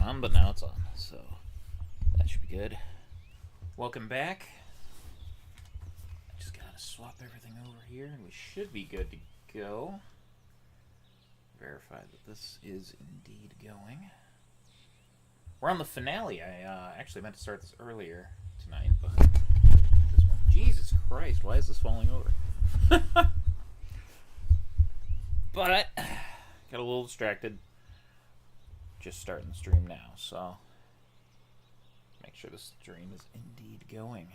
on, but now it's on, so that should be good. Welcome back. I just gotta swap everything over here, and we should be good to go. Verify that this is indeed going. We're on the finale. I actually meant to start this earlier tonight, but this one. Jesus Christ, why is this falling over? But got a little distracted. Just starting the stream now, so make sure the stream is indeed going.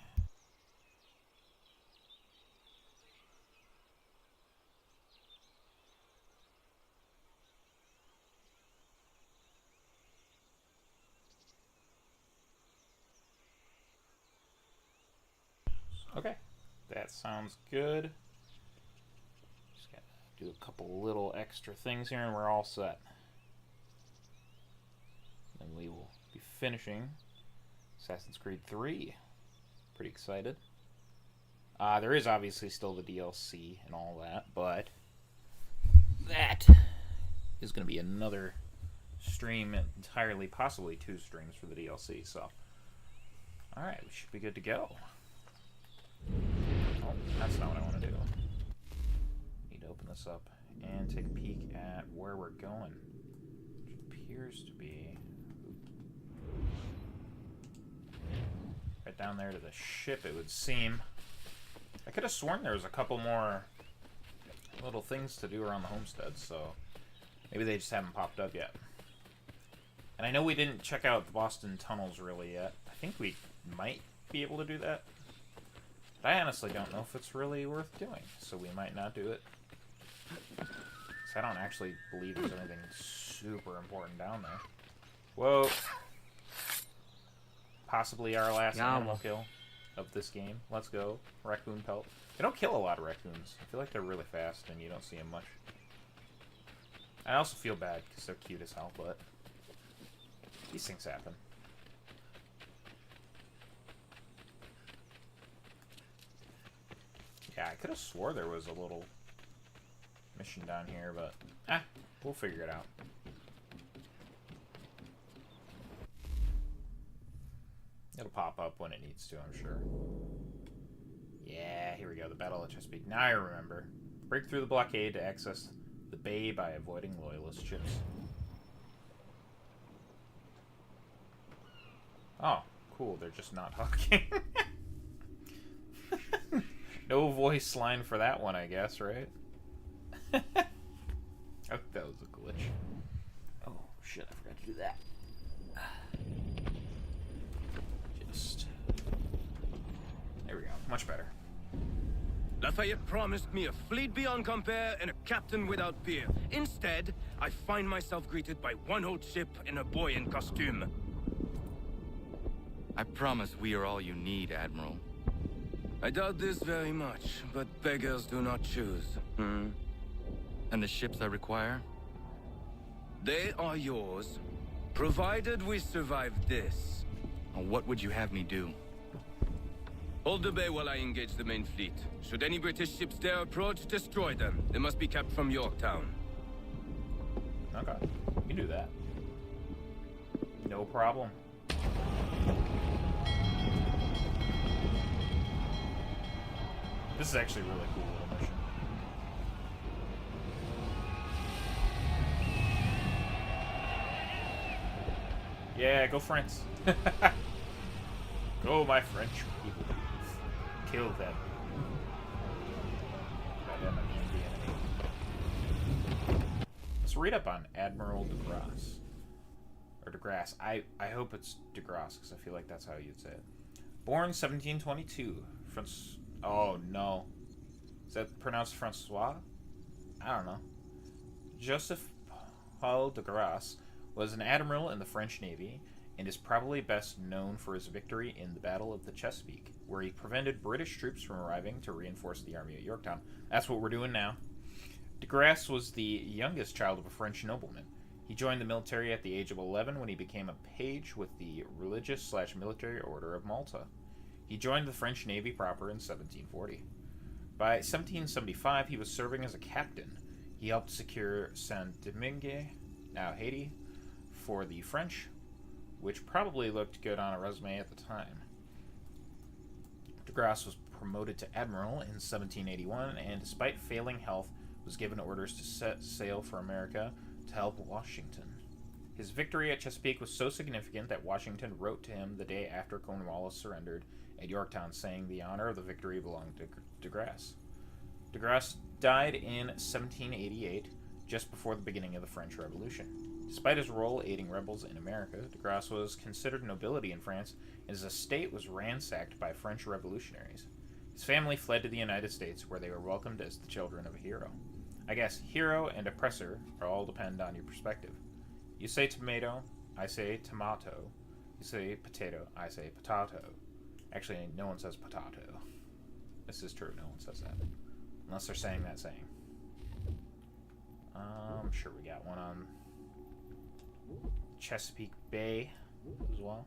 Okay, that sounds good. Just gotta do a couple little extra things here and we're all set. And we will be finishing Assassin's Creed 3. Pretty excited. There is obviously still the DLC and all that, but that is going to be another stream entirely, possibly 2 streams for the DLC, so alright, we should be good to go. Oh, that's not what I want to do. Need to open this up and take a peek at where we're going, which appears to be right down there to the ship, it would seem. I could have sworn there was a couple more little things to do around the homestead, so maybe they just haven't popped up yet. And I know we didn't check out the Boston tunnels really yet. I think we might be able to do that. But I honestly don't know if it's really worth doing, so we might not do it. Because I don't actually believe there's anything super important down there. Whoa! Possibly our last animal kill of this game. Let's go. Raccoon pelt. They don't kill a lot of raccoons. I feel like they're really fast and you don't see them much. I also feel bad because they're cute as hell, but these things happen. Yeah, I could have swore there was a little mission down here, but we'll figure it out. It'll pop up when it needs to, I'm sure. Yeah, here we go. The Battle of Chesapeake. Now I remember. Break through the blockade to access the bay by avoiding loyalist ships. Oh, cool. They're just not talking. No voice line for that one, I guess, right? Oh, that was a glitch. Oh, shit. I forgot to do that. There we go. Much better. Lafayette promised me a fleet beyond compare and a captain without peer. Instead, I find myself greeted by one old ship and a boy in costume. I promise we are all you need, Admiral. I doubt this very much, but beggars do not choose. And the ships I require? They are yours, provided we survive this. What would you have me do? Hold the bay while I engage the main fleet. Should any British ships dare approach, destroy them. They must be kept from Yorktown. Okay, you can do that. No problem. This is actually a really cool little mission. Yeah, go France. Go, my French people. Kill them. Let's read up on Admiral de Grasse. Or de Grasse. I hope it's de Grasse, because I feel like that's how you'd say it. Born 1722. Oh, no. Is that pronounced Francois? I don't know. Joseph Paul de Grasse was an admiral in the French Navy and is probably best known for his victory in the Battle of the Chesapeake, where he prevented British troops from arriving to reinforce the army at Yorktown. That's what we're doing now. De Grasse was the youngest child of a French nobleman. He joined the military at the age of 11 when he became a page with the Religious/Military Order of Malta. He joined the French Navy proper in 1740. By 1775, he was serving as a captain. He helped secure Saint-Domingue, now Haiti, for the French, which probably looked good on a resume at the time. De Grasse was promoted to admiral in 1781, and despite failing health, was given orders to set sail for America to help Washington. His victory at Chesapeake was so significant that Washington wrote to him the day after Cornwallis surrendered at Yorktown, saying the honor of the victory belonged to De Grasse. De Grasse died in 1788, just before the beginning of the French Revolution. Despite his role aiding rebels in America, De Grasse was considered nobility in France, and his estate was ransacked by French revolutionaries. His family fled to the United States, where they were welcomed as the children of a hero. I guess hero and oppressor all depend on your perspective. You say tomato, I say tomato. You say potato, I say potato. Actually, no one says potato. This is true, no one says that. Unless they're saying that saying. I'm sure we got one on Chesapeake Bay as well.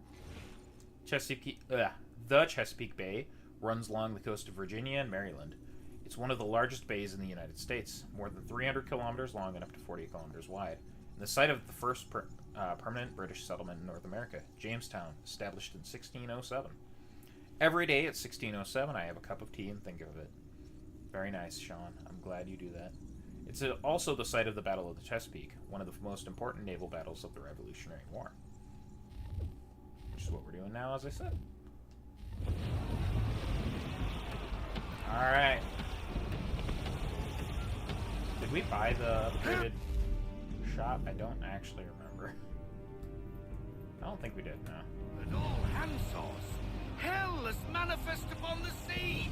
The Chesapeake Bay runs along the coast of Virginia and Maryland. It's one of the largest bays in the United States, more than 300 kilometers long and up to 40 kilometers wide, and the site of the first permanent British settlement in North America, Jamestown, established in 1607. Every day at 1607, I have a cup of tea and think of it. Very nice, Sean. I'm glad you do that. It's also the site of the Battle of the Chesapeake, one of the most important naval battles of the Revolutionary War. Which is what we're doing now, as I said. Alright. Did we buy the upgraded shot? I don't actually remember. I don't think we did, no. And all Hansos! Hell has manifest upon the sea!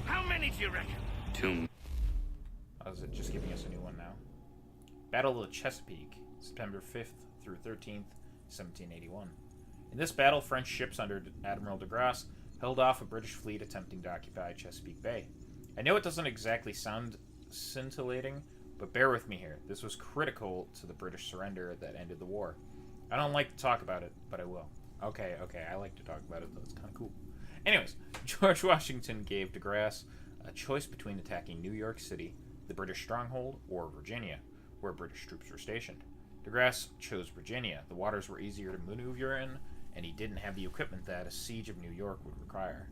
How many do you reckon? 2. Oh, is it just giving us a new one now? Battle of the Chesapeake, September 5th through 13th, 1781. In this battle, French ships under Admiral de Grasse held off a British fleet attempting to occupy Chesapeake Bay. I know it doesn't exactly sound scintillating, but bear with me here. This was critical to the British surrender that ended the war. I don't like to talk about it, but I will. Okay, I like to talk about it, though. It's kind of cool. Anyways, George Washington gave de Grasse a choice between attacking New York City, the British stronghold, or Virginia, where British troops were stationed. De Grasse chose Virginia. The waters were easier to maneuver in, and he didn't have the equipment that a siege of New York would require.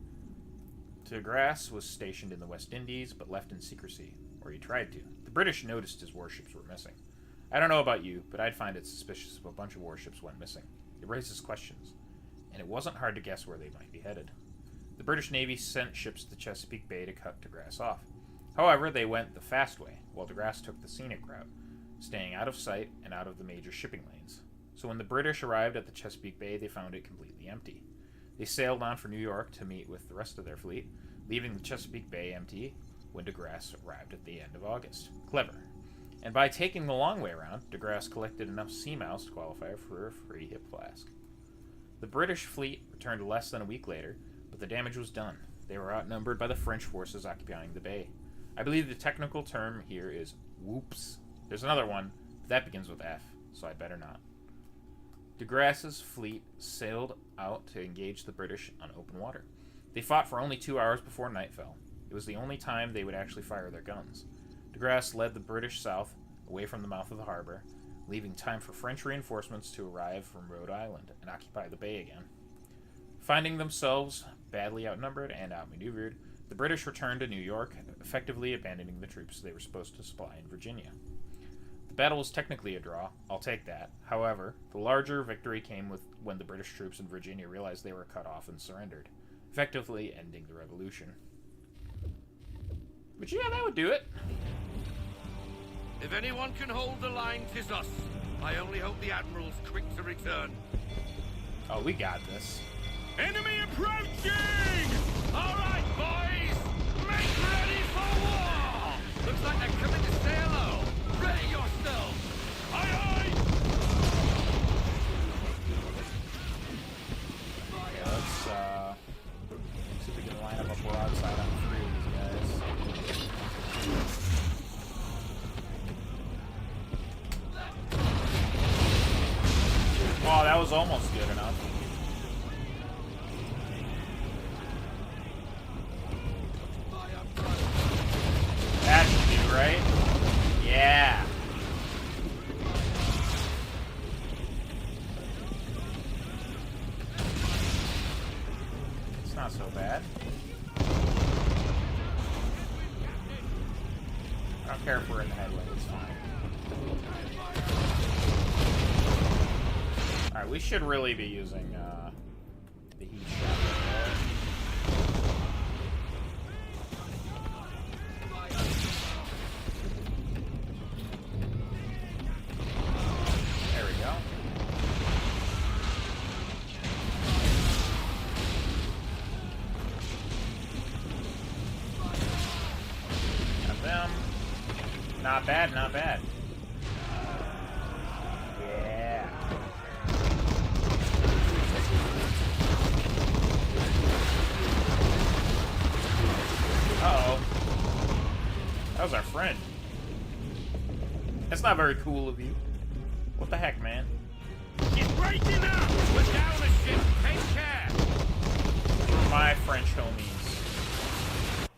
De Grasse was stationed in the West Indies, but left in secrecy, or he tried to. The British noticed his warships were missing. I don't know about you, but I'd find it suspicious if a bunch of warships went missing. It raises questions, and it wasn't hard to guess where they might be headed. The British Navy sent ships to Chesapeake Bay to cut de Grasse off. However, they went the fast way, while de Grasse took the scenic route, staying out of sight and out of the major shipping lanes. So when the British arrived at the Chesapeake Bay, they found it completely empty. They sailed on for New York to meet with the rest of their fleet, leaving the Chesapeake Bay empty when de Grasse arrived at the end of August. Clever. And by taking the long way around, de Grasse collected enough sea miles to qualify for a free hip flask. The British fleet returned less than a week later, but the damage was done. They were outnumbered by the French forces occupying the bay. I believe the technical term here is whoops. There's another one, but that begins with F, so I'd better not. De Grasse's fleet sailed out to engage the British on open water. They fought for only 2 hours before night fell. It was the only time they would actually fire their guns. De Grasse led the British south, away from the mouth of the harbor, leaving time for French reinforcements to arrive from Rhode Island and occupy the bay again. Finding themselves badly outnumbered and outmaneuvered, the British returned to New York, effectively abandoning the troops they were supposed to supply in Virginia. The battle was technically a draw, I'll take that. However, the larger victory came when the British troops in Virginia realized they were cut off and surrendered, effectively ending the revolution. But yeah, that would do it. If anyone can hold the line, 'tis us. I only hope the Admiral's quick to return. Oh, we got this. Enemy approaching! All right, boys! Make ready for war! Looks like they're coming to say hello. Ready yourselves! Aye, aye! Yeah, let's see if we can line up a broadside on 3 of these guys. Wow, that was almost good enough. That should do, right? Yeah. bad. I don't care if we're in the headwind, it's fine. Alright, we should really be using the heat shot right there. There we go. Got them. Not bad, not bad. Yeah. Uh-oh. That was our friend. That's not very cool of you. What the heck, man? It's breaking up! We're down a ship! Take care! My French homies.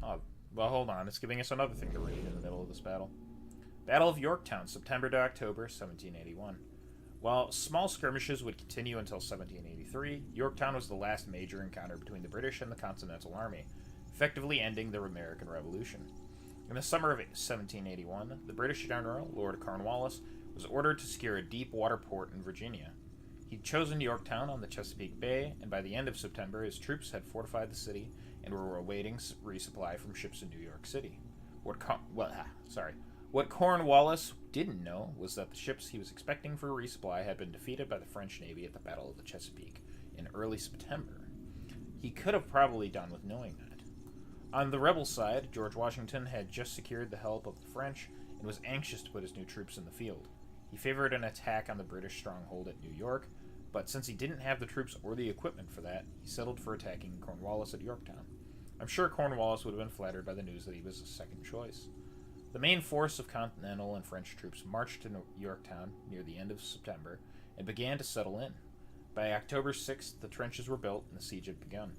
Oh, well, hold on. It's giving us another thing to read in the middle of this battle. Battle of Yorktown, September to October, 1781. While small skirmishes would continue until 1783, Yorktown was the last major encounter between the British and the Continental Army, effectively ending the American Revolution. In the summer of 1781, the British general, Lord Cornwallis, was ordered to secure a deep water port in Virginia. He'd chosen Yorktown on the Chesapeake Bay, and by the end of September, his troops had fortified the city and were awaiting resupply from ships in New York City. What Cornwallis didn't know was that the ships he was expecting for resupply had been defeated by the French Navy at the Battle of the Chesapeake in early September. He could have probably done with knowing that. On the rebel side, George Washington had just secured the help of the French and was anxious to put his new troops in the field. He favored an attack on the British stronghold at New York, but since he didn't have the troops or the equipment for that, he settled for attacking Cornwallis at Yorktown. I'm sure Cornwallis would have been flattered by the news that he was a second choice. The main force of Continental and French troops marched to Yorktown near the end of September and began to settle in. By October 6th, the trenches were built and the siege had begun.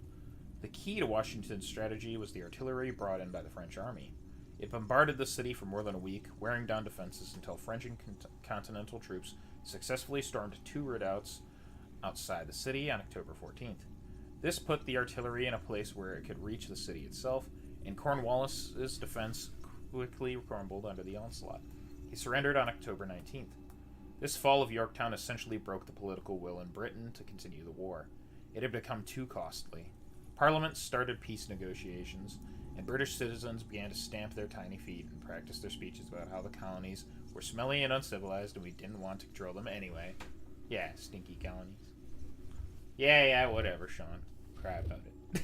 The key to Washington's strategy was the artillery brought in by the French army. It bombarded the city for more than a week, wearing down defenses until French and Continental troops successfully stormed two redoubts outside the city on October 14th. This put the artillery in a place where it could reach the city itself, and Cornwallis's defense quickly crumbled under the onslaught. He surrendered on October 19th. This fall of Yorktown essentially broke the political will in Britain to continue the war. It had become too costly. Parliament started peace negotiations, and British citizens began to stamp their tiny feet and practice their speeches about how the colonies were smelly and uncivilized and we didn't want to control them anyway. Yeah, stinky colonies. Yeah, whatever, Sean. Cry about it.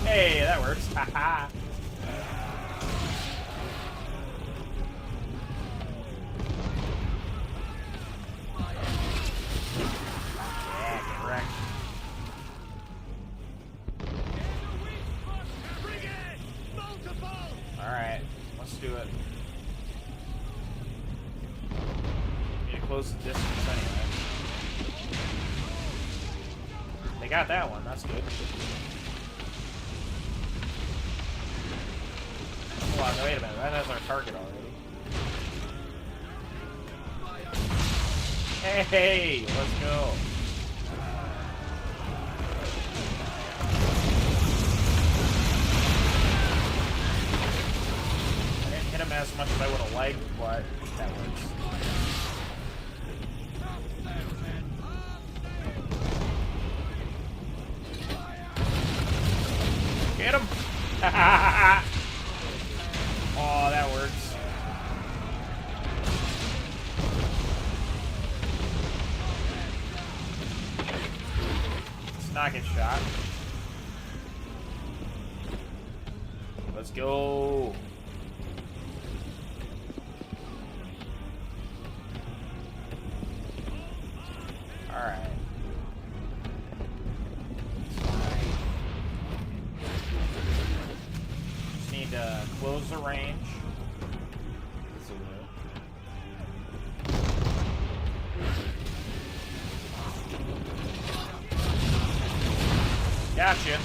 Hey, that works. Haha. Yeah, get wrecked. Alright, let's do it. Need to close the distance anyway. They got that one, that's good. Hold on, wait a minute, that has our target already. Hey, let's go. I didn't hit him as much as I would have liked, but that works. Get him! Oh, that works. Let's not get shot. Let's go. Alright. Just need to close the range. Gotcha.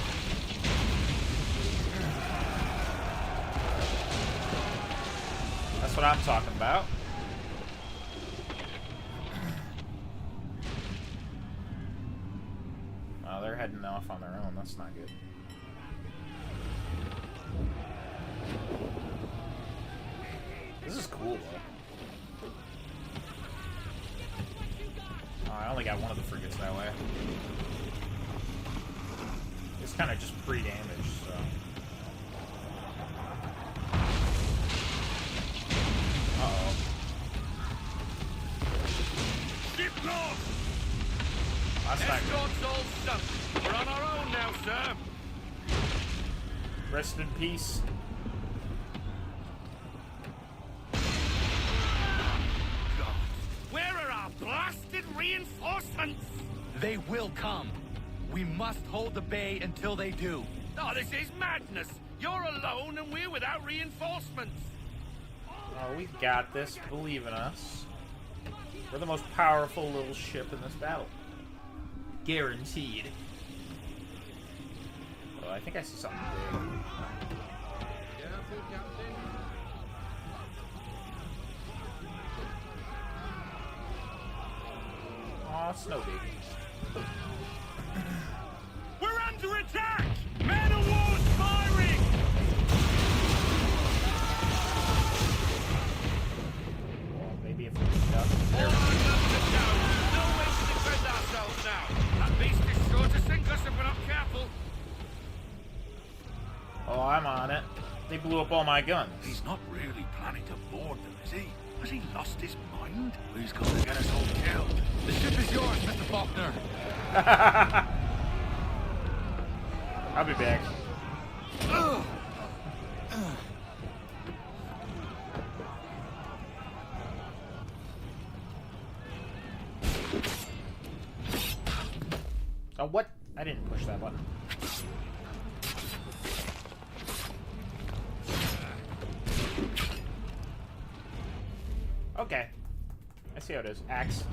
That's what I'm talking about. Oh, they're heading off on their own. That's not good. This is cool, though. Oh, I only got one of the frigates that way. It's kind of just pre-damaged, so... Uh-oh. Ship lost! That's not good. Escort's all sunk. We're on our own now, sir. Rest in peace. God, where are our blasted reinforcements? They will come. We must hold the bay until they do. Oh, this is madness. You're alone and we're without reinforcements. Oh, we've got this. Believe in us. We're the most powerful little ship in this battle. Guaranteed. Oh, I think I see something big. Aw, snow baby. We're under attack! Man of war's firing! Well, maybe if we can duck. All our guns are down. No way to defend ourselves now. That beast is sure to sink us if we're not careful. Oh, I'm on it. They blew up all my guns. He's not really planning to board them, is he? Has he lost his mind? He's going to get us all killed. The ship is yours, Mr. Faulkner. I'll be back. Oh, what? I didn't push that button. Okay. I see how it is. Axe.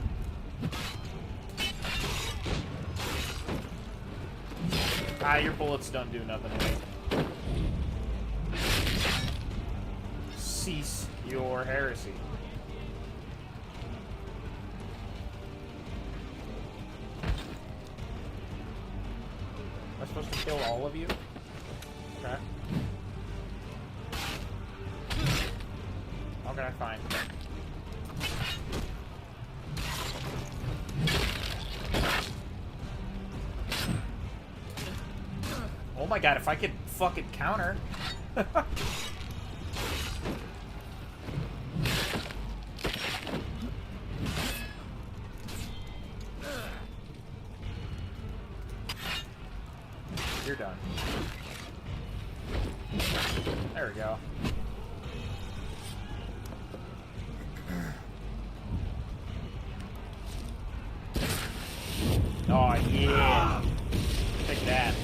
Ah, your bullets don't do nothing to me. Cease your heresy. Am I supposed to kill all of you? Okay. Okay, fine. Oh my god, if I could fucking counter. You're done. There we go. Oh yeah. Take that.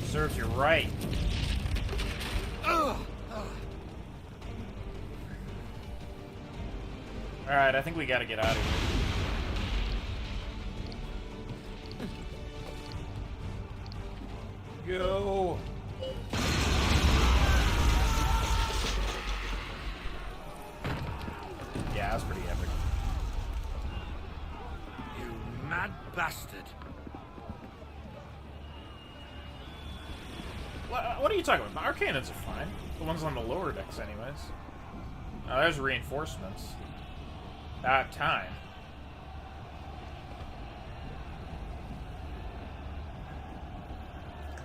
Serves you right. Alright, I think we gotta get out of here. Go! Yeah, that's pretty epic. You mad bastard. What are you talking about? Our cannons are fine. The ones on the lower decks, anyways. Oh, there's reinforcements. That time.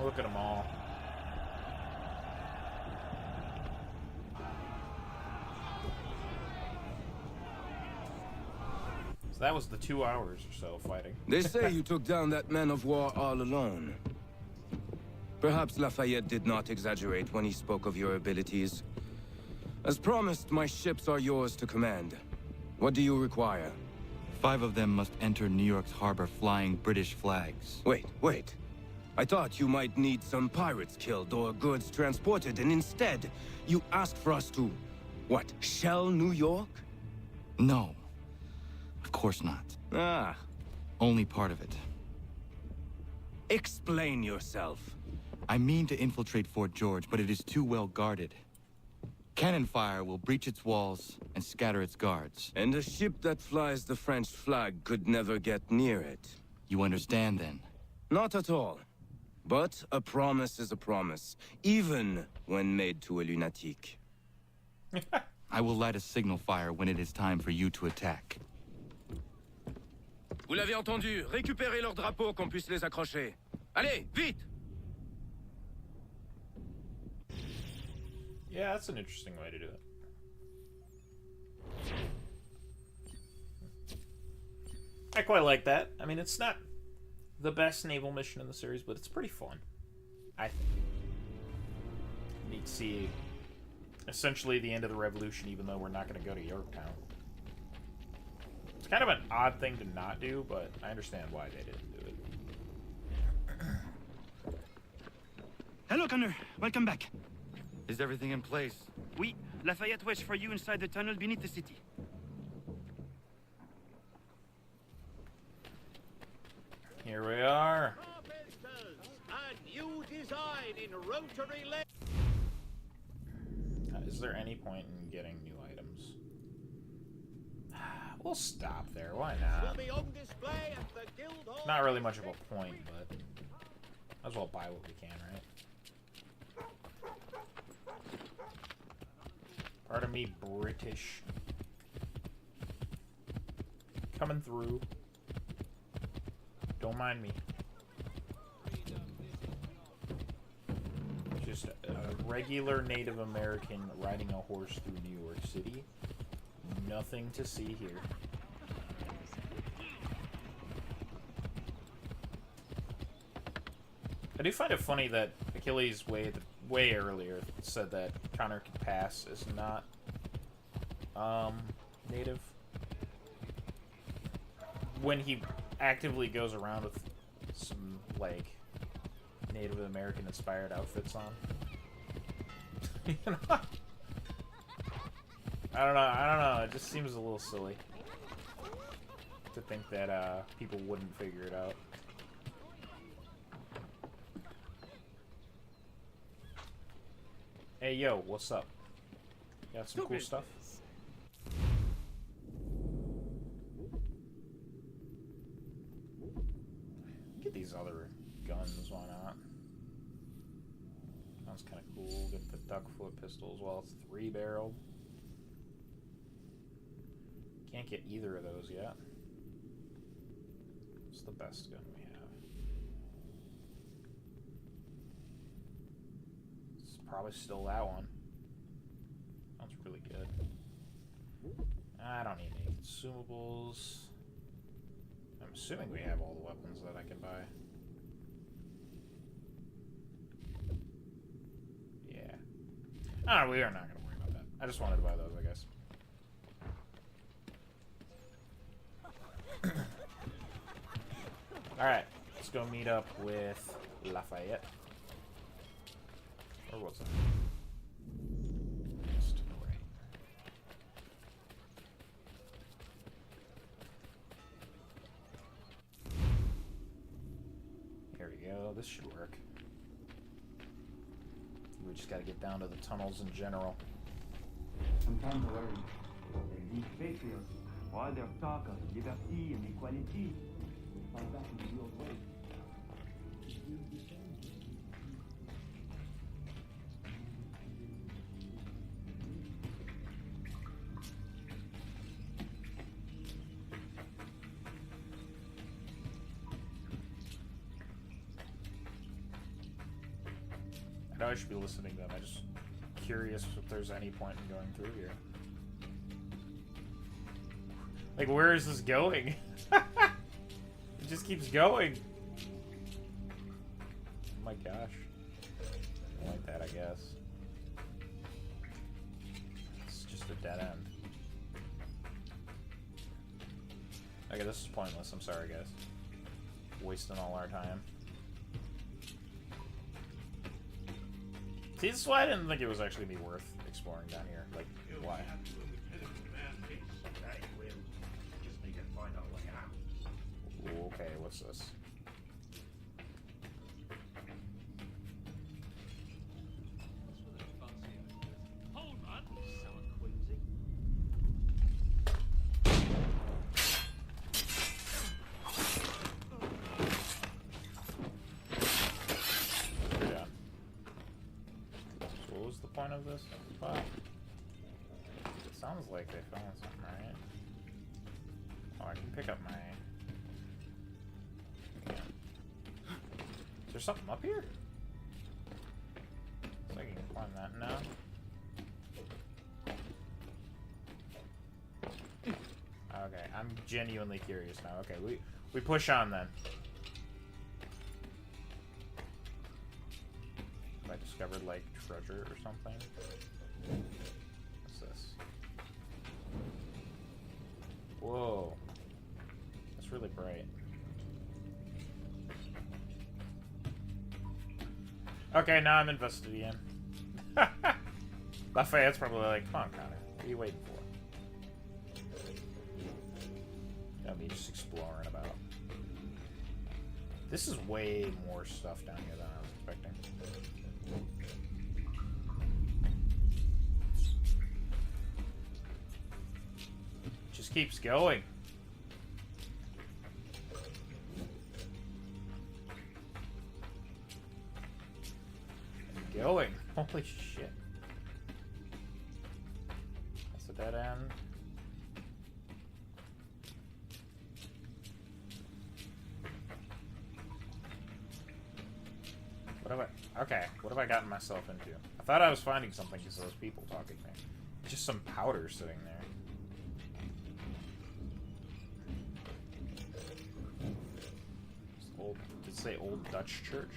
Look at them all. So that was the 2 hours or so fighting. They say you took down that man of war all alone. Perhaps Lafayette did not exaggerate when he spoke of your abilities. As promised, my ships are yours to command. What do you require? 5 of them must enter New York's harbor flying British flags. Wait. I thought you might need some pirates killed or goods transported, and instead, you asked for us to, what, shell New York? No. Of course not. Ah. Only part of it. Explain yourself. I mean to infiltrate Fort George, but it is too well guarded. Cannon fire will breach its walls and scatter its guards. And a ship that flies the French flag could never get near it. You understand, then? Not at all. But a promise is a promise, even when made to a lunatic. I will light a signal fire when it is time for you to attack. Vous l'avez entendu, récupérez leurs drapeaux qu'on puisse les accrocher. Allez, vite! Yeah, that's an interesting way to do it. I quite like that. I mean, it's not the best naval mission in the series, but it's pretty fun. I think. You need to see essentially the end of the revolution, even though we're not going to go to Yorktown. It's kind of an odd thing to not do, but I understand why they didn't do it. Hello, Connor. Welcome back. Is everything in place? Oui, Lafayette waits for you inside the tunnel beneath the city. Here we are. A new design in rotary leg. Is there any point in getting new items? We'll stop there. Why not? Will be on display at the Guildhall. Not really much of a point, but might as well buy what we can, right? Pardon me, British. Coming through. Don't mind me. Just a regular Native American riding a horse through New York City. Nothing to see here. I do find it funny that Achilles way earlier said that Connor could pass is not native. When he actively goes around with some like Native American inspired outfits on. You know? I don't know, it just seems a little silly to think that people wouldn't figure it out. Hey yo, what's up? Got some cool stuff? Get these other guns, why not? That's kind of cool. Get the duckfoot pistol as well. It's 3-barreled. Can't get either of those yet. It's the best gun we have. It's probably still that one. Sounds really good. I don't need any consumables. I'm assuming we have all the weapons that I can buy. Yeah. Ah, we are not going to worry about that. I just wanted to buy those, I guess. Alright, let's go meet up with Lafayette. Or what's that? Just to the right. Here we go, this should work. We just gotta get down to the tunnels in general. Contemporary, these patriots, all their talk of liberty and equality, fall back into the old ways. I know I should be listening to them. I'm just curious if there's any point in going through here. Like, where is this going? It just keeps going. Oh my gosh. I like that, I guess. It's just a dead end. Okay, this is pointless. I'm sorry, guys. Wasting all our time. See, this is why I didn't think it was actually be worth exploring down here. Like, why? Ooh, okay, what's this? of this spot? It sounds like they found something, right? Oh, I can pick up my... Yeah. Is there something up here? So I can climb that now. Okay, I'm genuinely curious now. Okay, we push on then. Have I discovered like treasure or something? What's this? Whoa. That's really bright. Okay, now I'm invested again. Lafayette's probably like, come on, Connor. What are you waiting for? Me just exploring about. This is way more stuff down here than I was expecting. Just keeps going. And going. Holy shit. That's a dead end. What have I... Okay, what have I gotten myself into? I thought I was finding something because those people talking there. Just some powder sitting there. Old... Did it say Old Dutch Church?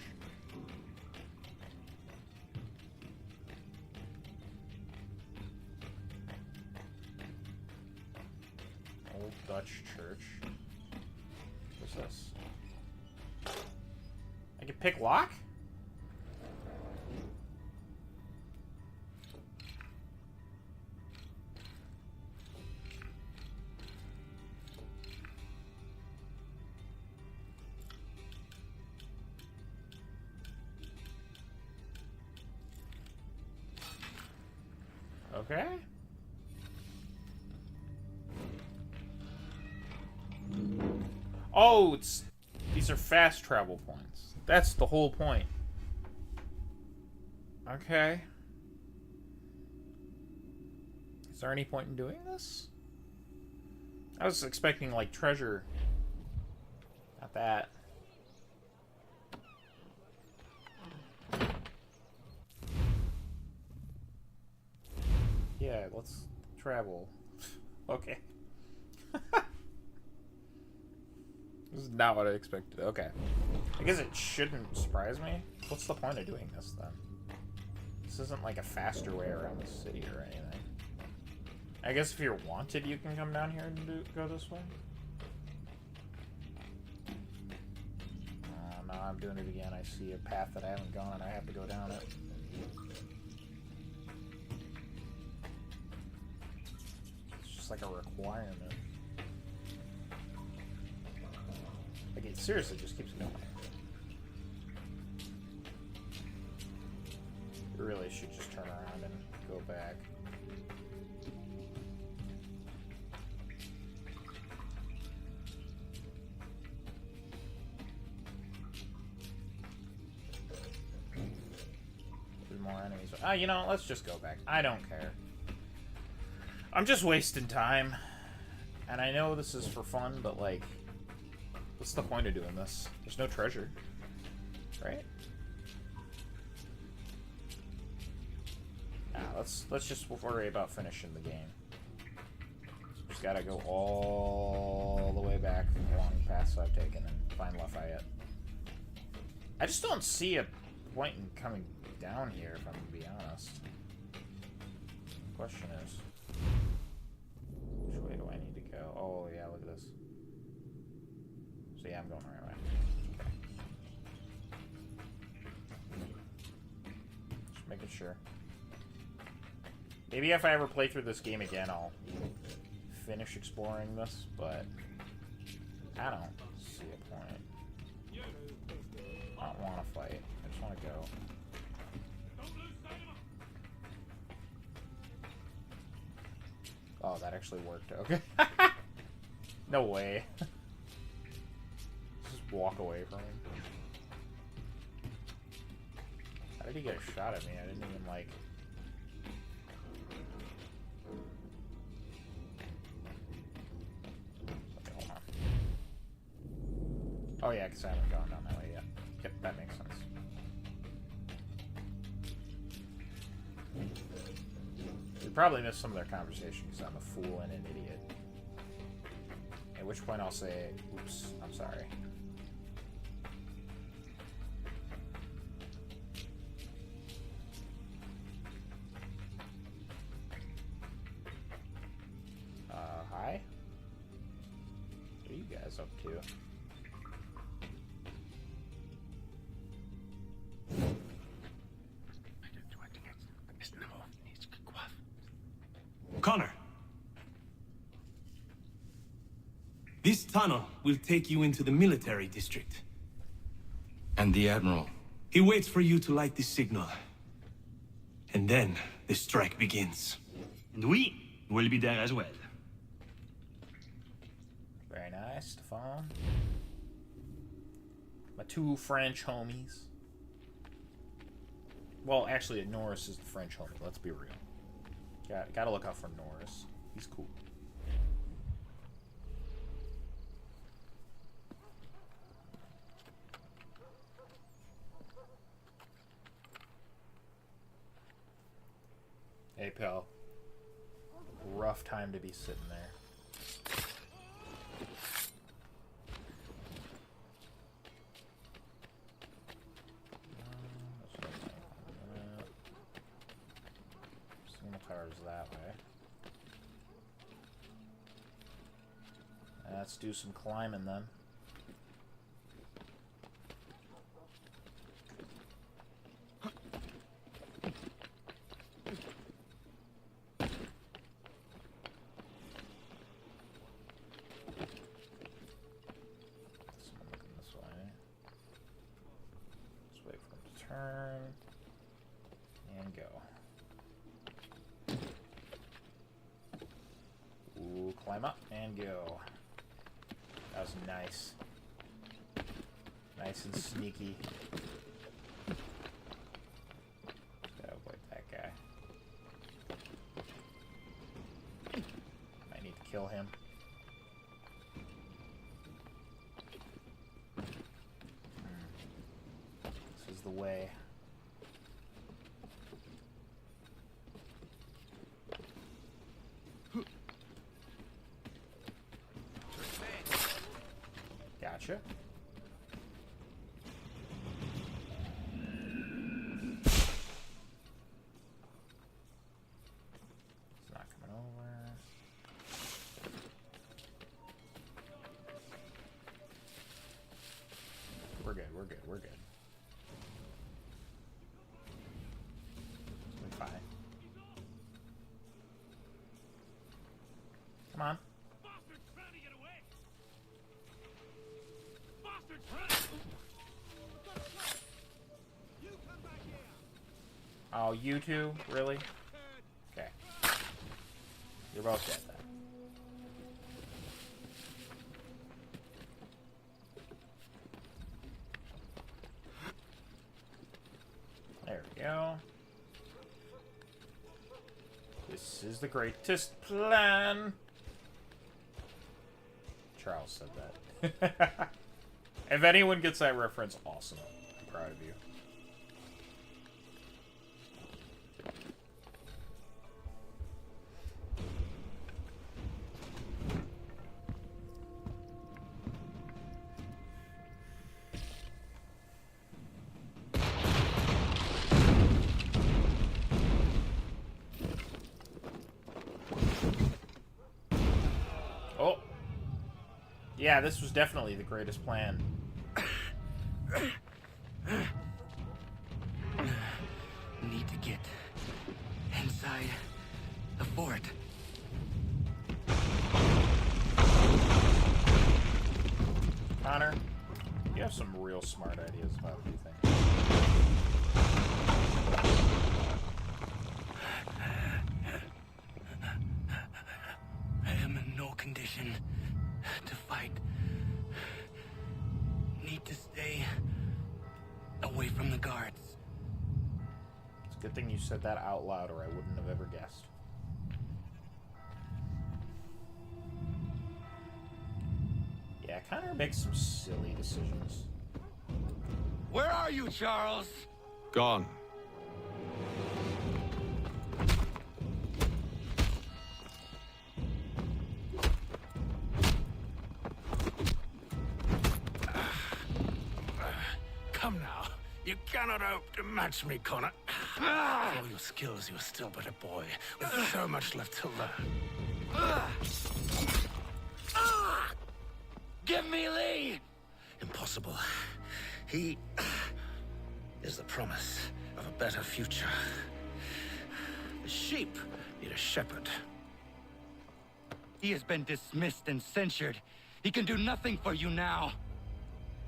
Old Dutch Church. What's this? I can pick lock? Okay. Oh, these are fast travel points. That's the whole point. Okay. Is there any point in doing this? I was expecting like treasure. Not that. Yeah, let's travel. Okay. This is not what I expected. Okay. I guess it shouldn't surprise me. What's the point of doing this, then? This isn't like a faster way around the city or anything. I guess if you're wanted, you can come down here and go this way? Oh, no, I'm doing it again. I see a path that I haven't gone, and I have to go down it. It's just like a requirement. Like, it seriously just keeps going. You really should just turn around and go back. There's more enemies. Ah, you know, let's just go back. I don't care. I'm just wasting time. And I know this is for fun, but like... what's the point of doing this? There's no treasure. Right? Nah, let's just worry about finishing the game. Just gotta go all the way back along the paths I've taken and find Lafayette. I just don't see a point in coming down here, if I'm gonna be honest. The question is, which way do I need to go? Oh yeah, look at this. So yeah, I'm going the right way. Okay. Just making sure. Maybe if I ever play through this game again, I'll finish exploring this, but I don't see a point. I don't want to fight. I just want to go. Oh, that actually worked. Okay. No way. Just walk away from him. How did he get a shot at me? I didn't even, like... Oh yeah, because I haven't gone down that way yet. Yep, that makes sense. We probably missed some of their conversation because I'm a fool and an idiot. At which point I'll say, oops, I'm sorry. Hi? What are you guys up to? Connor. This tunnel will take you into the military district. And the Admiral. He waits for you to light the signal. And then the strike begins. And we will be there as well. Very nice, Stefan. My two French homies. Well, actually, Norris is the French homie. Let's be real. Gotta look out for Norris. He's cool. Hey, pal. Rough time to be sitting there. Cars that way. Let's do some climbing then. Someone looking this way. Let's wait for him to turn and go. Ooh, climb up and go. That was nice. Nice and sneaky. Gotta avoid that guy. Might need to kill him. This is the way. Gotcha. It's not coming over. We're good, we're good, we're good. We're fine. Come on. Oh, you two? Really? Okay. You're both dead then. There we go. This is the greatest plan. Charles said that. If anyone gets that reference, awesome. I'm proud of you. Oh. Yeah, this was definitely the greatest plan. Need to get inside the fort. Connor, you have some real smart ideas about what you think. I am in no condition to fight. Need to stay away from the guards. It's a good thing you said that out loud, or I wouldn't have ever guessed. Yeah, Yeah, Connor makes some silly decisions. Where are you, Charles? Gone. Come now. You cannot hope to match me, Connor. For all your skills, you're still but a boy, with so much left to learn. Give me Lee! Impossible. He is the promise of a better future. The sheep need a shepherd. He has been dismissed and censured. He can do nothing for you now.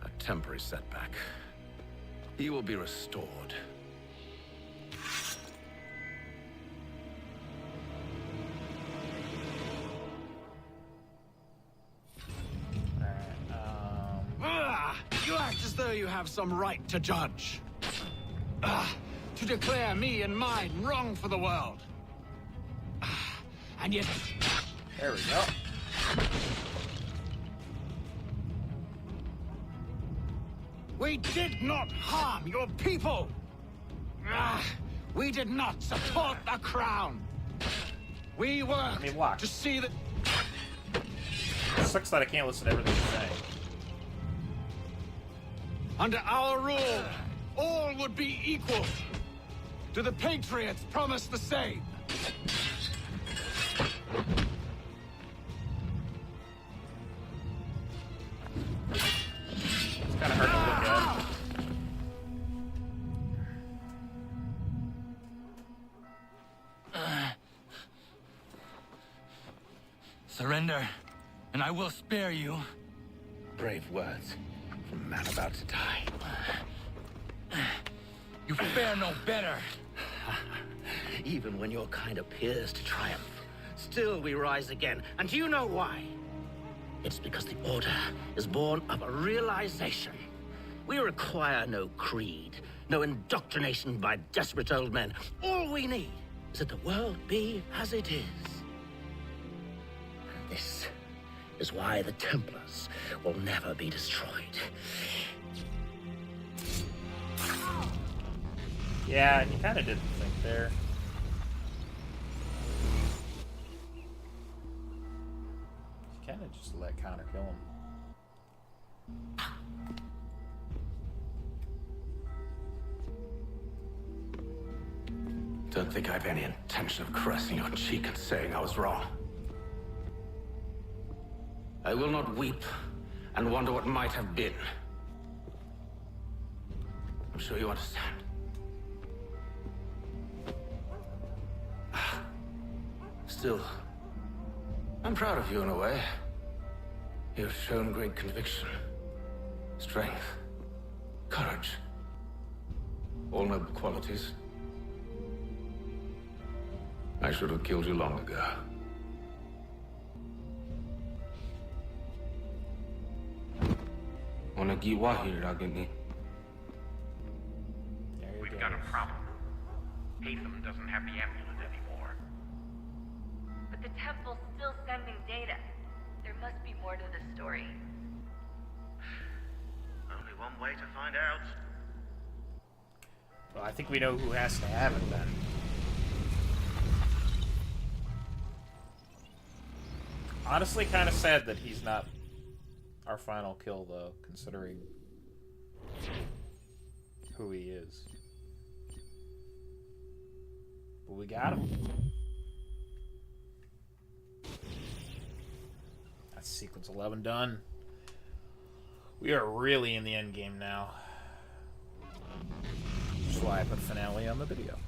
A temporary setback. He will be restored. You act as though you have some right to judge. To declare me and mine wrong for the world. And yet... There we go. We did not harm your people! We did not support the crown! We worked watch. to see that... It sucks that I can't listen to everything you're saying. Under our rule, all would be equal. Do the Patriots promise the same? It's kind of hard to look at. Surrender, and I will spare you. Brave words from a man about to die. You fare no better. Even when your kind appears to triumph, still we rise again. And do you know why? It's because the Order is born of a realization. We require no creed, no indoctrination by desperate old men. All we need is that the world be as it is. This is why the Templars will never be destroyed. Yeah, you kind of didn't think there. You kind of just let Connor kill him. Don't think I have any intention of caressing your cheek and saying I was wrong. I will not weep and wonder what might have been. I'm sure you understand. Still, I'm proud of you in a way. You have shown great conviction, strength, courage. All noble qualities. I should have killed you long ago. We've got a problem. Hatham doesn't have the amulet anymore. But the temple's still sending data. There must be more to the story. Only one way to find out. Well, I think we know who has to have it then. Honestly, kind of sad that he's not our final kill, though, considering who he is. But we got him. That's sequence 11 done. We are really in the end game now. Which is why I put finale on the video.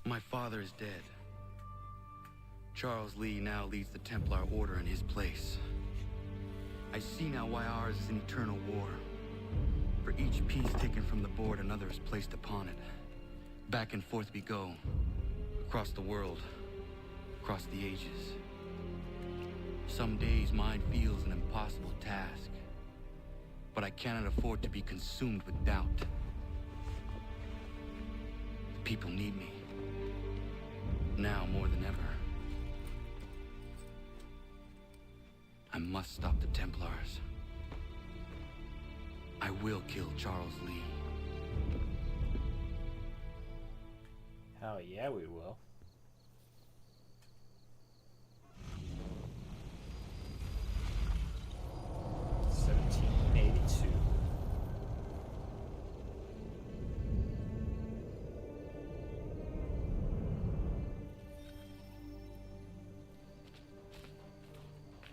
My father is dead. Charles Lee now leads the Templar Order in his place. I see now why ours is an eternal war. For each piece taken from the board, another is placed upon it. Back and forth we go. Across the world. Across the ages. Some days mine feels an impossible task. But I cannot afford to be consumed with doubt. The people need me. Now more than ever, I must stop the Templars. I will kill Charles Lee. Hell yeah, we will.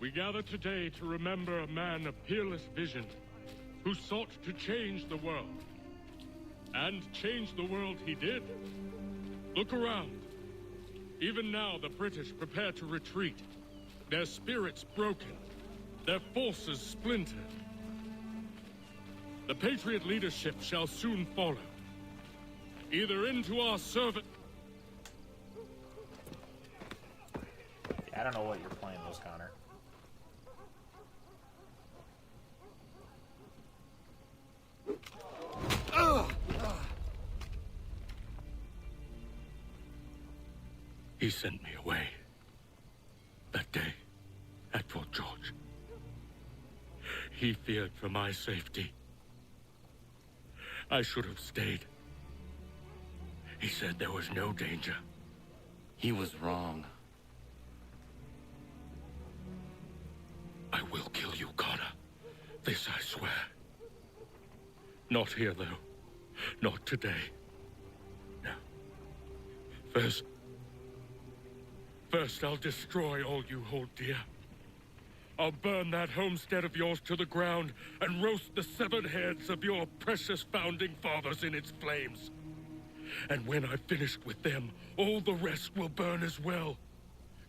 We gather today to remember a man of peerless vision who sought to change the world. And change the world he did. Look around. Even now, the British prepare to retreat. Their spirits broken. Their forces splintered. The Patriot leadership shall soon follow. Either into our service... Yeah, I don't know what your plan was, Connor. He sent me away. That day, at Fort George. He feared for my safety. I should have stayed. He said there was no danger. He was wrong. I will kill you, Connor. This I swear. Not here, though. Not today. No. First, I'll destroy all you hold dear. I'll burn that homestead of yours to the ground and roast the severed heads of your precious founding fathers in its flames. And when I've finished with them, all the rest will burn as well.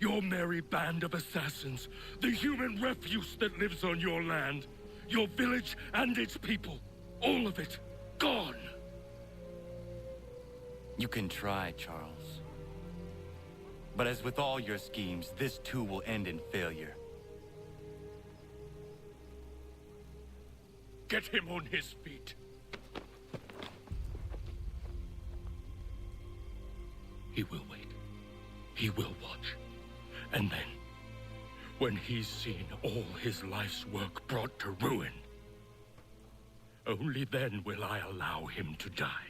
Your merry band of assassins, the human refuse that lives on your land, your village and its people, all of it, gone. You can try, Charles. But as with all your schemes, this too will end in failure. Get him on his feet. He will wait. He will watch. And then, when he's seen all his life's work brought to ruin, only then will I allow him to die.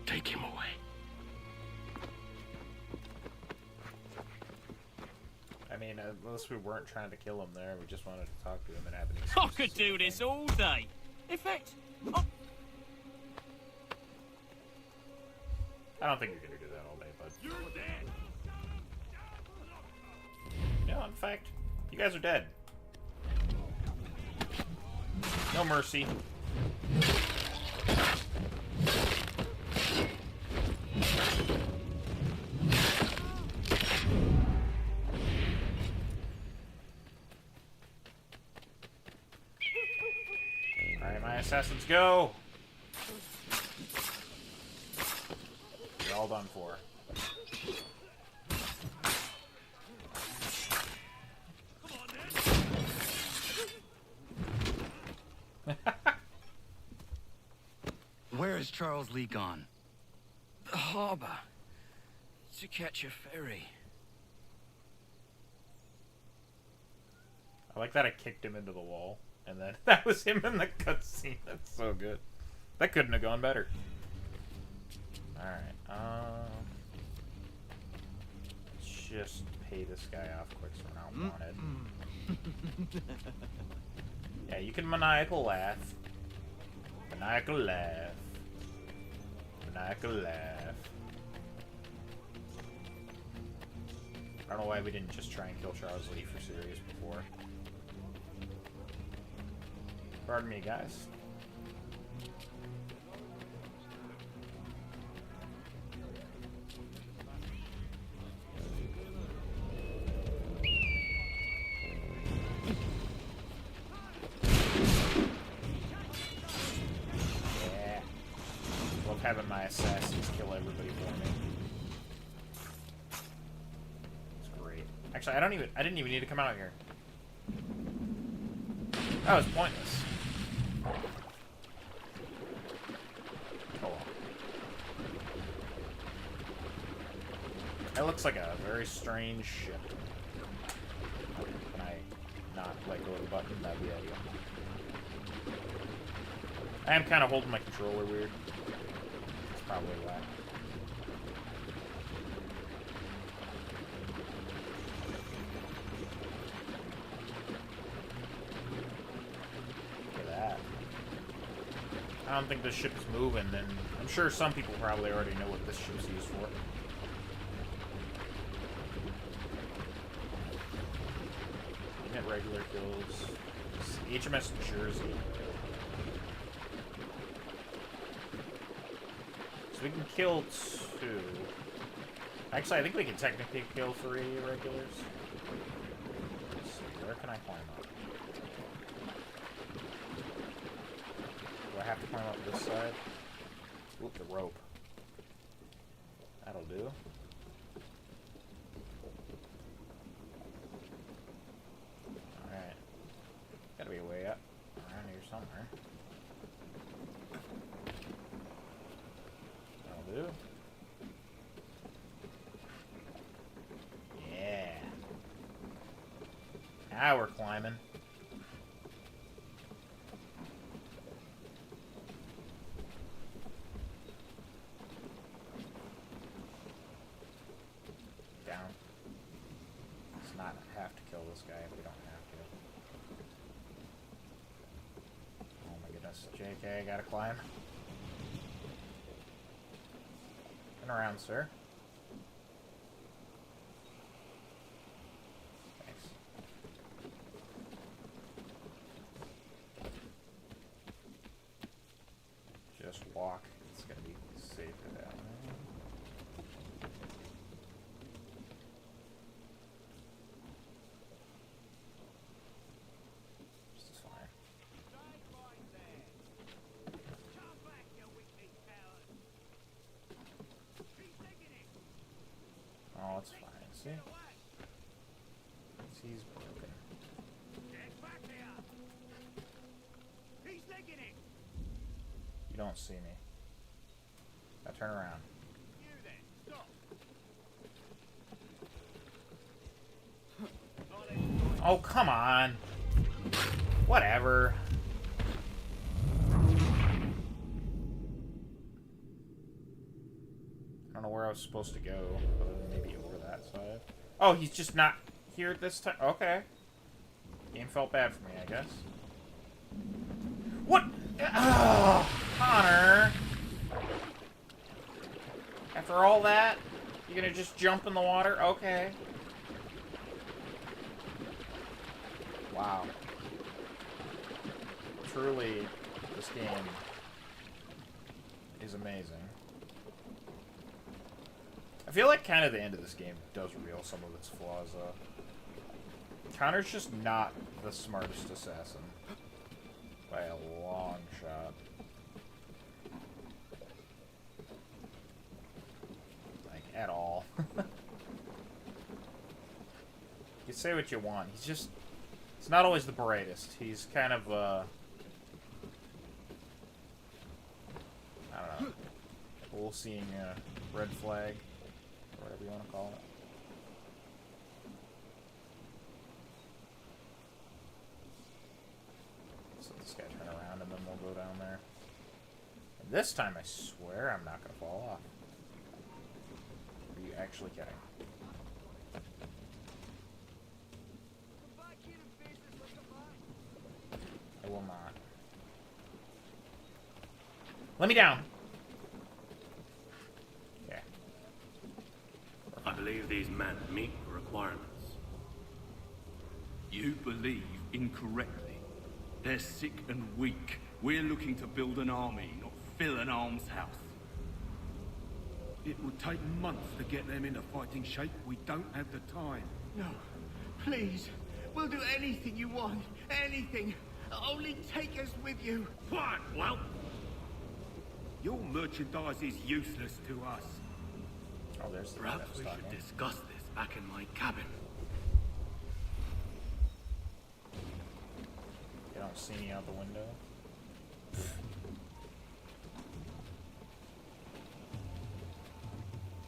Take him away. I mean, unless we weren't trying to kill him there, we just wanted to talk to him and have an excuse. I could do this all day. In fact, I don't think you're gonna do that all day, bud. You're dead. No, in fact, you guys are dead. No mercy. Alright, my assassins, go! You're all done for. Where is Charles Lee gone? The harbor. To catch a ferry. I like that I kicked him into the wall, and then that was him in the cutscene. That's so good. That couldn't have gone better. Alright, let's just pay this guy off quick so we're not wanted. Yeah, you can maniacal laugh. Maniacal laugh. Maniacal laugh. I don't know why we didn't just try and kill Charles Lee for serious before. Pardon me, guys. Yeah. Love having my assassins kill everybody for me. It's great. Actually, I didn't even need to come out here. That was pointless. Oh well. That looks like a very strange ship. Can I not let go of the button? That'd be ideal. I am kind of holding my controller weird. That's probably why. Look at that. I don't think this ship is moving, and I'm sure some people probably already know what this ship's used for. Get regular kills. HMS Jersey. So we can kill 2. Actually, I think we can technically kill 3 regulars. Let's see, where can I climb up? Do I have to climb up this side? Oop, the rope. That'll do. Alright. Gotta be a way up around here somewhere. That'll do. Yeah. Now we're climbing. Down. Let's not have to kill this guy if we don't have to. Oh my goodness. JK, gotta climb. Turn around, sir. Thanks. Just walk. It's gonna be safer down there. This is fine. Oh, it's fine. See? He's broken. You don't see me. Now turn around. Oh, come on. Whatever. I don't know where I was supposed to go, maybe over that side. Oh, he's just not here this time. Okay. Game felt bad for me, I guess. What? Oh, Connor. After all that, you're gonna just jump in the water? Okay. Wow. Truly, this game is amazing. I feel like kind of the end of this game does reveal some of its flaws, though. Connor's just not the smartest assassin. By a long shot. Like, at all. You say what you want. He's just... He's not always the brightest. He's kind of, I don't know. We'll seeing a red flag. Or whatever you want to call it. So this guy turn around and then we'll go down there. And this time I swear I'm not going to fall off. Are you actually kidding? I will not. Let me down! Okay. I believe these men meet the requirements. You believe incorrectly. They're sick and weak. We're looking to build an army, not fill an almshouse. It would take months to get them into fighting shape. We don't have the time. No, please. We'll do anything you want. Anything. Only take us with you. Quiet, well. Your merchandise is useless to us. Oh, there's the Perhaps we should discuss this back in my cabin. You don't see me out the window?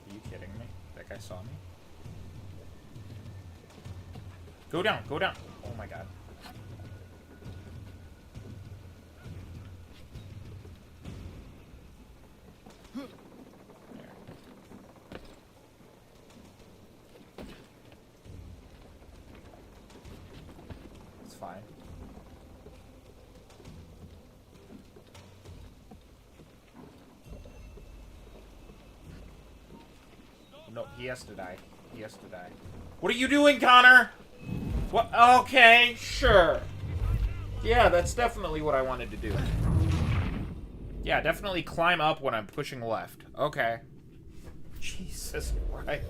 Are you kidding me? That guy saw me. Go down, go down. Oh my god. It's fine. No, he has to die. He has to die. What are you doing, Connor? What? Okay, sure. Yeah, that's definitely what I wanted to do. Yeah, definitely climb up when I'm pushing left. Okay. Jesus Christ.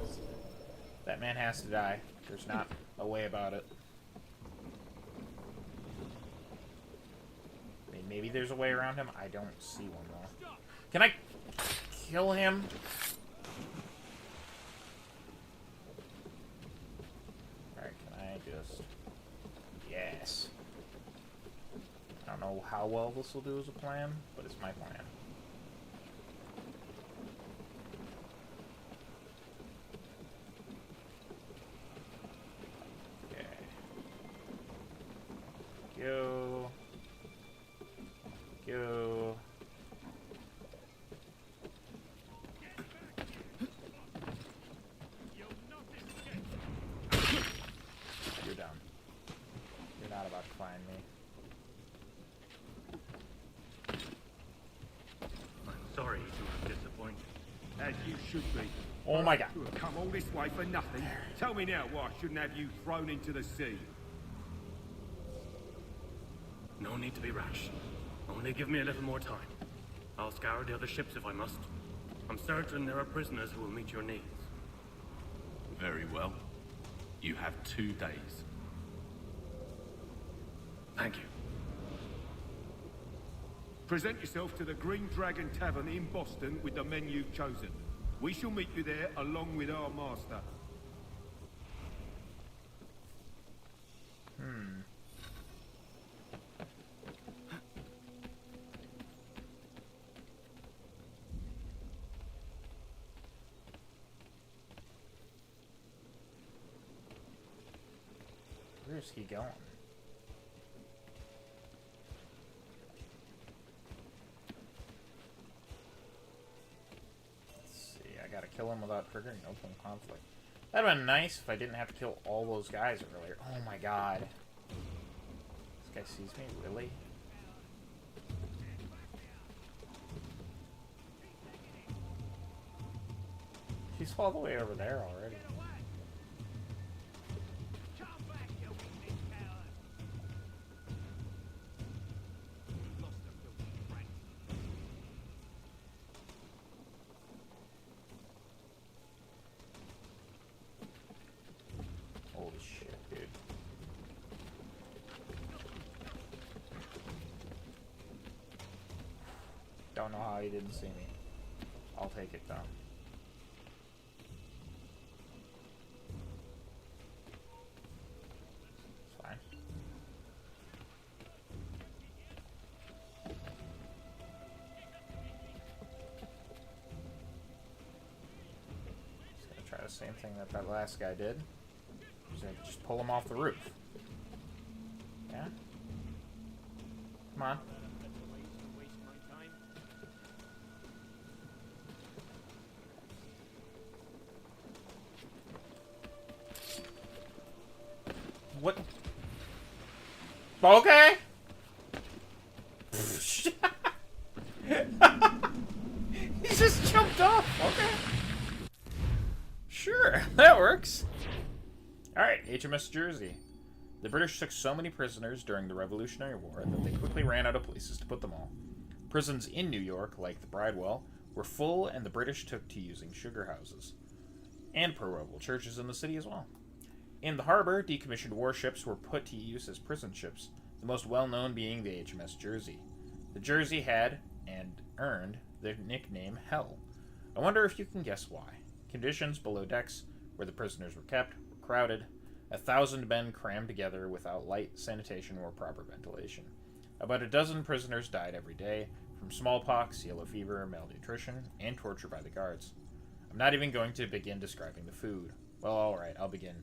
That man has to die. There's not a way about it. I mean, maybe there's a way around him. I don't see one, though. Can I kill him? Yes. I don't know how well this will do as a plan, but it's my plan. Okay. Go. Go. You're done. You're not about to find me. I'm sorry to have disappointed. As you should be. Oh my god. You have come all this way for nothing. Tell me now why I shouldn't have you thrown into the sea. No need to be rash. Only give me a little more time. I'll scour the other ships if I must. I'm certain there are prisoners who will meet your needs. Very well. You have 2 days. Thank you. Present yourself to the Green Dragon Tavern in Boston with the men you've chosen. We shall meet you there along with our master. Where's he going? Let's see, I gotta kill him without triggering open conflict. That'd have been nice if I didn't have to kill all those guys earlier. Oh my god. This guy sees me? Really? He's all the way over there already. Holy shit, dude. Don't know how he didn't see me. I'll take it though. It's fine. Just gonna try the same thing that that last guy did. Just pull him off the roof. Yeah? Come on. What? Okay. He just jumped off. Okay. Sure, that works. Alright, HMS Jersey. The British took so many prisoners during the Revolutionary War that they quickly ran out of places to put them all. Prisons in New York, like the Bridewell, were full, and the British took to using sugar houses. And pro-rebel churches in the city as well. In the harbor, decommissioned warships were put to use as prison ships, the most well-known being the HMS Jersey. The Jersey had, and earned, the nickname Hell. I wonder if you can guess why. Conditions below decks, where the prisoners were kept, were crowded. 1,000 men crammed together without light, sanitation, or proper ventilation. About a dozen prisoners died every day, from smallpox, yellow fever, malnutrition, and torture by the guards. I'm not even going to begin describing the food. Well, alright, I'll begin.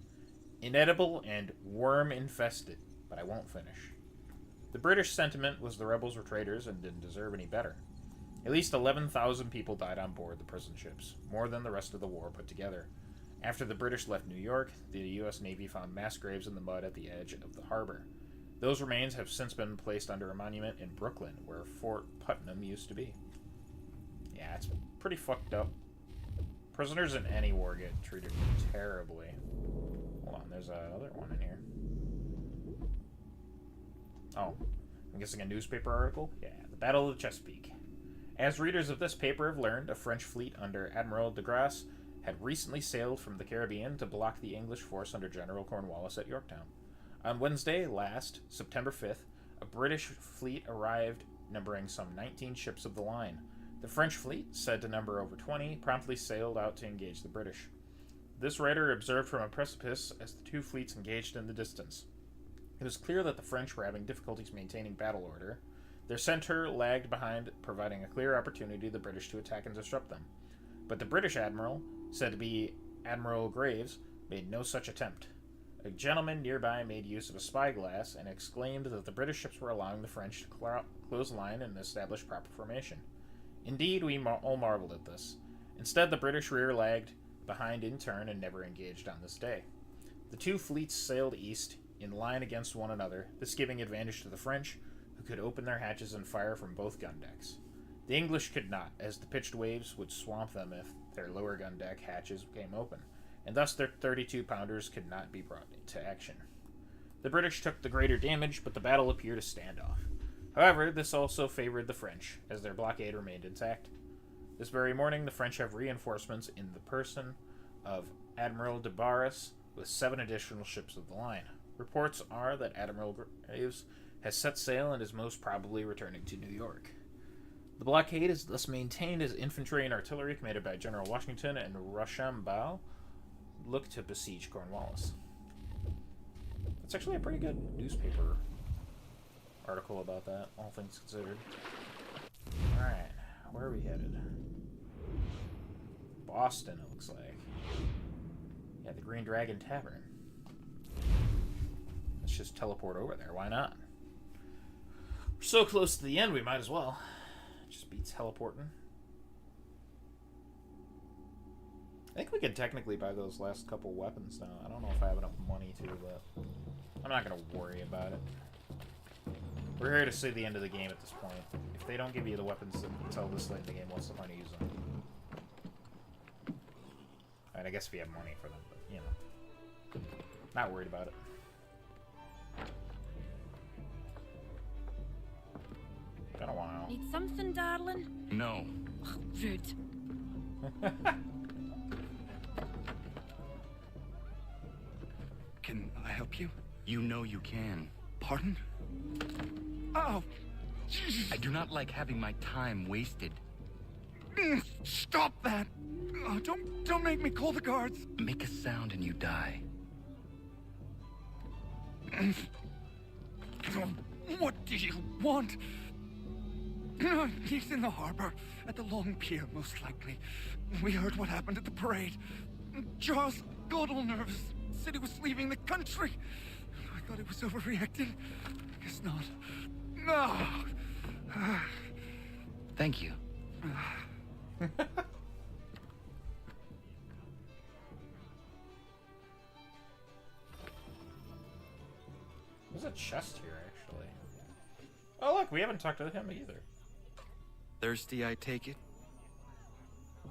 Inedible and worm-infested, but I won't finish. The British sentiment was the rebels were traitors and didn't deserve any better. At least 11,000 people died on board the prison ships, more than the rest of the war put together. After the British left New York, the U.S. Navy found mass graves in the mud at the edge of the harbor. Those remains have since been placed under a monument in Brooklyn, where Fort Putnam used to be. Yeah, it's pretty fucked up. Prisoners in any war get treated terribly. Hold on, there's another one in here. Oh, I'm guessing a newspaper article? Yeah, the Battle of Chesapeake. As readers of this paper have learned, a French fleet under Admiral de Grasse had recently sailed from the Caribbean to block the English force under General Cornwallis at Yorktown. On Wednesday last, September 5th, a British fleet arrived numbering some 19 ships of the line. The French fleet, said to number over 20, promptly sailed out to engage the British. This writer observed from a precipice as the two fleets engaged in the distance. It was clear that the French were having difficulties maintaining battle order. Their center lagged behind, providing a clear opportunity for the British to attack and disrupt them. But the British admiral, said to be Admiral Graves, made no such attempt. A gentleman nearby made use of a spyglass and exclaimed that the British ships were allowing the French to close line and establish proper formation. Indeed, we all marveled at this. Instead, the British rear lagged behind in turn and never engaged on this day. The two fleets sailed east, in line against one another, this giving advantage to the French, who could open their hatches and fire from both gun decks. The English could not, as the pitched waves would swamp them if their lower gun deck hatches came open, and thus their 32-pounders could not be brought into action. The British took the greater damage, but the battle appeared a standoff. However, this also favored the French, as their blockade remained intact. This very morning, the French have reinforcements in the person of Admiral de Barras, with 7 additional ships of the line. Reports are that Admiral Graves has set sail and is most probably returning to New York. The blockade is thus maintained as infantry and artillery commanded by General Washington and Rochambeau look to besiege Cornwallis. That's actually a pretty good newspaper article about that, all things considered. Alright, where are we headed? Boston, it looks like. Yeah, the Green Dragon Tavern. Let's just teleport over there, why not? We're so close to the end, we might as well. Just be teleporting. I think we can technically buy those last couple weapons now. I don't know if I have enough money to, but I'm not going to worry about it. We're here to see the end of the game at this point. If they don't give you the weapons until this late in the game, what's the point of using them? And I guess if you have money for them, but, you know. Not worried about it. Been a while. Need something, darling? No. Rude. Can I help you? You know you can. Pardon? Oh! I do not like having my time wasted. Stop that! Oh, don't make me call the guards. Make a sound and you die. What do you want? He's in the harbor, at the Long Pier, most likely. We heard what happened at the parade. Charles got all nervous, said he was leaving the country. I thought he was overreacting. I guess not. No. Thank you. There's a chest here, actually. Oh, look, we haven't talked to him either. Thirsty, I take it?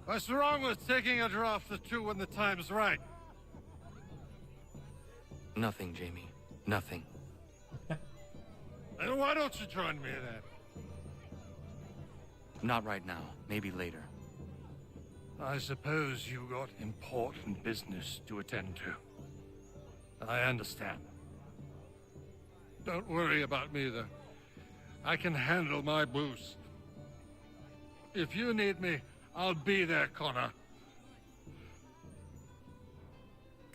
What's wrong with taking a draft or two when the time's right? Nothing, Jamie. Nothing. Then why don't you join me then? Not right now. Maybe later. I suppose you got important business to attend to. I understand. Don't worry about me, though. I can handle my booze. If you need me, I'll be there, Connor.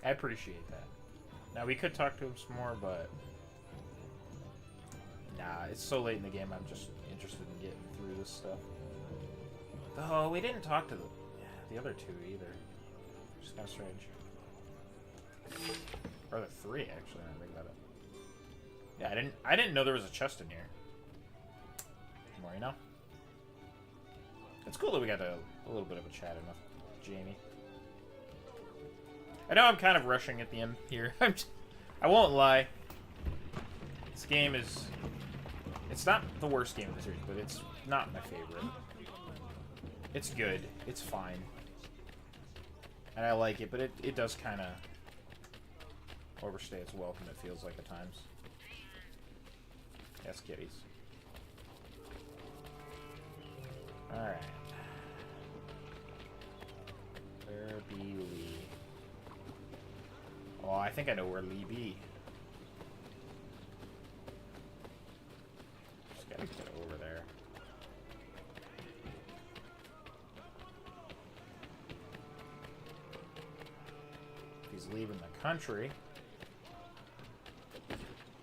I appreciate that. Now, we could talk to him some more, but... Nah, it's so late in the game, I'm just interested in getting through this stuff. Oh, we didn't talk to the other two either. Which is kind of strange. Or the three, actually, when I think about it. Yeah, I didn't know there was a chest in here. More, you know? It's cool that we got a little bit of a chat enough, Jamie. I know I'm kind of rushing at the end here. I won't lie. This game is... It's not the worst game of the series, but it's not my favorite. It's good. It's fine. And I like it, but it does kind of overstay its welcome, it feels like at times. Yes, kitties. Alright. Where be Lee? Oh, I think I know where Lee be. Just gotta get over there. If he's leaving the country,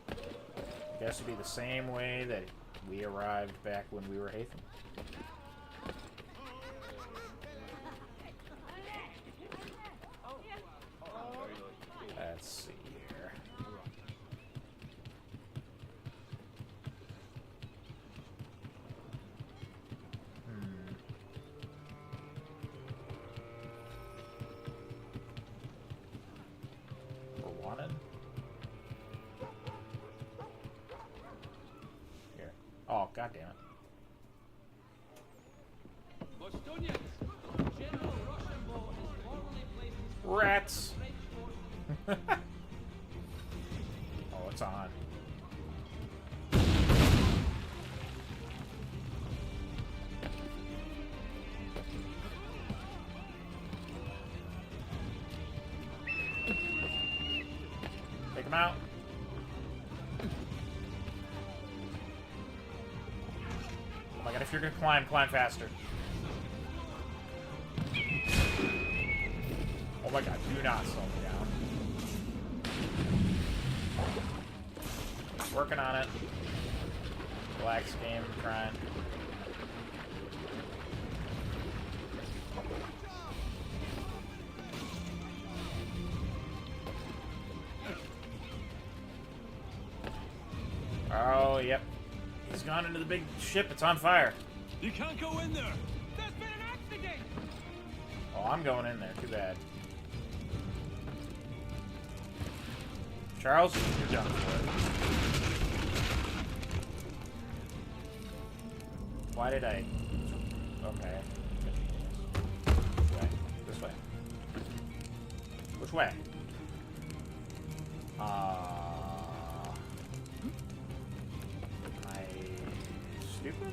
I guess it'd be the same way that we arrived back when we were Hatham. Let's see here. We're wanted? Here. Oh, god damn it. Rats! Oh, it's on. Take him out. Oh my god, if you're gonna climb, climb faster. Oh my god, do not slow me down. Working on it. Relax game, I'm trying. Oh, yep. He's gone into the big ship. It's on fire. You can't go in there. There's been an accident. Oh, I'm going in there. Too bad. Charles, you're done for it. Why did I... Okay. Which way? This way. Which way? Am I stupid?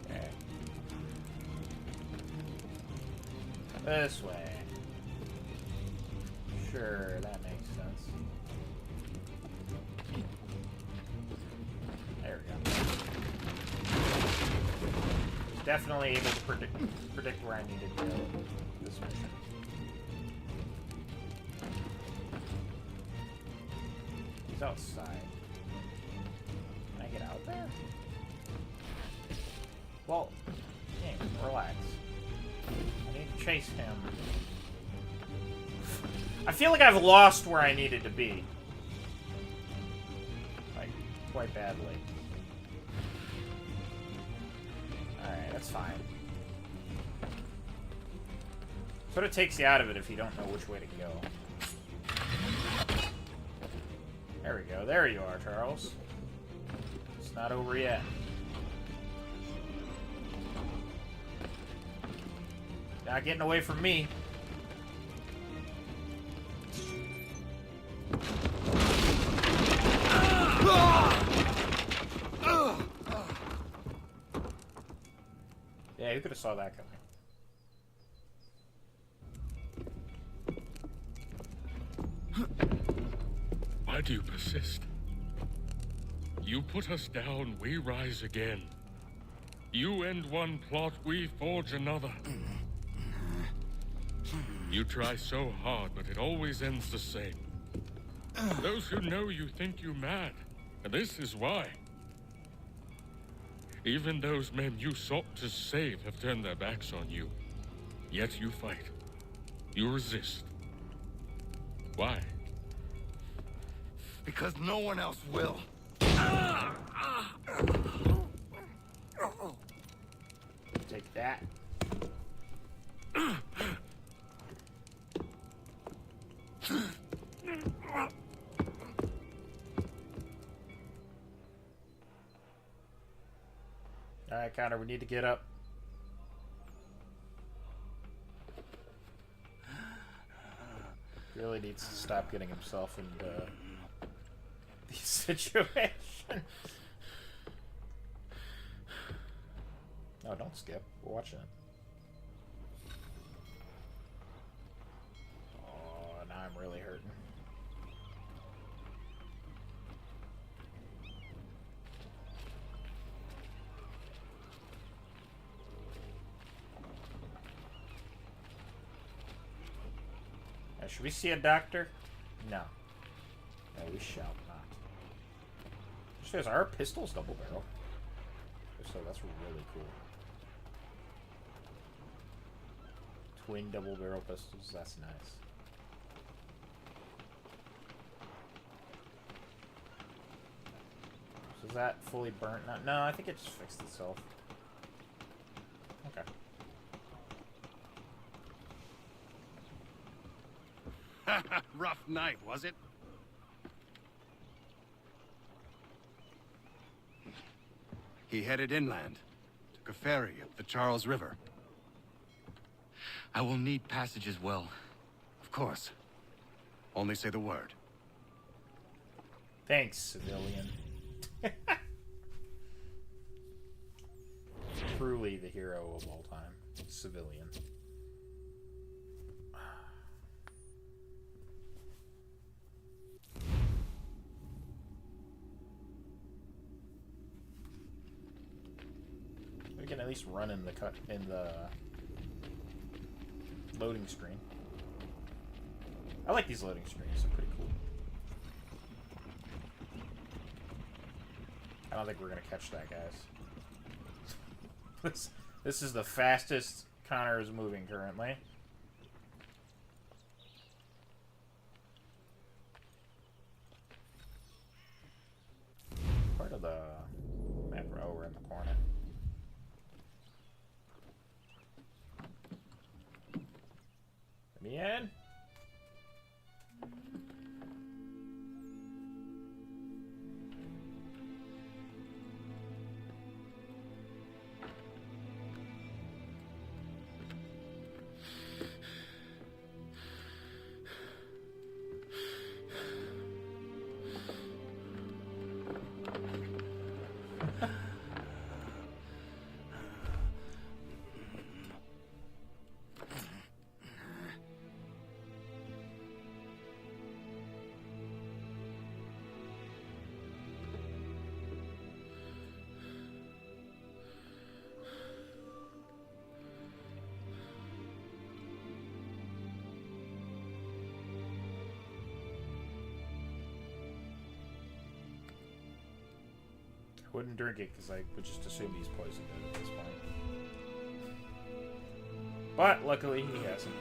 Okay. This way. Sure, that makes sense. There we go. Definitely able to predict where I needed to go this mission. He's outside. Can I get out there? Well, game, relax. I need to chase him. I feel like I've lost where I needed to be. Like, quite badly. Alright, that's fine. Sort of takes you out of it if you don't know which way to go. There we go. There you are, Charles. It's not over yet. Not getting away from me. Yeah, you could have saw that coming. Why do you persist? You put us down, we rise again. You end one plot, we forge another. You try so hard, but it always ends the same. Those who know you think you mad, and this is why. Even those men you sought to save have turned their backs on you. Yet you fight. You resist. Why? Because no one else will. Take that. Alright, Connor, we need to get up. He really needs to stop getting himself into these situations. No, don't skip. We're watching it. Oh, now I'm really hurting. Should we see a doctor? No. No, we shall not. Says, are our pistols double barrel? So that's really cool. Twin double barrel pistols, that's nice. So is that fully burnt now? No, I think it just fixed itself. Okay. Rough night, was it? He headed inland. Took a ferry up the Charles River. I will need passage as well. Of course. Only say the word. Thanks, civilian. Truly the hero of all time. Civilian. We can at least run in the loading screen. I like these loading screens. They're pretty cool. I don't think we're gonna catch that, guys. This is the fastest Connor is moving currently. Part of the map. Oh, we're in the corner. Let me in. Wouldn't drink it because I would just assume he's poisoned it at this point. But luckily he hasn't.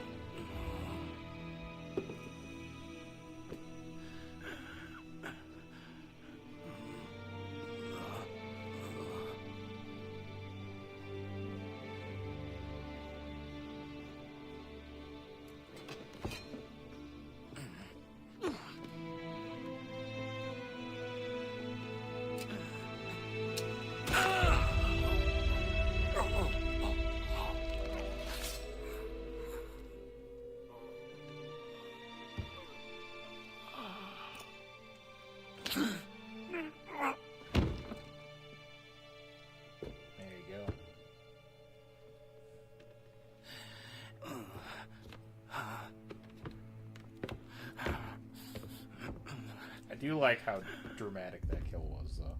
I do like how dramatic that kill was, though.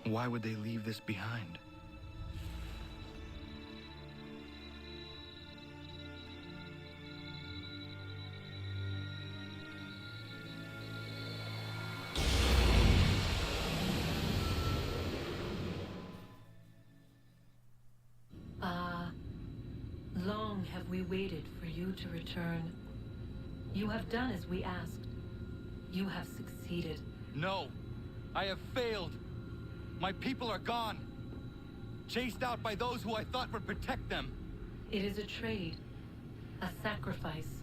Why would they leave this behind? Long have we waited for you to return. You have done as we asked. You have succeeded. No! I have failed! My people are gone! Chased out by those who I thought would protect them! It is a trade, a sacrifice,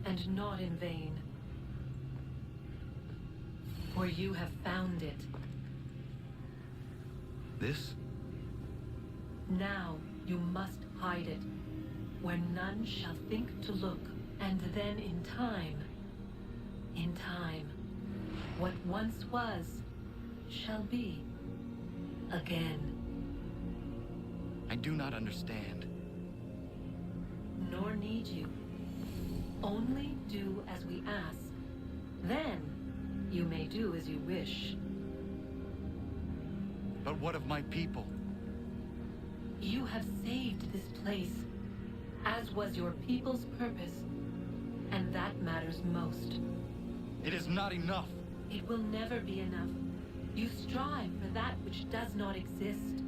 and not in vain. For you have found it. This? Now you must hide it, where none shall think to look, and then in time, what once was, shall be again. I do not understand. Nor need you. Only do as we ask. Then, you may do as you wish. But what of my people? You have saved this place, as was your people's purpose, and that matters most. It is not enough. It will never be enough. You strive for that which does not exist.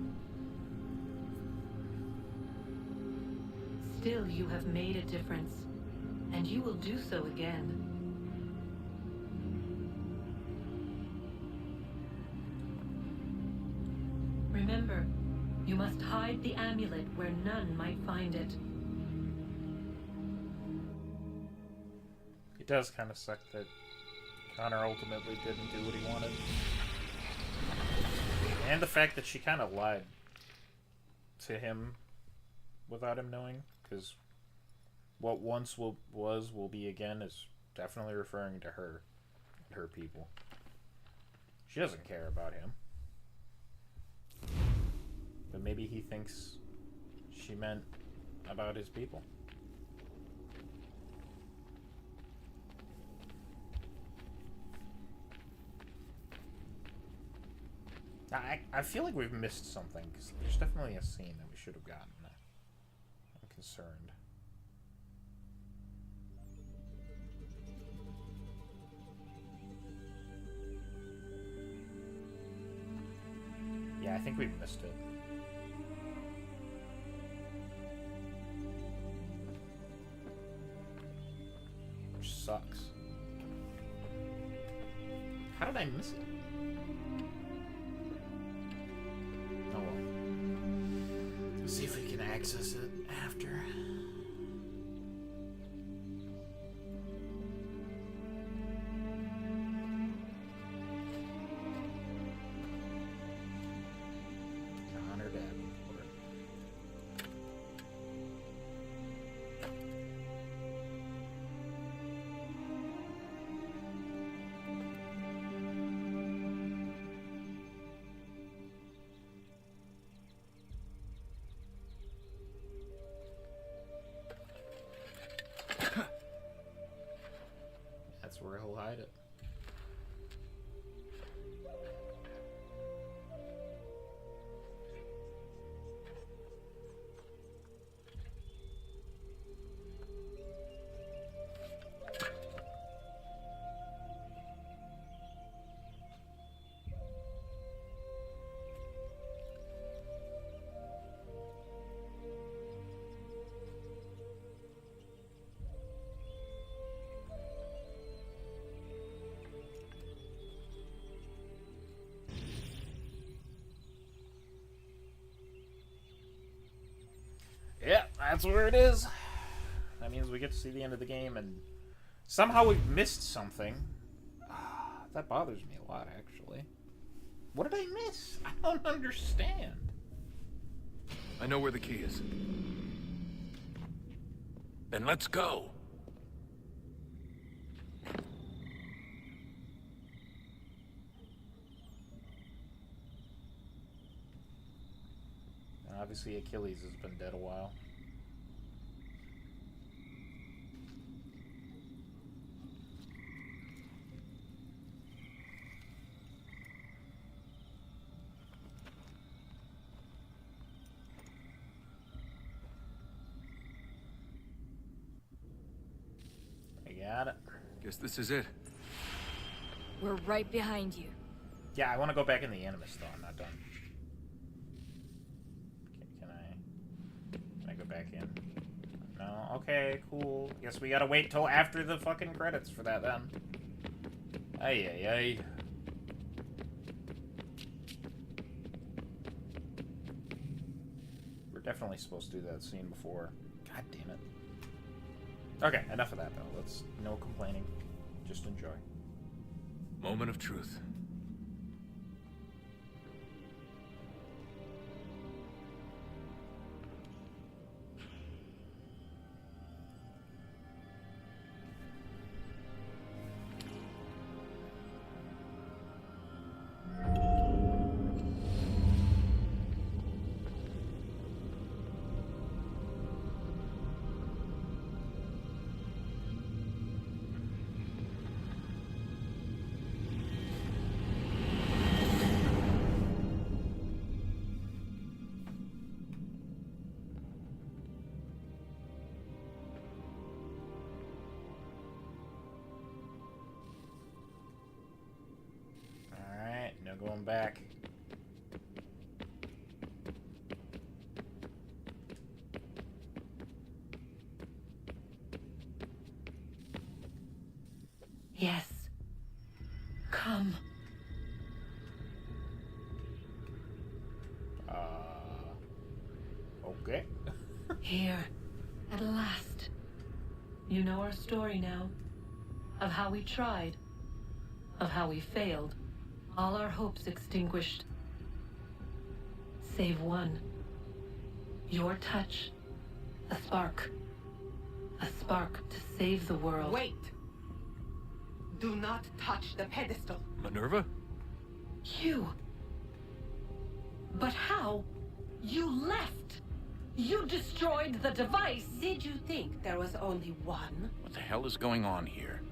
Still, you have made a difference, and you will do so again. Remember, you must hide the amulet where none might find it. It does kind of suck that Connor ultimately didn't do what he wanted. And the fact that she kind of lied to him without him knowing, because what once was will be again is definitely referring to her and her people. She doesn't care about him. But maybe he thinks she meant about his people. I feel like we've missed something, because there's definitely a scene that we should have gotten. I'm concerned. Yeah, I think we've missed it. Which sucks. How did I miss it? Oh well. Let's see if we can access it after. Connor Davenport. That's where he'll hide it. Yeah, that's where it is. That means we get to see the end of the game, and somehow we've missed something. That bothers me a lot, actually. What did I miss? I don't understand. I know where the key is. Then let's go. Obviously, Achilles has been dead a while. Guess this is it. We're right behind you. Yeah, I want to go back in the Animus, though. I'm not done. Can I go back in? No? Okay, cool. Guess we gotta wait till after the fucking credits for that, then. Ay, ay, ay. We're definitely supposed to do that scene before. God damn it. Okay, enough of that, though. Let's... No complaining. Just enjoy. Moment of truth. Going back. Yes. Come. Okay. Here, at last. You know our story now. Of how we tried. Of how we failed. All our hopes extinguished. Save one. Your touch. A spark. A spark to save the world. Wait! Do not touch the pedestal. Minerva? You. But how? You left. You destroyed the device. Did you think there was only one? What the hell is going on here?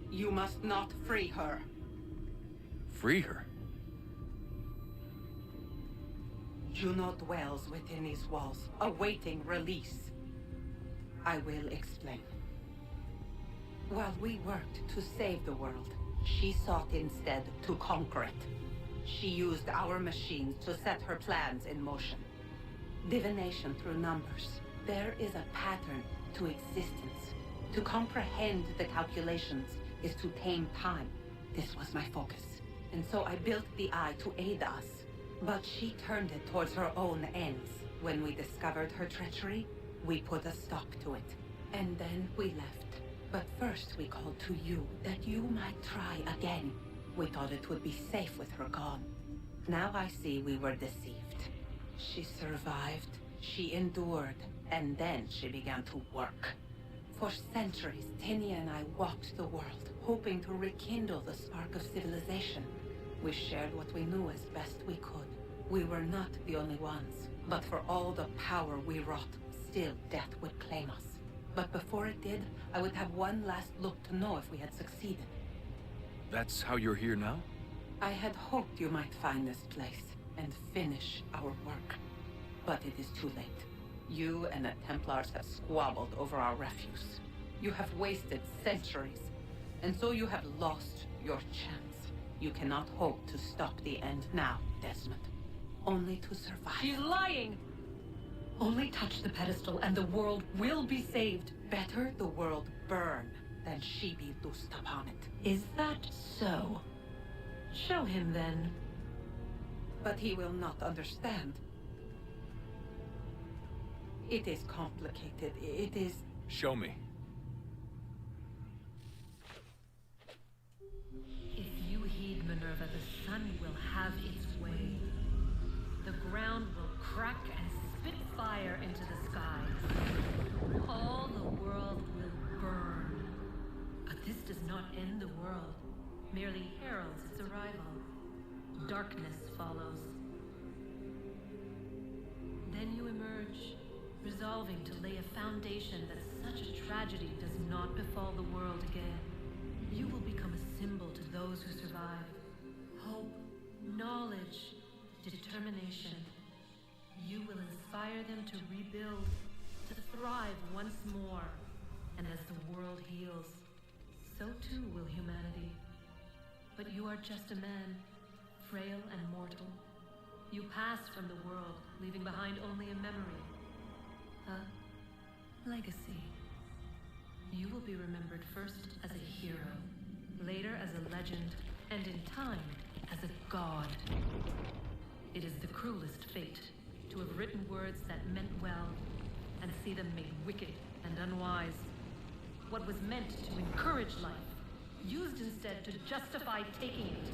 You must not free her. Free her? Juno dwells within these walls, awaiting release. I will explain. While we worked to save the world, she sought instead to conquer it. She used our machines to set her plans in motion. Divination through numbers. There is a pattern to existence. To comprehend the calculations is to tame time. This was my focus. And so I built the eye to aid us. But she turned it towards her own ends. When we discovered her treachery, we put a stop to it. And then we left. But first we called to you, that you might try again. We thought it would be safe with her gone. Now I see we were deceived. She survived, she endured, and then she began to work. For centuries, Tinia and I walked the world, hoping to rekindle the spark of civilization. We shared what we knew as best we could. We were not the only ones, but for all the power we wrought, still death would claim us. But before it did, I would have one last look to know if we had succeeded. That's how you're here now? I had hoped you might find this place and finish our work. But it is too late. You and the Templars have squabbled over our refuse. You have wasted centuries, and so you have lost your chance. You cannot hope to stop the end now, Desmond. Only to survive. She's lying! Only touch the pedestal and the world will be saved. Better the world burn than she be loosed upon it. Is that so? Show him then. But he will not understand. It is complicated. It is... Show me. If you heed Minerva, the sun will have its way. The ground will crack and spit fire into the skies. All the world will burn. But this does not end the world, merely heralds its arrival. Darkness follows. Then you emerge, resolving to lay a foundation that such a tragedy does not befall the world again. You will become a symbol to those who survive. Hope, knowledge, determination. You will inspire them to rebuild, to thrive once more. And as the world heals, so too will humanity. But you are just a man, frail and mortal. You passed from the world, leaving behind only a memory. A legacy. You will be remembered first as a hero, later as a legend, and in time, as a god. It is the cruelest fate to have written words that meant well, and see them made wicked and unwise. What was meant to encourage life, used instead to justify taking it.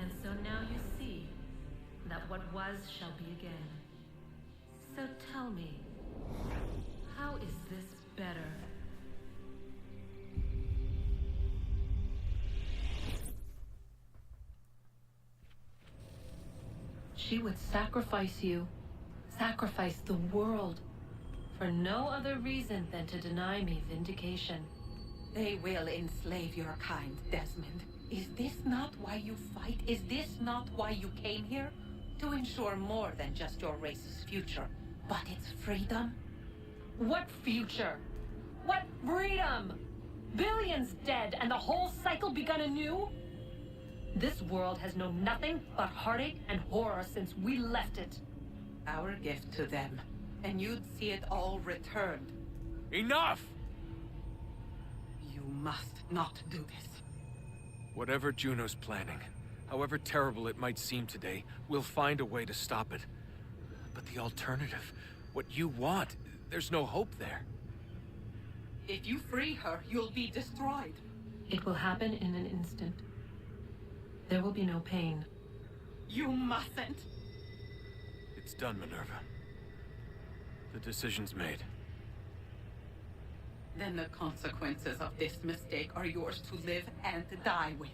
And so now you see that what was shall be again. So tell me, how is this better? She would sacrifice you, sacrifice the world, for no other reason than to deny me vindication. They will enslave your kind, Desmond. Is this not why you fight? Is this not why you came here? To ensure more than just your race's future, but its freedom? What future? What freedom? Billions dead and the whole cycle begun anew? This world has known nothing but heartache and horror since we left it. Our gift to them, and you'd see it all returned. Enough! You must not do this. Whatever Juno's planning, however terrible it might seem today, we'll find a way to stop it. But the alternative, what you want, there's no hope there. If you free her, you'll be destroyed. It will happen in an instant. There will be no pain. You mustn't. It's done, Minerva. The decision's made. Then the consequences of this mistake are yours to live and to die with.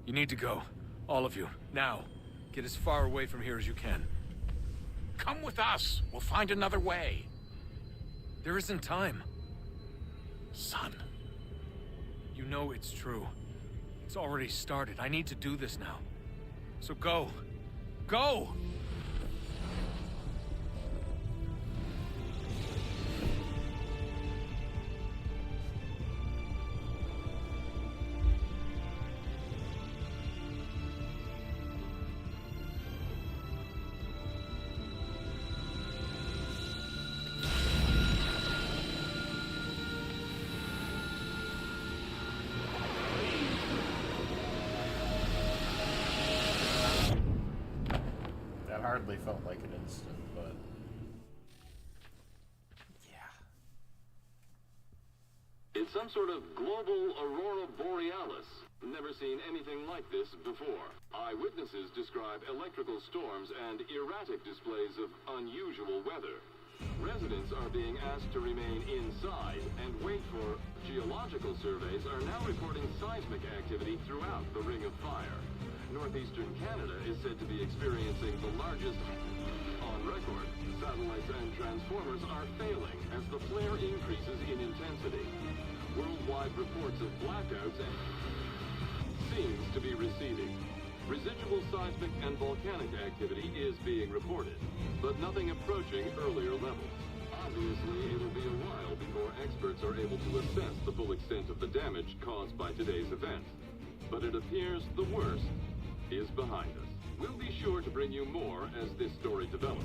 You need to go. All of you. Now. Get as far away from here as you can. Come with us. We'll find another way. There isn't time. Son. You know it's true. It's already started. I need to do this now. So go. Go! Hardly felt like an instant, but yeah. It's some sort of global aurora borealis. Never seen anything like this before. Eyewitnesses describe electrical storms and erratic displays of unusual weather. Residents are being asked to remain inside and wait for geological surveys are now reporting seismic activity throughout the Ring of Fire. Northeastern Canada is said to be experiencing the largest on record. Satellites and transformers are failing as the flare increases in intensity. Worldwide reports of blackouts seems to be receding. Residual seismic and volcanic activity is being reported, but nothing approaching earlier levels. Obviously, it'll be a while before experts are able to assess the full extent of the damage caused by today's events. But it appears the worst is behind us. We'll be sure to bring you more as this story develops.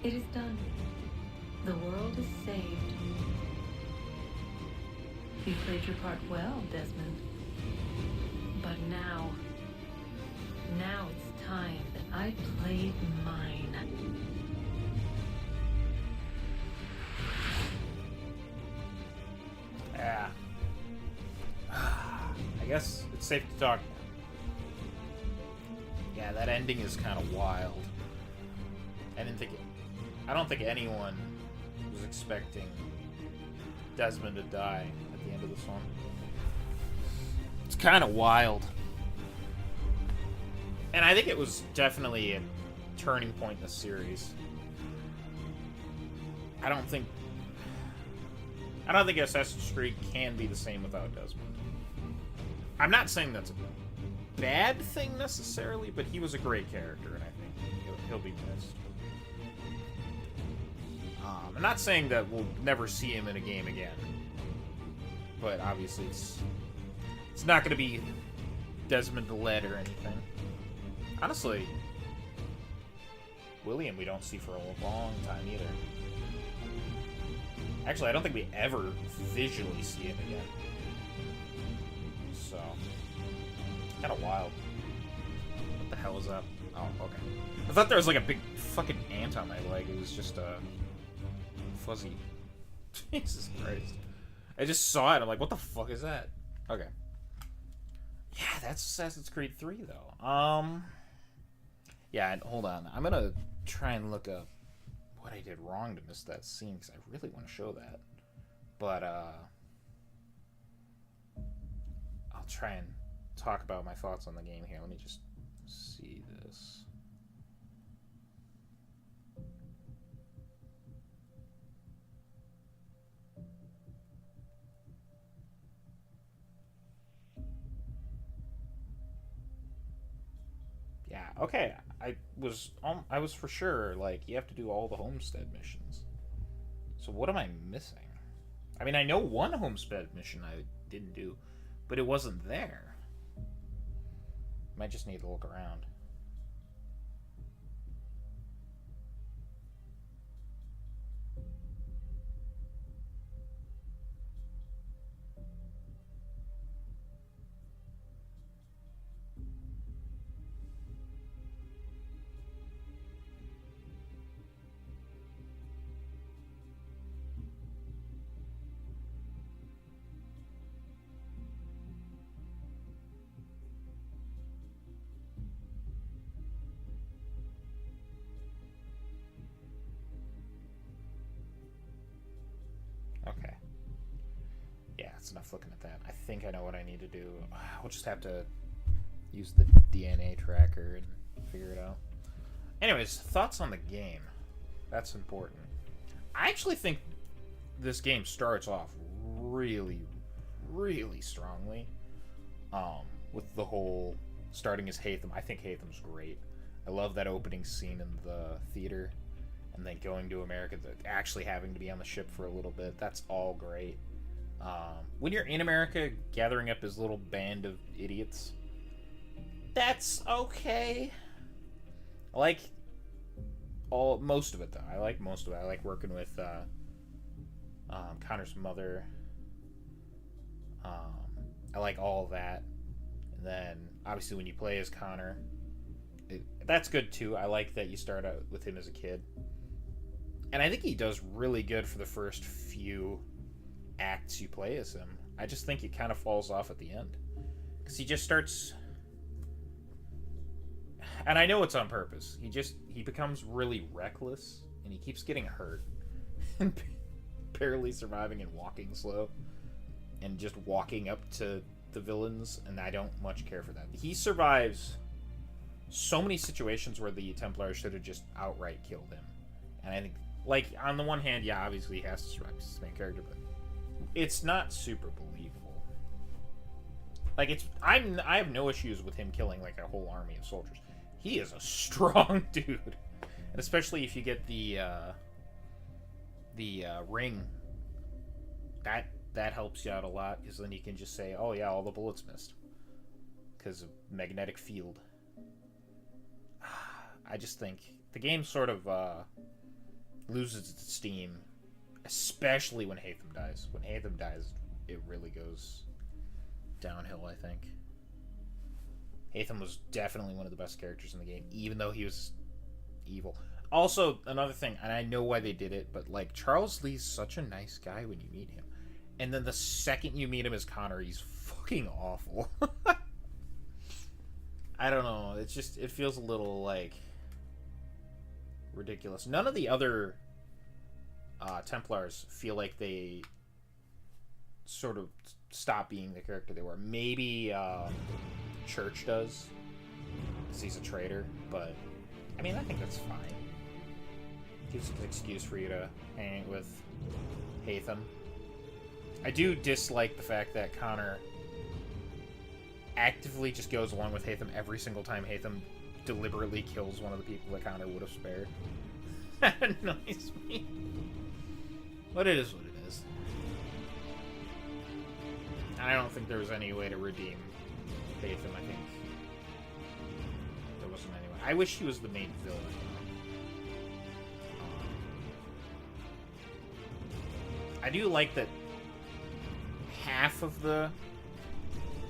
It is done. The world is saved. You played your part well, Desmond. But now it's time that I played mine. Yeah. I guess it's safe to talk. Yeah, that ending is kind of wild. I don't think anyone was expecting Desmond to die at the end of this one. It's kind of wild. And I think it was definitely a turning point in the series. I don't think Assassin's Creed can be the same without Desmond. I'm not saying that's a bad thing necessarily, but he was a great character, and I think he'll be missed. I'm not saying that we'll never see him in a game again, but obviously it's not going to be Desmond Led or anything. Honestly, William we don't see for a long time either. Actually, I don't think we ever visually see him again. So, kind of wild. What the hell is that? Oh, okay. I thought there was like a big fucking ant on my leg. It was just a fuzzy. Jesus Christ. I just saw it. I'm like, what the fuck is that? Okay. Yeah, that's Assassin's Creed 3 though. Yeah, and hold on. I'm gonna try and look up what I did wrong to miss that scene, because I really want to show that. But, I'll try and talk about my thoughts on the game here. Let me just see this. Yeah, okay. I was for sure, like, you have to do all the homestead missions. So what am I missing? I mean, I know one homestead mission I didn't do, but it wasn't there. Might just need to look around. Okay. Yeah, it's enough looking at that. I think I know what I need to do. We'll just have to use the DNA tracker and figure it out. Anyways, thoughts on the game. That's important. I actually think this game starts off really, really strongly. With the whole starting as Haytham. I think Haytham's great. I love that opening scene in the theater. And then going to America, actually having to be on the ship for a little bit. That's all great. When you're in America, gathering up his little band of idiots, that's okay. I like most of it, though. I like most of it. I like working with Connor's mother. I like all of that. And then, obviously, when you play as Connor, that's good, too. I like that you start out with him as a kid. And I think he does really good for the first few acts you play as him. I just think it kind of falls off at the end. Because he just starts... And I know it's on purpose. He becomes really reckless, and he keeps getting hurt. And barely surviving and walking slow. And just walking up to the villains, and I don't much care for that. He survives so many situations where the Templars should have just outright killed him. And I think... Like, on the one hand, yeah, obviously he has to survive as his main character, but it's not super believable. Like, I have no issues with him killing, like, a whole army of soldiers. He is a strong dude. And especially if you get the ring. That helps you out a lot, because then you can just say, oh yeah, all the bullets missed. Because of magnetic field. I just think the game sort of... loses its steam, especially when Haytham dies. When Haytham dies, it really goes downhill, I think. Haytham was definitely one of the best characters in the game, even though he was evil. Also, another thing, and I know why they did it, but, like, Charles Lee's such a nice guy when you meet him. And then the second you meet him as Connor, he's fucking awful. I don't know, it's just, it feels a little, like... ridiculous. None of the other Templars feel like they sort of stop being the character they were. Maybe Church does, because he's a traitor, but I mean, I think that's fine. Gives an excuse for you to hang with Haytham. I do dislike the fact that Connor actively just goes along with Haytham every single time Haytham deliberately kills one of the people that Connor would have spared. That annoys me. But it is what it is. I don't think there was any way to redeem Faithom, I think. There wasn't any way. I wish he was the main villain. I do like that half of the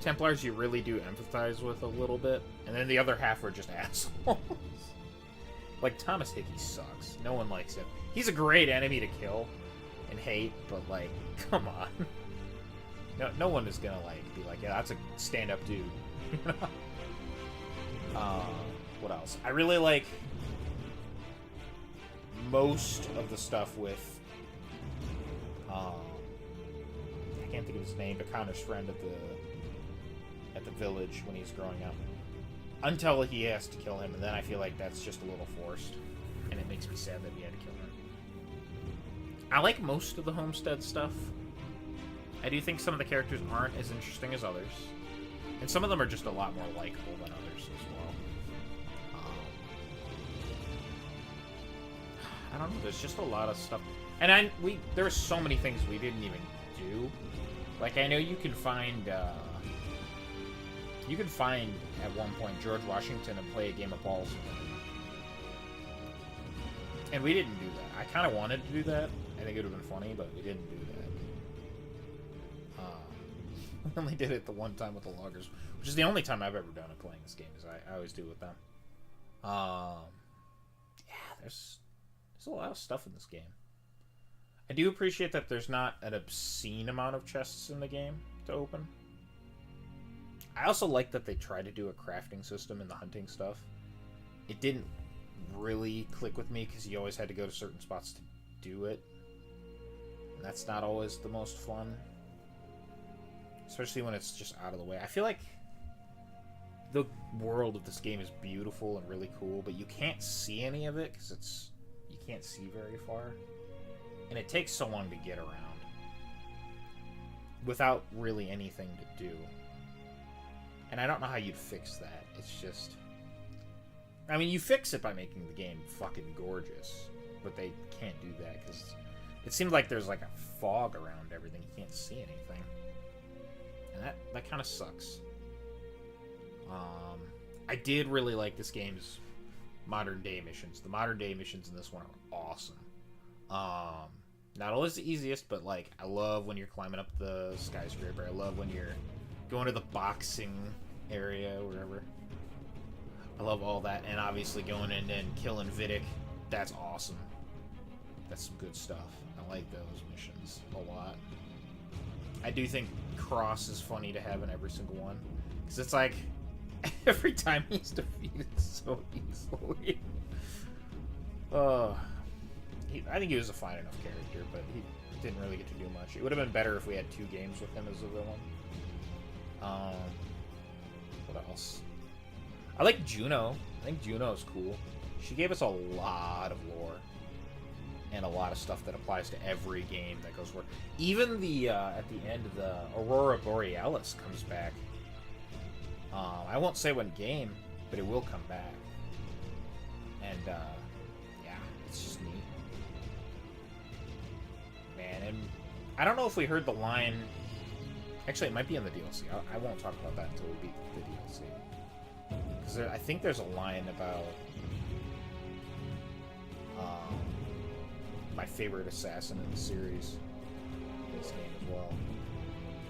Templars you really do empathize with a little bit, and then the other half are just assholes. Like, Thomas Hickey sucks. No one likes him. He's a great enemy to kill and hate, but, like, come on. No one is gonna, like, be like, yeah, that's a stand-up dude. What else? I really like most of the stuff with I can't think of his name, but Connor's friend at the village when he's growing up. Until he has to kill him, and then I feel like that's just a little forced. And it makes me sad that he had to kill him. I like most of the Homestead stuff. I do think some of the characters aren't as interesting as others. And some of them are just a lot more likable than others as well. I don't know, there's just a lot of stuff. And there are so many things we didn't even do. Like, I know you can find at one point George Washington and play a game of balls. And we didn't do that. I kind of wanted to do that. I think it would have been funny, but we didn't do that. We only did it the one time with the loggers, which is the only time I've ever done it playing this game. Is I always do it with them. Yeah, there's a lot of stuff in this game. I do appreciate that there's not an obscene amount of chests in the game to open. I also like that they try to do a crafting system in the hunting stuff. It didn't really click with me because you always had to go to certain spots to do it. And that's not always the most fun. Especially when it's just out of the way. I feel like the world of this game is beautiful and really cool, but you can't see any of it because you can't see very far. And it takes so long to get around without really anything to do. And I don't know how you'd fix that. It's just... I mean, you fix it by making the game fucking gorgeous. But they can't do that because it seems like there's like a fog around everything. You can't see anything. And that kind of sucks. I did really like this game's modern day missions. The modern day missions in this one are awesome. Not always the easiest, but like I love when you're climbing up the skyscraper. I love when you're going to the boxing area or wherever. I love all that, and obviously going in and killing Vidic. That's awesome. That's some good stuff. I like those missions a lot. I do think Cross is funny to have in every single one, because it's like every time he's defeated so easily. I think he was a fine enough character, but he didn't really get to do much. It would have been better if we had 2 games with him as a villain. What else? I like Juno. I think Juno's cool. She gave us a lot of lore and a lot of stuff that applies to every game that goes forward. Even the at the end, the Aurora Borealis comes back. I won't say what game, but it will come back. And yeah, it's just neat. Man, and I don't know if we heard the line. Actually, it might be in the DLC. I won't talk about that until we beat the DLC. Because I think there's a line about my favorite assassin in the series in this game as well.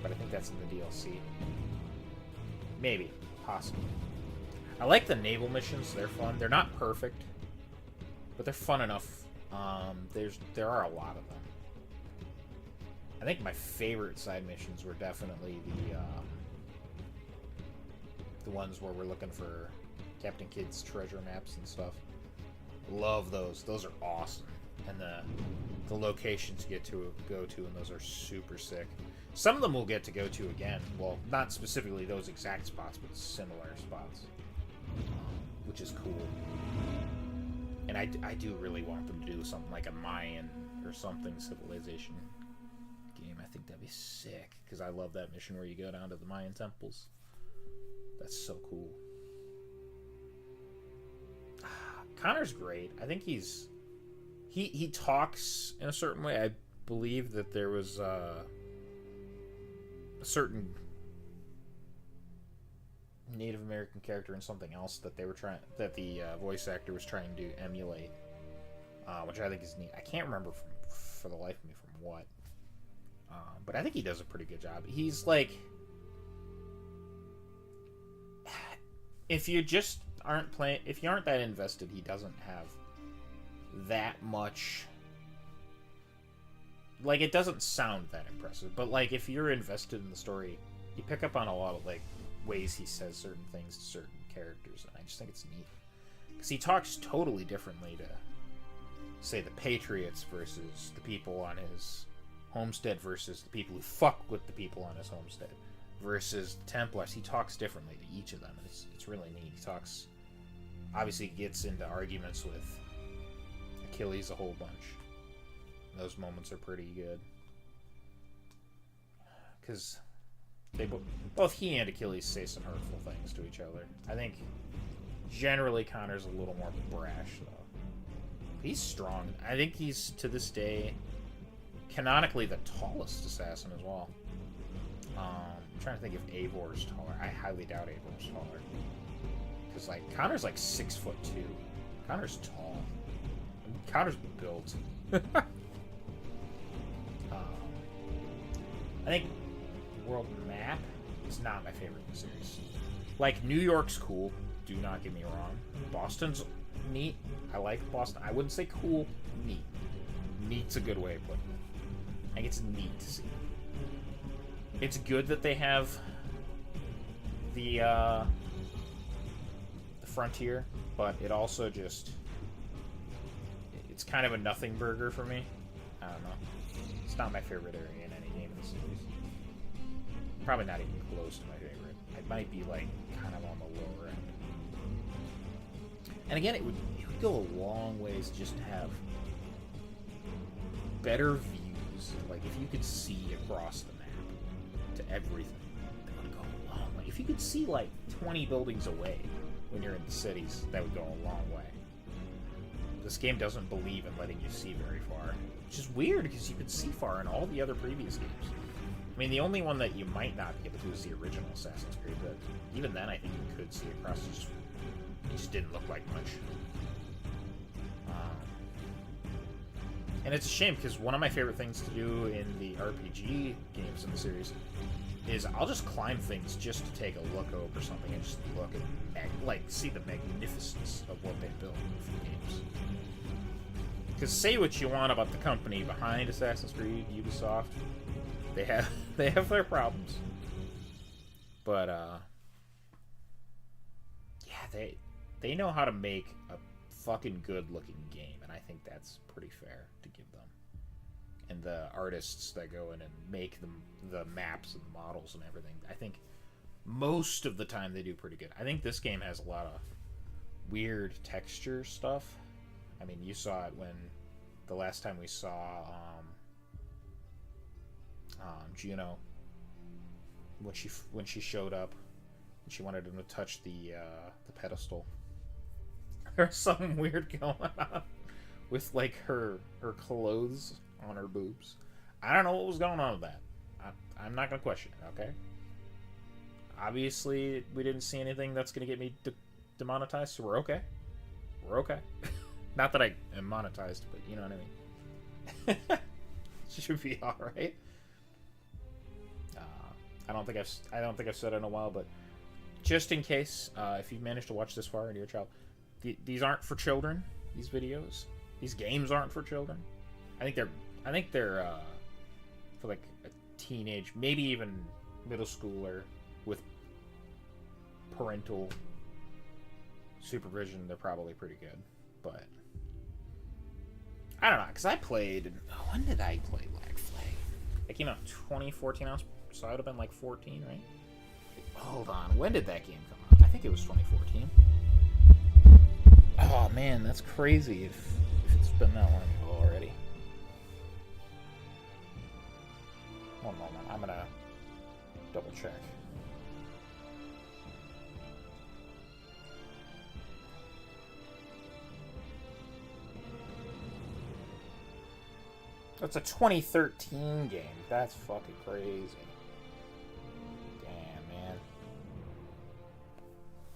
But I think that's in the DLC. Maybe. Possibly. I like the naval missions. They're fun. They're not perfect, but they're fun enough. There are a lot of them. I think my favorite side missions were definitely the ones where we're looking for Captain Kidd's treasure maps and stuff. Love those. Those are awesome. And the locations you get to go to, and those are super sick. Some of them we'll get to go to again. Well, not specifically those exact spots, but similar spots, which is cool. And I do really want them to do something like a Mayan or something civilization game. I think that'd be sick, because I love that mission where you go down to the Mayan temples. That's so cool. Connor's great. I think he's he talks in a certain way. I believe that there was a certain Native American character in something else that the voice actor was trying to emulate, which I think is neat. I can't remember for the life of me from what, but I think he does a pretty good job. He's like, if you aren't that invested, he doesn't have that much. Like, it doesn't sound that impressive, but like if you're invested in the story, you pick up on a lot of like ways he says certain things to certain characters, and I just think it's neat because he talks totally differently to, say, the Patriots versus the people on his homestead versus the people who fuck with the people on his homestead versus the Templars. He talks differently to each of them, and it's really neat. He talks, obviously gets into arguments with Achilles a whole bunch. Those moments are pretty good because both he and Achilles say some hurtful things to each other. I think generally Connor's a little more brash, though. He's strong. I think he's, to this day, canonically the tallest assassin as well. I'm trying to think if Eivor's taller. I highly doubt Eivor's taller. Because, like, Connor's like 6'2". Connor's tall. Connor's built. I think world map is not my favorite in the series. Like, New York's cool. Do not get me wrong. Boston's neat. I like Boston. I wouldn't say cool. Neat. Neat's a good way of putting it. I think it's neat to see. It's good that they have the frontier, but it also just... it's kind of a nothing burger for me. I don't know. It's not my favorite area in any game in the series. Probably not even close to my favorite. It might be like kind of on the lower end. And again, it would go a long ways just to have better views. Like if you could see across the map to everything, that would go a long way. If you could see like 20 buildings away when you're in the cities, that would go a long way. This game doesn't believe in letting you see very far, which is weird because you could see far in all the other previous games. I mean, the only one that you might not be able to is the original Assassin's Creed, but even then I think you could see across. It just didn't look like much. And it's a shame because one of my favorite things to do in the RPG games in the series is I'll just climb things just to take a look over something and just look at, like, see the magnificence of what they built in a few games. Because say what you want about the company behind Assassin's Creed, Ubisoft, they have their problems, but yeah, they know how to make a fucking good looking game, and I think that's pretty fair to give them. And the artists that go in and make the maps and the models and everything, I think most of the time they do pretty good. I think this game has a lot of weird texture stuff. I mean, you saw it when the last time we saw Juno, when she showed up and she wanted him to touch the pedestal. There's something weird going on with like her clothes on her boobs. I don't know what was going on with that. I'm not gonna question it. Okay. Obviously, we didn't see anything that's gonna get me demonetized, so we're okay. We're okay. Not that I am monetized, but you know what I mean. Should be all right. I don't think I've said it in a while, but just in case, if you've managed to watch this far and you're a child, these aren't for children. These videos, these games aren't for children. I think they're for like a teenage, maybe even middle schooler with parental supervision. They're probably pretty good, but I don't know, because I played. When did I play Black Flag? It came out in 2014. So I would have been like 14, right? Hold on. When did that game come out? I think it was 2014. Oh man, that's crazy if it's been that long ago already. One moment. I'm gonna double check. That's a 2013 game. That's fucking crazy. Damn, man.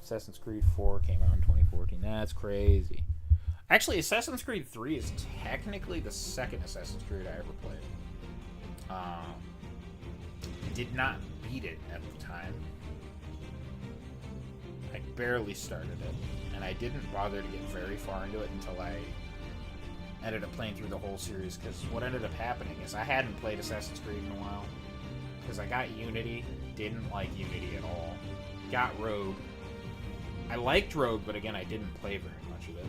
Assassin's Creed 4 came out in 2014. That's crazy. Actually, Assassin's Creed 3 is technically the second Assassin's Creed I ever played. Did not beat it at the time. I barely started it, and I didn't bother to get very far into it until I ended up playing through the whole series, because what ended up happening is I hadn't played Assassin's Creed in a while, because I got Unity, didn't like Unity at all, got Rogue. I liked Rogue, but again, I didn't play very much of it.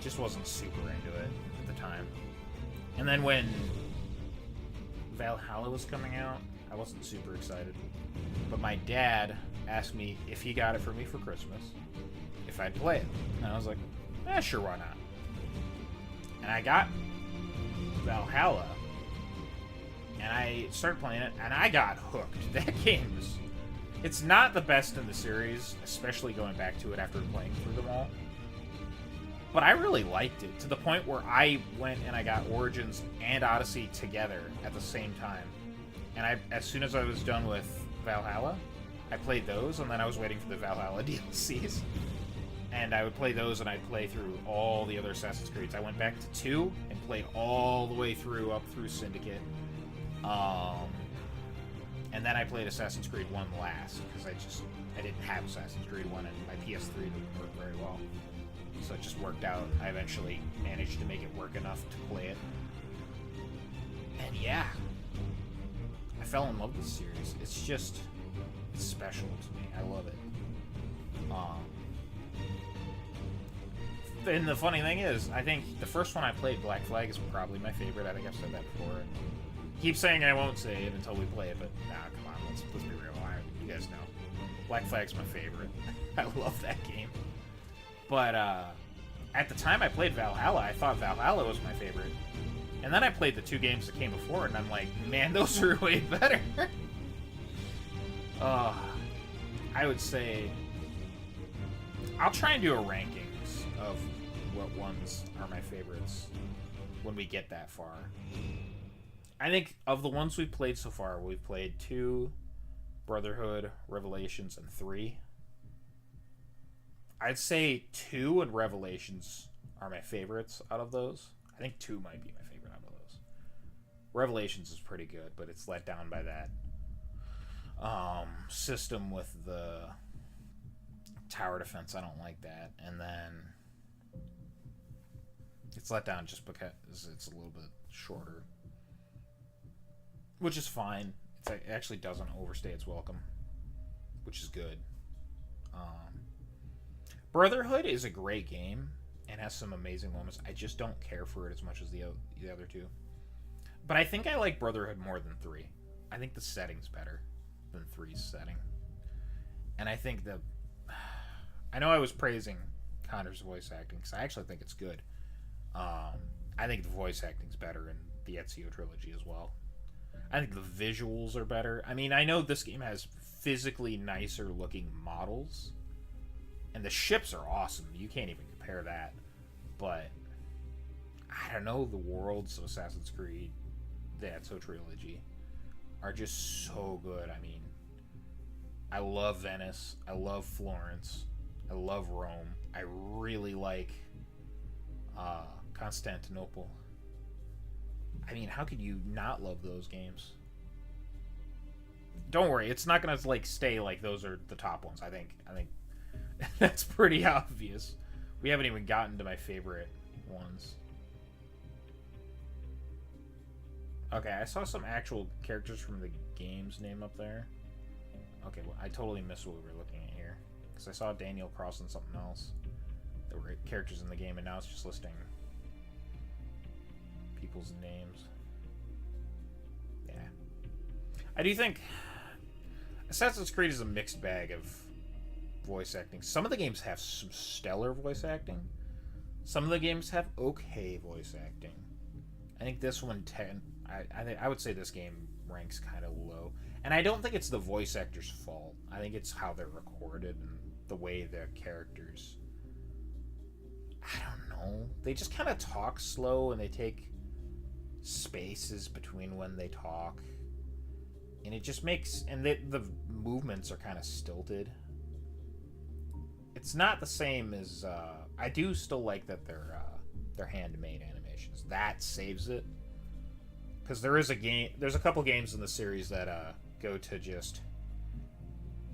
Just wasn't super into it at the time. And then when Valhalla was coming out, I wasn't super excited. But my dad asked me if he got it for me for Christmas, if I'd play it. And I was like, sure, why not? And I got Valhalla, and I started playing it, and I got hooked. That game is... It's not the best in the series, especially going back to it after playing through them all. But I really liked it, to the point where I went and I got Origins and Odyssey together at the same time. And as soon as I was done with Valhalla, I played those, and then I was waiting for the Valhalla DLCs. And I would play those, and I'd play through all the other Assassin's Creeds. I went back to 2 and played all the way through, up through Syndicate. And then I played Assassin's Creed 1 last, because I didn't have Assassin's Creed 1, and my PS3 didn't work very well. So it just worked out. I eventually managed to make it work enough to play it. And yeah, I fell in love with the series. It's special to me. I love it. And the funny thing is, I think the first one I played, Black Flag, is probably my favorite. I think I've said that before. Keep saying I won't say it until we play it, but nah, come on, let's be real. You guys know. Black Flag's my favorite. I love that game. But at the time I played Valhalla, I thought Valhalla was my favorite. And then I played the 2 games that came before, and I'm like, man, those are way better. I would say... I'll try and do a rankings of what ones are my favorites when we get that far. I think of the ones we've played so far, we've played 2, Brotherhood, Revelations, and 3. I'd say 2 and Revelations are my favorites out of those. I think 2 might be my favorite out of those. Revelations is pretty good, but it's let down by that system with the tower defense. I don't like that. And then it's let down just because it's a little bit shorter, which is fine. It actually doesn't overstay its welcome, which is good. Brotherhood is a great game and has some amazing moments. I just don't care for it as much as the other 2. But I think I like Brotherhood more than 3. I think the setting's better than 3's setting. And I think I know I was praising Connor's voice acting, because I actually think it's good. I think the voice acting's better in the Ezio trilogy as well. I think the visuals are better. I mean, I know this game has physically nicer looking models, and the ships are awesome. You can't even compare that. But I don't know, the worlds of Assassin's Creed, the Ezio trilogy, are just so good. I mean, I love Venice. I love Florence. I love Rome. I really like Constantinople. I mean, how could you not love those games? Don't worry, it's not gonna stay like those are the top ones. I think that's pretty obvious. We haven't even gotten to my favorite ones. Okay, I saw some actual characters from the game's name up there. Okay, well, I totally missed what we were looking at here, because I saw Daniel Cross and something else. There were characters in the game, and now it's just listing people's names. Yeah. I do think Assassin's Creed is a mixed bag of voice acting. Some of the games have some stellar voice acting. Some of the games have okay voice acting. I think this one, I would say this game ranks kind of low. And I don't think it's the voice actor's fault. I think it's how they're recorded and the way the characters I don't know. They just kind of talk slow, and they take spaces between when they talk. And it just makes... And the movements are kind of stilted. It's not the same as... I do still like that they're handmade animations. That saves it. Because there's a couple games in the series that go to just...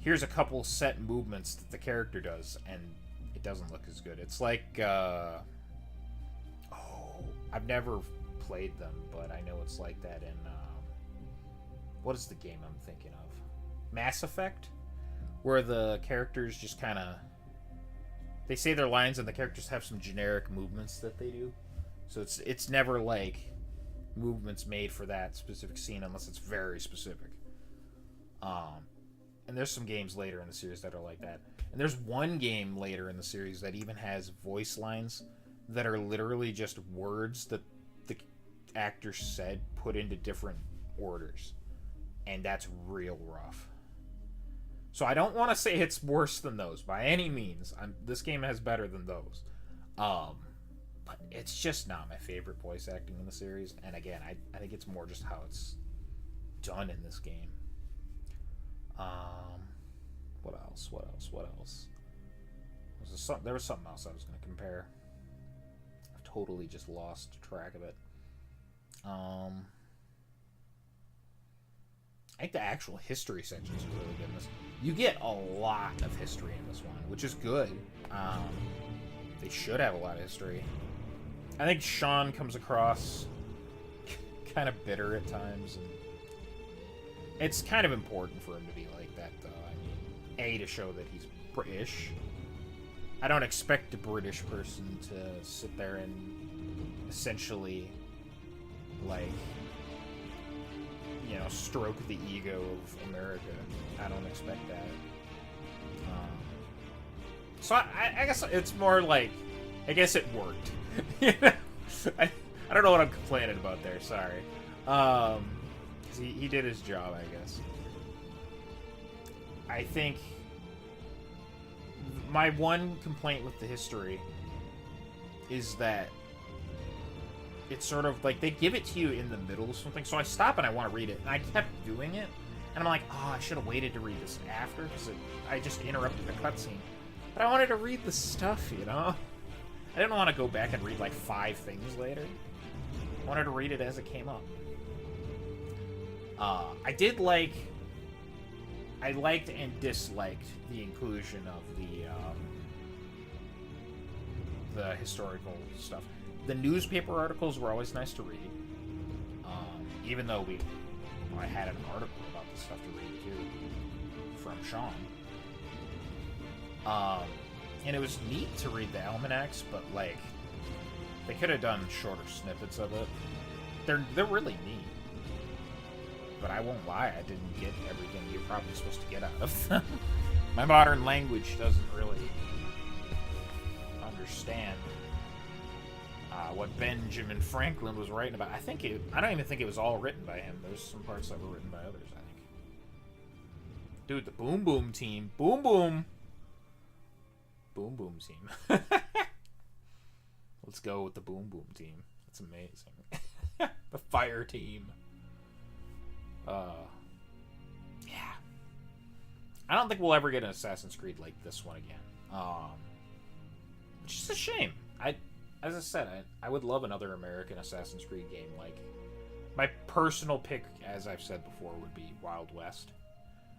Here's a couple set movements that the character does, and it doesn't look as good. It's like... I've never played them, but I know it's like that in... what is the game I'm thinking of? Mass Effect? Where the characters just kind of... They say their lines, and the characters have some generic movements that they do. So it's never like movements made for that specific scene unless it's very specific. And there's some games later in the series that are like that. And there's one game later in the series that even has voice lines that are literally just words that the actor said put into different orders. And that's real rough. So I don't want to say it's worse than those by any means. This game has better than those. But it's just not my favorite voice acting in the series. And again, I think it's more just how it's done in this game. What else? There was something else I was going to compare. I've totally just lost track of it. I think the actual history sections are really good in this. You get a lot of history in this one, which is good. They should have a lot of history. I think Sean comes across kind of bitter at times, and it's kind of important for him to be like that, though. I mean, to show that he's British. I don't expect a British person to sit there and essentially, like, you know, stroke the ego of America. I don't expect that. So I guess it's more like, I guess it worked. You know? I don't know what I'm complaining about there. Sorry. 'Cause he did his job, I guess. I think my one complaint with the history is that it's sort of like they give it to you in the middle of something. So I stop and I want to read it, and I kept doing it, and I'm like, oh, I should have waited to read this after because I just interrupted the cutscene. But I wanted to read the stuff, you know. I didn't want to go back and read like 5 things later. I wanted to read it as it came up. I liked and disliked the inclusion of the historical stuff. The newspaper articles were always nice to read. Even though I had an article about this stuff to read too from Sean. And it was neat to read the almanacs, but like they could have done shorter snippets of it. They're really neat. But I won't lie, I didn't get everything you're probably supposed to get out of them. My modern language doesn't really understand what Benjamin Franklin was writing about. I don't even think it was all written by him. There's some parts that were written by others, I think. Dude, the Boom Boom team. Boom Boom! Boom Boom team. Let's go with the Boom Boom team. That's amazing. The Fire team. Yeah. I don't think we'll ever get an Assassin's Creed like this one again. Which is a shame. As I said, I would love another American Assassin's Creed game. Like, my personal pick, as I've said before, would be Wild West.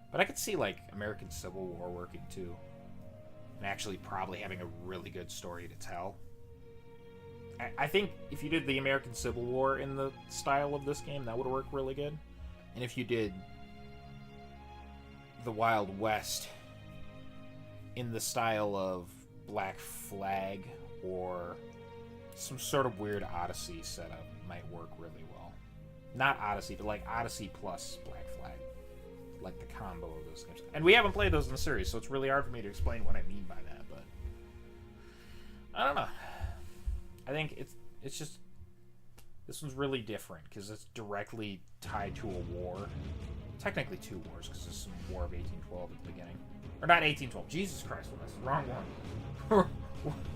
But I could see, like, American Civil War working, too. And actually probably having a really good story to tell. I think if you did the American Civil War in the style of this game, that would work really good. And if you did the Wild West in the style of Black Flag or some sort of weird Odyssey setup, might work really well. Not Odyssey, but like Odyssey plus Black Flag. Like the combo of those games. And we haven't played those in the series, so it's really hard for me to explain what I mean by that, but I don't know. I think it's just this one's really different because it's directly tied to a war. Technically 2 wars because there's some War of 1812 at the beginning. Or not 1812. Jesus Christ, that's the wrong one.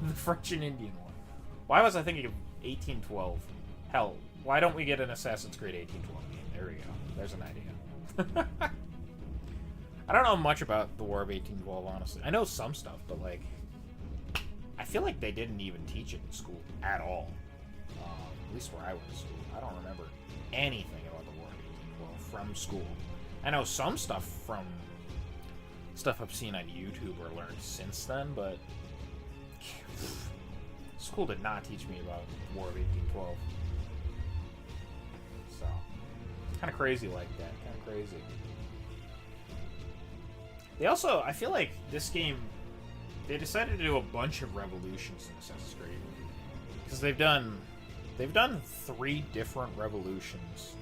The French and Indian War. Why was I thinking of 1812? Hell, why don't we get an Assassin's Creed 1812 game? There we go. There's an idea. I don't know much about the War of 1812, honestly. I know some stuff, but, like, I feel like they didn't even teach it in school at all. At least where I went to school. I don't remember anything about the War of 1812 from school. I know some stuff from stuff I've seen on YouTube or learned since then, but school did not teach me about War of 1812. So, kind of crazy like that. Kind of crazy. They also, I feel like this game, they decided to do a bunch of revolutions in Assassin's Creed. Because they've done 3 different revolutions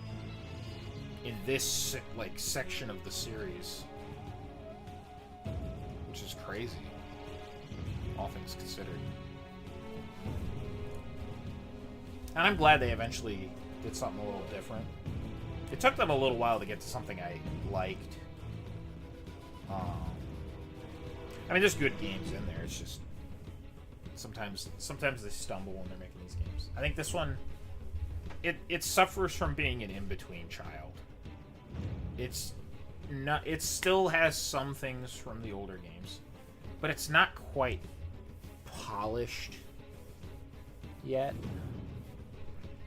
in this, like, section of the series. Which is crazy. All things considered. And I'm glad they eventually did something a little different. It took them a little while to get to something I liked. I mean, there's good games in there. It's just sometimes they stumble when they're making these games. I think this one, it suffers from being an in-between child. It's not. It still has some things from the older games, but it's not quite polished yet.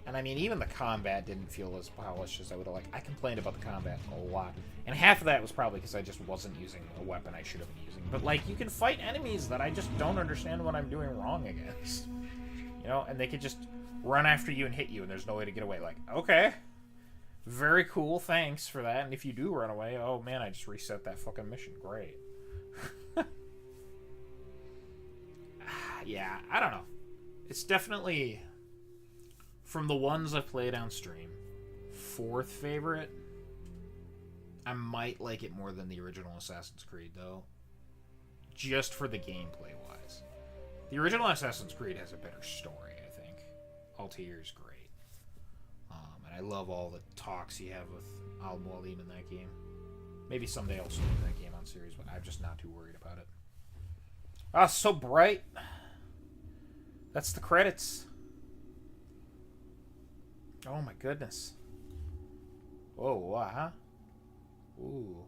And I mean, even the combat didn't feel as polished as I would have liked. I complained about the combat a lot. And half of that was probably because I just wasn't using a weapon I should have been using. But, like, you can fight enemies that I just don't understand what I'm doing wrong against. You know? And they could just run after you and hit you, and there's no way to get away. Like, okay. Very cool, thanks for that. And if you do run away, oh man, I just reset that fucking mission. Great. Yeah, I don't know. It's definitely, from the ones I've played on stream, 4th favorite. I might like it more than the original Assassin's Creed, though. Just for the gameplay-wise. The original Assassin's Creed has a better story, I think. Altair's great. And I love all the talks you have with Al-Mualim in that game. Maybe someday I'll stream that game on series, but I'm just not too worried about it. Ah, so bright. That's the credits. Oh my goodness. Whoa, what, huh? Ooh.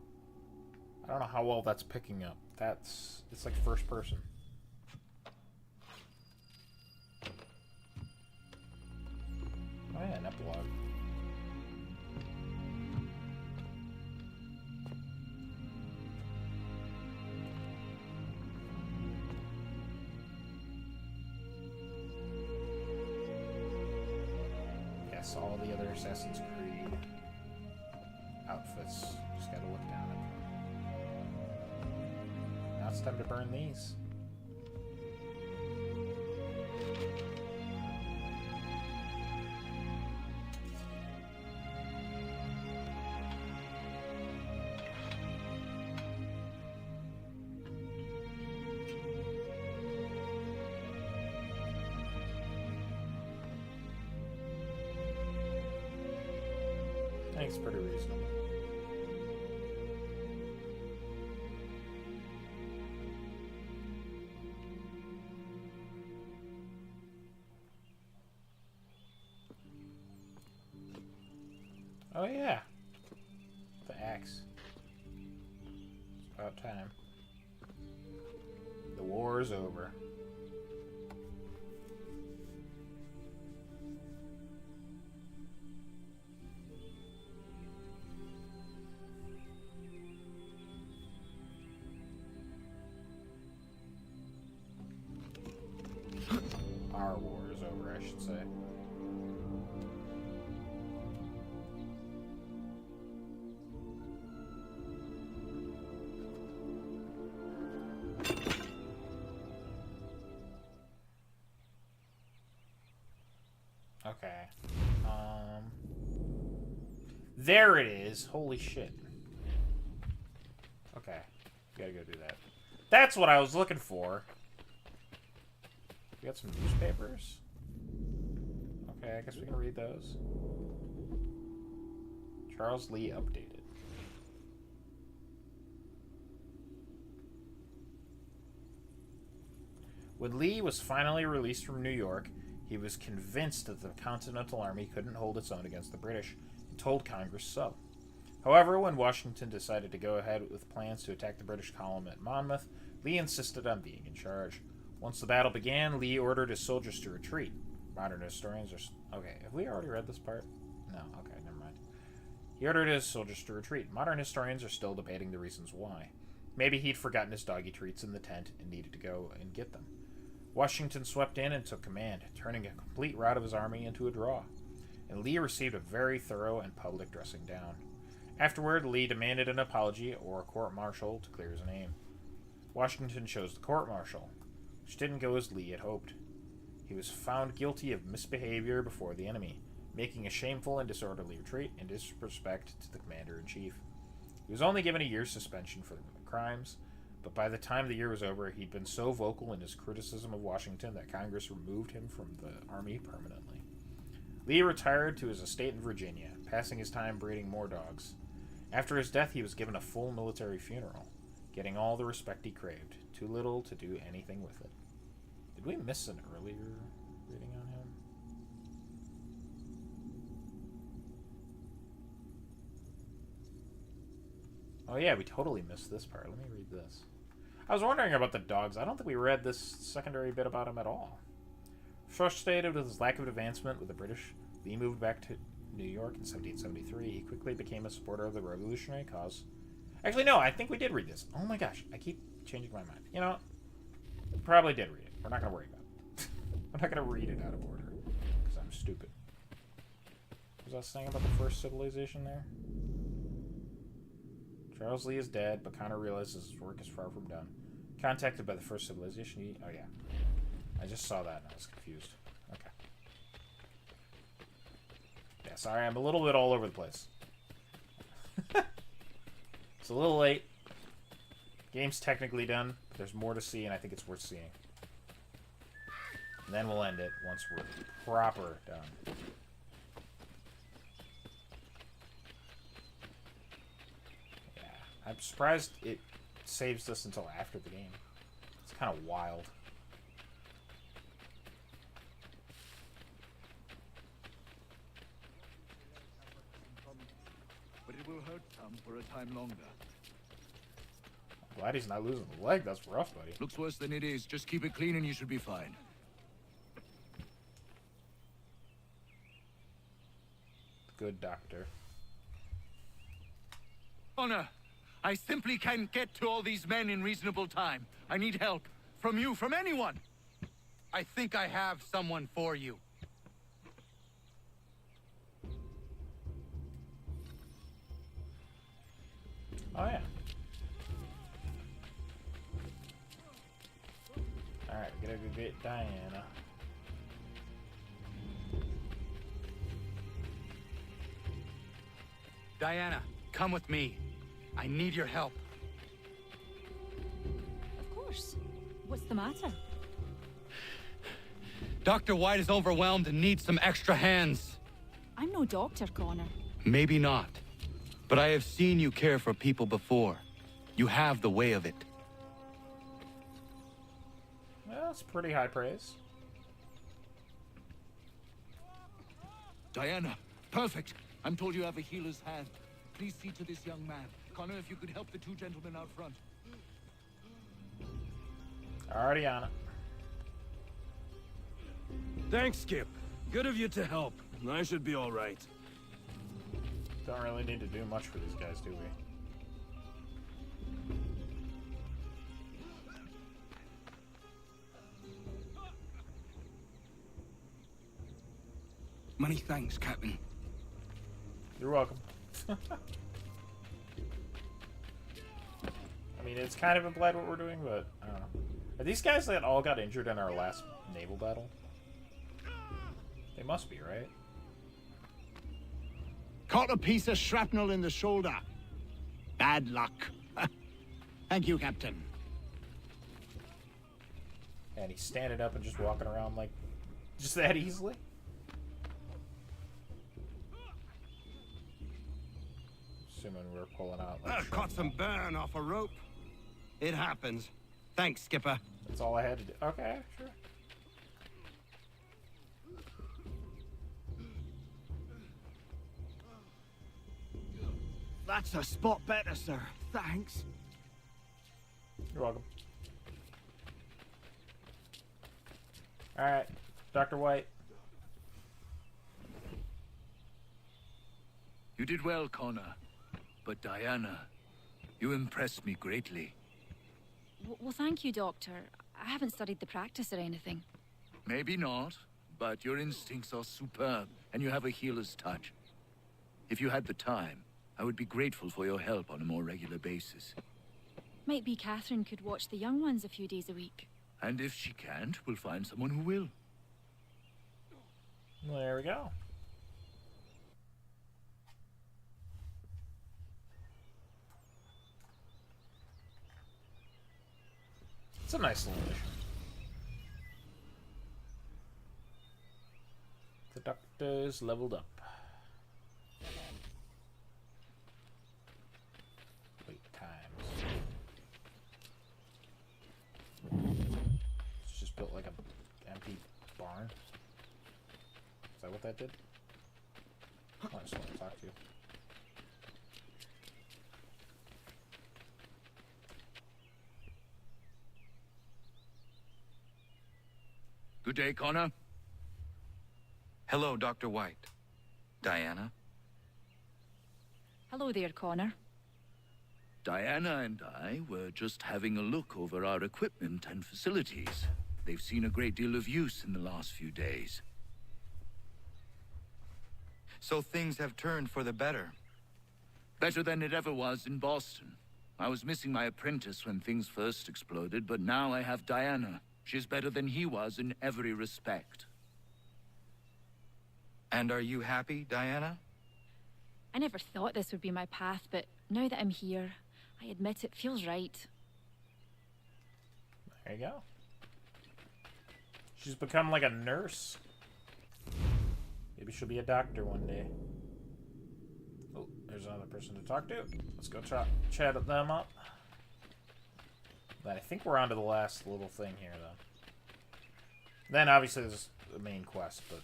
I don't know how well that's picking up. It's like first person. Oh yeah, an epilogue. Yes, all the other Assassin's Creed outfits. Just gotta look down at them. Now it's time to burn these. I think it's pretty reasonable. Oh yeah, the axe. It's about time. The war is over. Our war is over, I should say. Okay. There it is. Holy shit. Okay. Gotta go do that. That's what I was looking for. We got some newspapers. Okay, I guess we can read those. Charles Lee updated. When Lee was finally released from New York, He was convinced that the Continental Army couldn't hold its own against the British and told Congress so. However, when Washington decided to go ahead with plans to attack the British column at Monmouth, Lee insisted on being in charge. Once the battle began, Lee ordered his soldiers to retreat. Modern historians are... Okay, have we already read this part? No, okay, never mind. He ordered his soldiers to retreat. Modern historians are still debating the reasons why. Maybe he'd forgotten his doggy treats in the tent and needed to go and get them. Washington swept in and took command, turning a complete rout of his army into a draw. And Lee received a very thorough and public dressing down. Afterward, Lee demanded an apology or a court-martial to clear his name. Washington chose the court-martial, which didn't go as Lee had hoped. He was found guilty of misbehavior before the enemy, making a shameful and disorderly retreat in disrespect to the commander-in-chief. He was only given a year's suspension for the crimes, but by the time the year was over, he'd been so vocal in his criticism of Washington that Congress removed him from the army permanently. Lee retired to his estate in Virginia, passing his time breeding more dogs. After his death, he was given a full military funeral, getting all the respect he craved, too little to do anything with it. Did we miss an earlier reading on him? Oh yeah, we totally missed this part. Let me read this. I was wondering about the dogs. I don't think we read this secondary bit about him at all. Frustrated with his lack of advancement with the British, Lee moved back to New York in 1773. He quickly became a supporter of the revolutionary cause. Actually, no, I think we did read this. Oh my gosh, I keep changing my mind. You know, probably did read it. We're not going to worry about it. I'm not going to read it out of order, because I'm stupid. What was I saying about the first civilization there? Charles Lee is dead, but Connor realizes his work is far from done. Contacted by the first civilization, oh yeah. I just saw that and I was confused. Okay. Yeah, sorry, I'm a little bit all over the place. It's a little late. Game's technically done, but there's more to see, and I think it's worth seeing. And then we'll end it once we're proper done. Yeah, I'm surprised it saves us until after the game. It's kind of wild. But it will hurt some for a time longer. I'm glad he's not losing the leg. That's rough, buddy. Looks worse than it is. Just keep it clean and you should be fine. Good doctor. Honor, I simply can't get to all these men in reasonable time. I need help. From you, from anyone. I think I have someone for you. Oh, yeah. Alright, we gotta go get Diana. Diana, come with me. I need your help. Of course. What's the matter? Dr. White is overwhelmed and needs some extra hands. I'm no doctor, Connor. Maybe not. But I have seen you care for people before. You have the way of it. Well, that's pretty high praise. Diana, perfect. I'm told you have a healer's hand. Please see to this young man. Connor, if you could help the two gentlemen out front. Already on it. Thanks, Skip. Good of you to help. I should be all right. Don't really need to do much for these guys, do we? Many thanks, Captain. You're welcome. I mean, it's kind of implied what we're doing, but I don't know. Are these guys that all got injured in our last naval battle? They must be, right? Caught a piece of shrapnel in the shoulder. Bad luck. Thank you, Captain. And he's standing up and just walking around like, just that easily? Assuming we're pulling out like Caught some burn off a rope. It happens. Thanks, Skipper. That's all I had to do. Okay, sure. That's a spot better, sir. Thanks. You're welcome. Alright, Dr. White. You did well, Connor. But Diana, you impressed me greatly. Well, thank you, Doctor. I haven't studied the practice or anything. Maybe not, but your instincts are superb, and you have a healer's touch. If you had the time, I would be grateful for your help on a more regular basis. Might be Catherine could watch the young ones a few days a week. And if she can't, we'll find someone who will. There we go. It's a nice little mission. The doctor's leveled up. Wait times. It's just built like a empty barn. Is that what that did? Oh, I just want to talk to you. Good day, Connor. Hello, Dr. White. Diana? Hello there, Connor. Diana and I were just having a look over our equipment and facilities. They've seen a great deal of use in the last few days. So things have turned for the better. Better than it ever was in Boston. I was missing my apprentice when things first exploded, but now I have Diana. She's better than he was in every respect. And are you happy, Diana? I never thought this would be my path, but now that I'm here, I admit it feels right. There you go. She's become like a nurse. Maybe she'll be a doctor one day. Oh, there's another person to talk to. Let's go chat them up. I think we're on to the last little thing here, though. Then, obviously, there's the main quest, but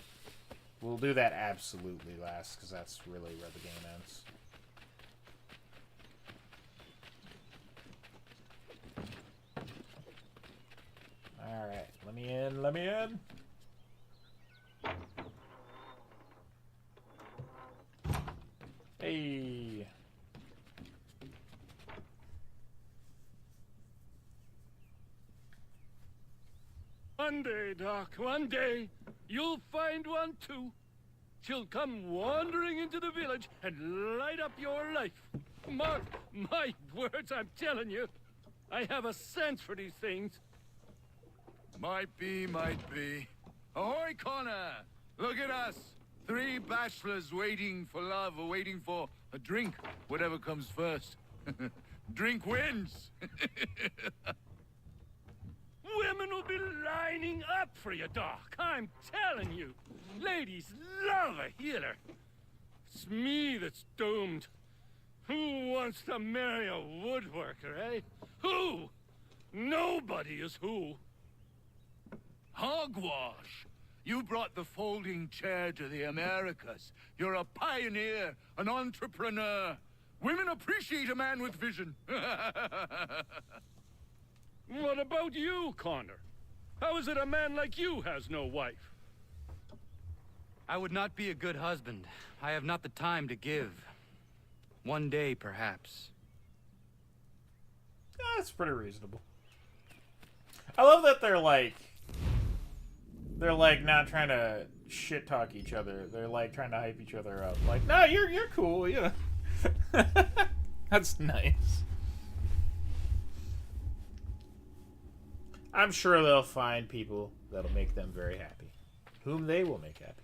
we'll do that absolutely last, because that's really where the game ends. Alright, let me in, let me in! Hey! One day, Doc, one day, you'll find one too. She'll come wandering into the village and light up your life. Mark my words, I'm telling you. I have a sense for these things. Might be, might be. Ahoy, Connor! Look at us! 3 bachelors waiting for love or waiting for a drink, whatever comes first. Drink wins! Women will be lining up for you, Doc. I'm telling you. Ladies love a healer. It's me that's doomed. Who wants to marry a woodworker, eh? Who? Nobody is who. Hogwash! You brought the folding chair to the Americas. You're a pioneer, an entrepreneur. Women appreciate a man with vision. What about you, Connor? How is it a man like you has no wife? I would not be a good husband. I have not the time to give. One day, perhaps. That's pretty reasonable. I love that they're like not trying to shit talk each other. They're like trying to hype each other up. Like, no, you're cool, you know. That's nice. I'm sure they'll find people that'll make them very happy. Whom they will make happy.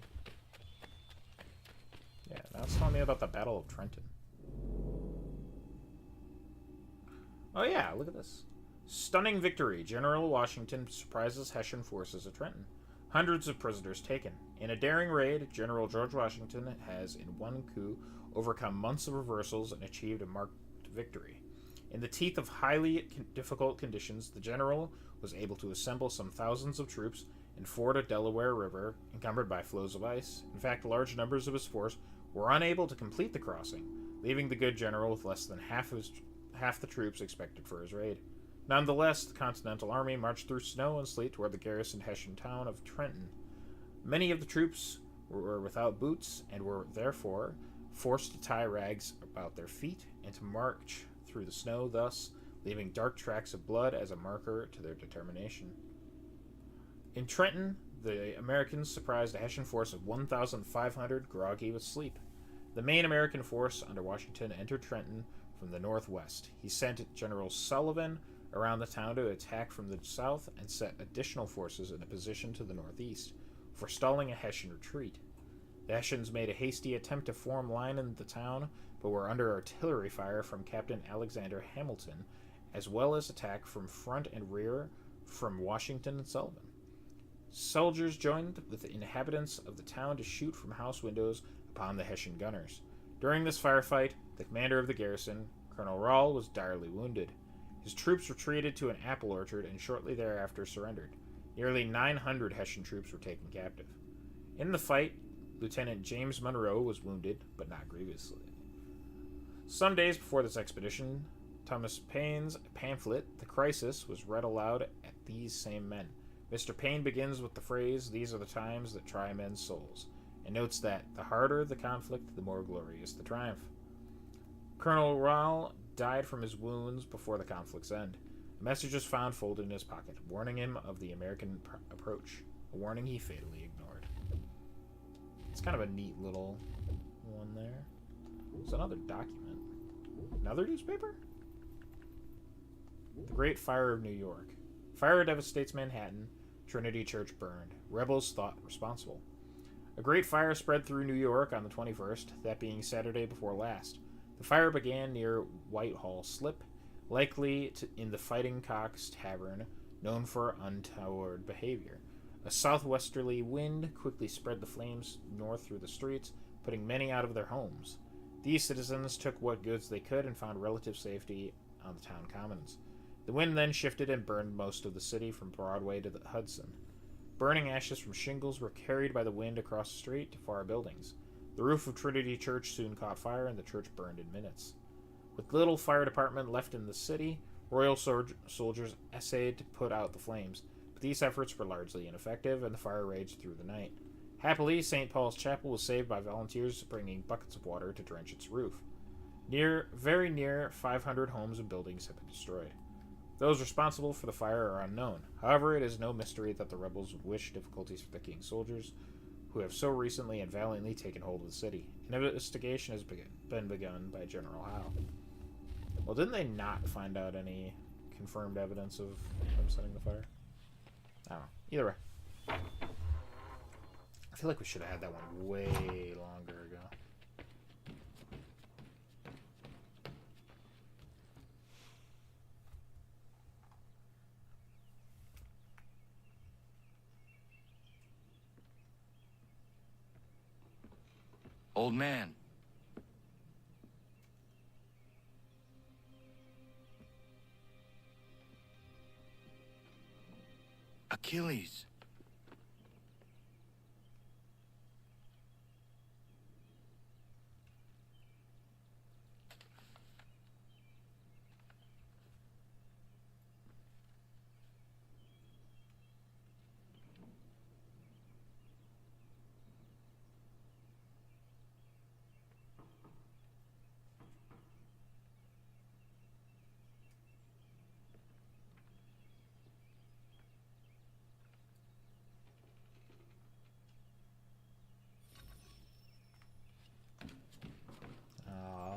Yeah, now it's telling me about the Battle of Trenton. Oh yeah, look at this. Stunning victory. General Washington surprises Hessian forces at Trenton. Hundreds of prisoners taken. In a daring raid, General George Washington has, in one coup, overcome months of reversals and achieved a marked victory. In the teeth of highly difficult conditions, the general was able to assemble some thousands of troops and ford a Delaware River encumbered by floes of ice. In fact, large numbers of his force were unable to complete the crossing. leaving the good general with less than half the troops expected for his raid. Nonetheless, the Continental Army marched through snow and sleet toward the garrisoned Hessian town of Trenton. Many of the troops were without boots and were therefore forced to tie rags about their feet and to march through the snow, thus leaving dark tracks of blood as a marker to their determination. In Trenton, the Americans surprised a Hessian force of 1,500 groggy with sleep. The main American force under Washington entered Trenton from the northwest. He sent General Sullivan around the town to attack from the south and set additional forces in a position to the northeast, forestalling a Hessian retreat. The Hessians made a hasty attempt to form line in the town, but were under artillery fire from Captain Alexander Hamilton, as well as attack from front and rear from Washington and Sullivan. Soldiers joined with the inhabitants of the town to shoot from house windows upon the Hessian gunners. During this firefight, the commander of the garrison, Colonel Rahl, was direly wounded. His troops retreated to an apple orchard and shortly thereafter surrendered. Nearly 900 Hessian troops were taken captive. In the fight, Lieutenant James Monroe was wounded, but not grievously. Some days before this expedition, Thomas Paine's pamphlet, The Crisis, was read aloud at these same men. Mr. Paine begins with the phrase, "These are the times that try men's souls," and notes that the harder the conflict, the more glorious the triumph. Colonel Rahl died from his wounds before the conflict's end. A message was found folded in his pocket, warning him of the American approach, a warning he fatally ignored. It's kind of a neat little one there. There's another document. Another newspaper? The Great Fire of New York. Fire devastates Manhattan. Trinity Church burned. Rebels thought responsible. A great fire spread through New York on the 21st, that being Saturday before last. The fire began near Whitehall Slip, likely in the Fighting Cock's Tavern, known for untoward behavior. A southwesterly wind quickly spread the flames north through the streets, putting many out of their homes. These citizens took what goods they could and found relative safety on the town commons. The wind then shifted and burned most of the city from Broadway to the Hudson. Burning ashes from shingles were carried by the wind across the street to far buildings. The roof of Trinity Church soon caught fire and the church burned in minutes. With little fire department left in the city, Royal soldiers essayed to put out the flames, but these efforts were largely ineffective and the fire raged through the night. Happily, St. Paul's Chapel was saved by volunteers bringing buckets of water to drench its roof. Very near 500 homes and buildings have been destroyed. Those responsible for the fire are unknown. However, it is no mystery that the rebels would wish difficulties for the king's soldiers, who have so recently and valiantly taken hold of the city. An investigation has been begun by General Howe. Well, didn't they not find out any confirmed evidence of them setting the fire? I don't know. Either way. I feel like we should have had that one way longer ago. Old man. Achilles.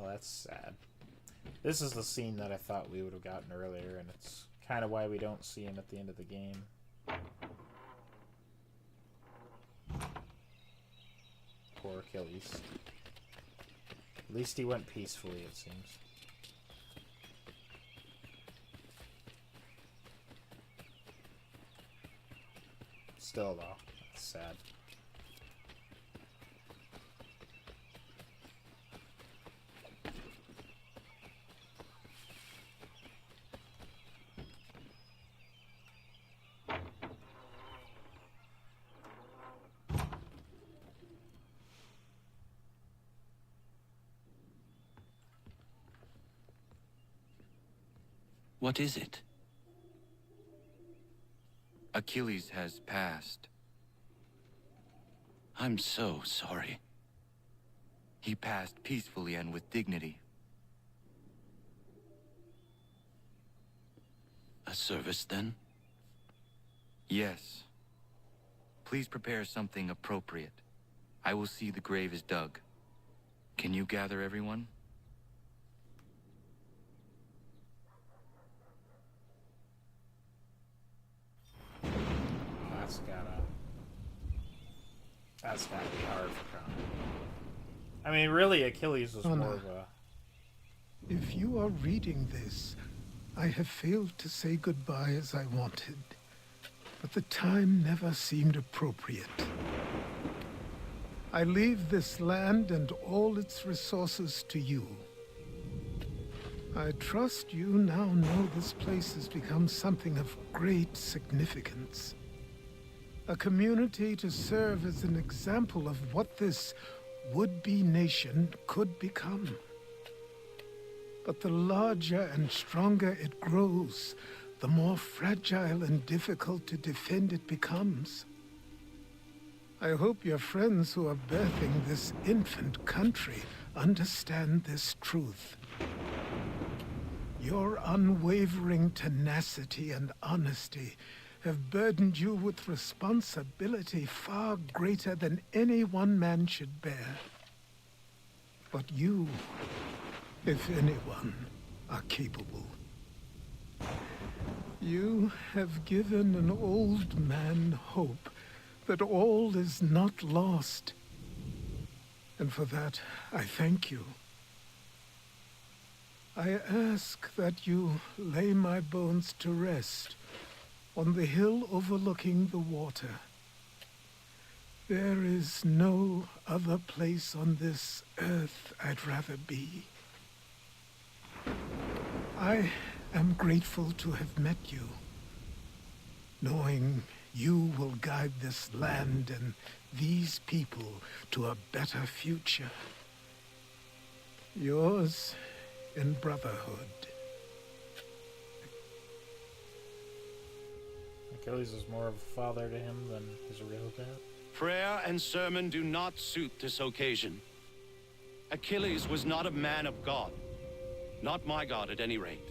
That's sad. This is the scene that I thought we would have gotten earlier, and it's kind of why we don't see him at the end of the game. Poor Achilles. At least he went peacefully, it seems. Still, though, it's sad. What is it? Achilles has passed. I'm so sorry. He passed peacefully and with dignity. A service, then? Yes. Please prepare something appropriate. I will see the grave is dug. Can you gather everyone? That's gotta be hard for Conan. I mean, really, Achilles was more of a... If you are reading this, I have failed to say goodbye as I wanted, but the time never seemed appropriate. I leave this land and all its resources to you. I trust you now know this place has become something of great significance. A community to serve as an example of what this would-be nation could become. But the larger and stronger it grows, the more fragile and difficult to defend it becomes. I hope your friends who are birthing this infant country understand this truth. Your unwavering tenacity and honesty have burdened you with responsibility far greater than any one man should bear. But you, if anyone, are capable. You have given an old man hope that all is not lost. And for that, I thank you. I ask that you lay my bones to rest on the hill overlooking the water. There is no other place on this earth I'd rather be. I am grateful to have met you, knowing you will guide this land and these people to a better future. Yours in brotherhood. Achilles is more of a father to him than his real dad. Prayer and sermon do not suit this occasion. Achilles was not a man of God. Not my God, at any rate.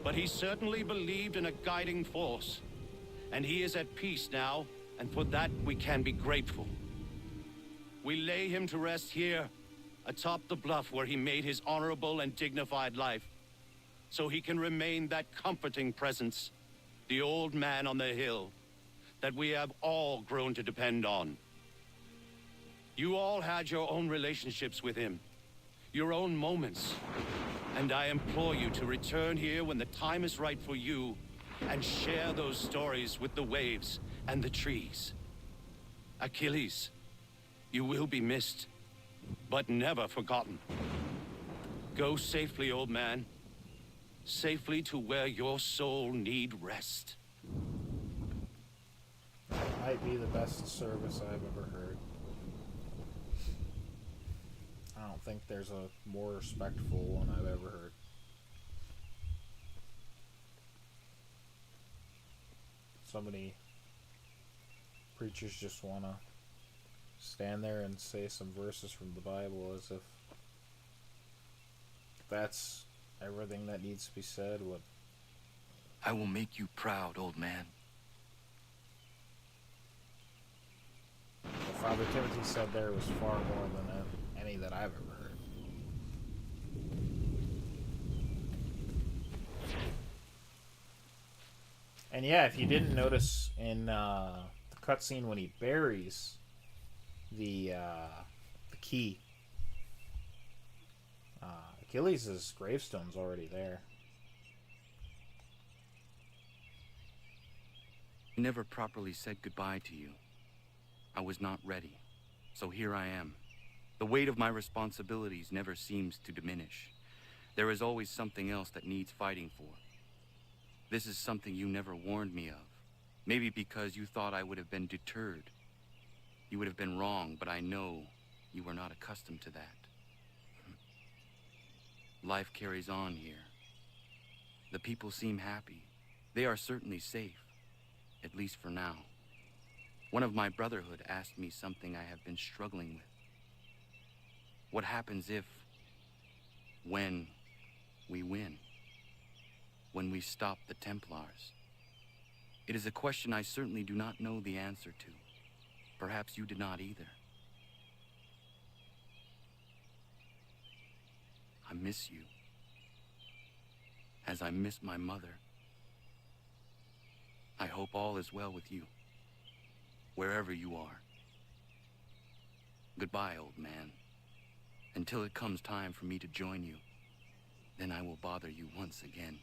But he certainly believed in a guiding force. And he is at peace now, and for that we can be grateful. We lay him to rest here, atop the bluff where he made his honorable and dignified life, so he can remain that comforting presence, the old man on the hill, that we have all grown to depend on. You all had your own relationships with him, your own moments, and I implore you to return here when the time is right for you and share those stories with the waves and the trees. Achilles, you will be missed, but never forgotten. Go safely, old man. Safely to where your soul need rest. Might be the best service I've ever heard. I don't think there's a more respectful one I've ever heard. So many preachers just want to stand there and say some verses from the Bible as if that's everything that needs to be said. What? I will make you proud, old man. What Father Timothy said there was far more than any that I've ever heard. And yeah, if you didn't notice in the cutscene when he buries the key, Achilles' gravestone's already there. I never properly said goodbye to you. I was not ready, so here I am. The weight of my responsibilities never seems to diminish. There is always something else that needs fighting for. This is something you never warned me of. Maybe because you thought I would have been deterred. You would have been wrong, but I know you were not accustomed to that. Life carries on here. The people seem happy. They are certainly safe, at least for now. One of my brotherhood asked me something I have been struggling with. What happens if, when we win? When we stop the Templars? It is a question I certainly do not know the answer to. Perhaps you did not either. I miss you, as I miss my mother. I hope all is well with you, wherever you are. Goodbye, old man. Until it comes time for me to join you, then I will bother you once again.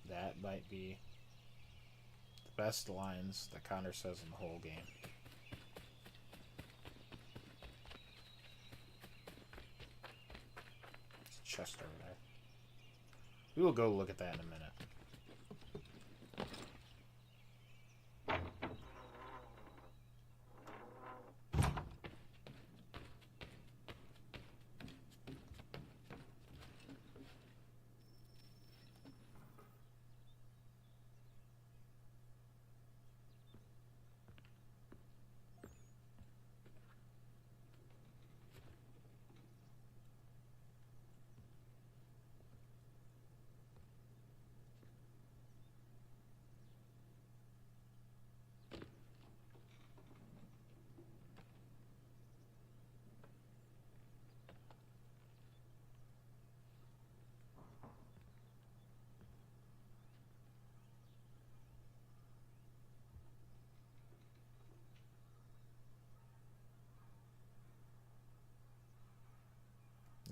That might be the best lines that Connor says in the whole game. There's a chest over there. We will go look at that in a minute.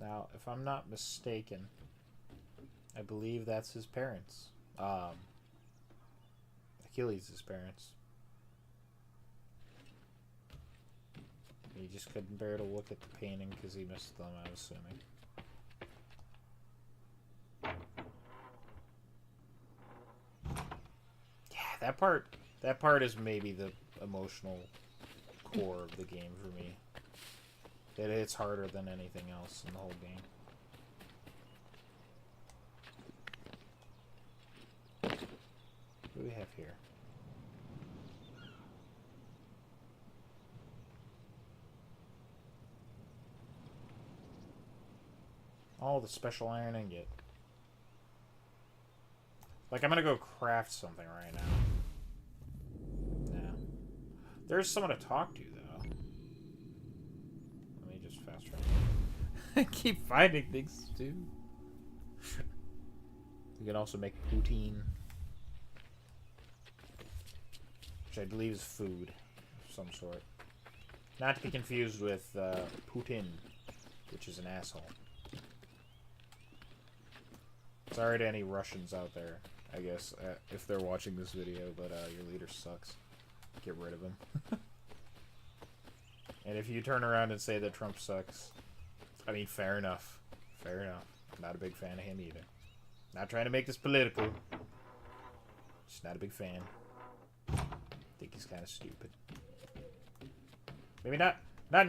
Now, if I'm not mistaken, I believe that's his parents. Achilles' parents. He just couldn't bear to look at the painting because he missed them, I'm assuming. Yeah, that part is maybe the emotional core of the game for me. It hits harder than anything else in the whole game. What do we have here? Oh, the special iron ingot. Like, I'm gonna go craft something right now. Nah. There's someone to talk to, though. Fast travel. I keep finding things to do. You can also make poutine, which I believe is food of some sort. Not to be confused with Putin, which is an asshole. Sorry to any Russians out there, I guess, if they're watching this video, but your leader sucks. Get rid of him. And if you turn around and say that Trump sucks, I mean, fair enough. Fair enough. I'm not a big fan of him either. Not trying to make this political. Just not a big fan. Think he's kind of stupid. Maybe not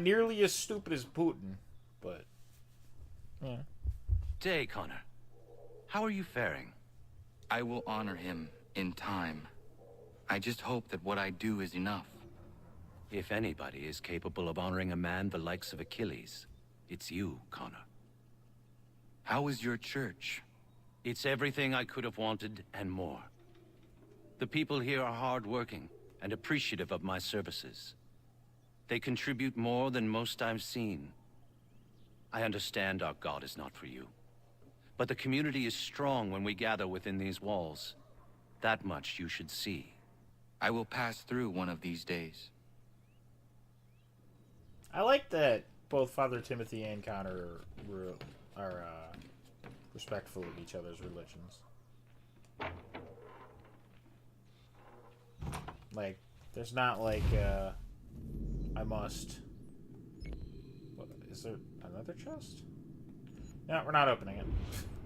nearly as stupid as Putin, but yeah. Day, Connor. How are you faring? I will honor him in time. I just hope that what I do is enough. If anybody is capable of honoring a man the likes of Achilles, it's you, Connor. How is your church? It's everything I could have wanted and more. The people here are hardworking and appreciative of my services. They contribute more than most I've seen. I understand our God is not for you. But the community is strong when we gather within these walls. That much you should see. I will pass through one of these days. I like that both Father Timothy and Connor are respectful of each other's religions. Like, there's not like, I must... What, is there another chest? No, we're not opening it.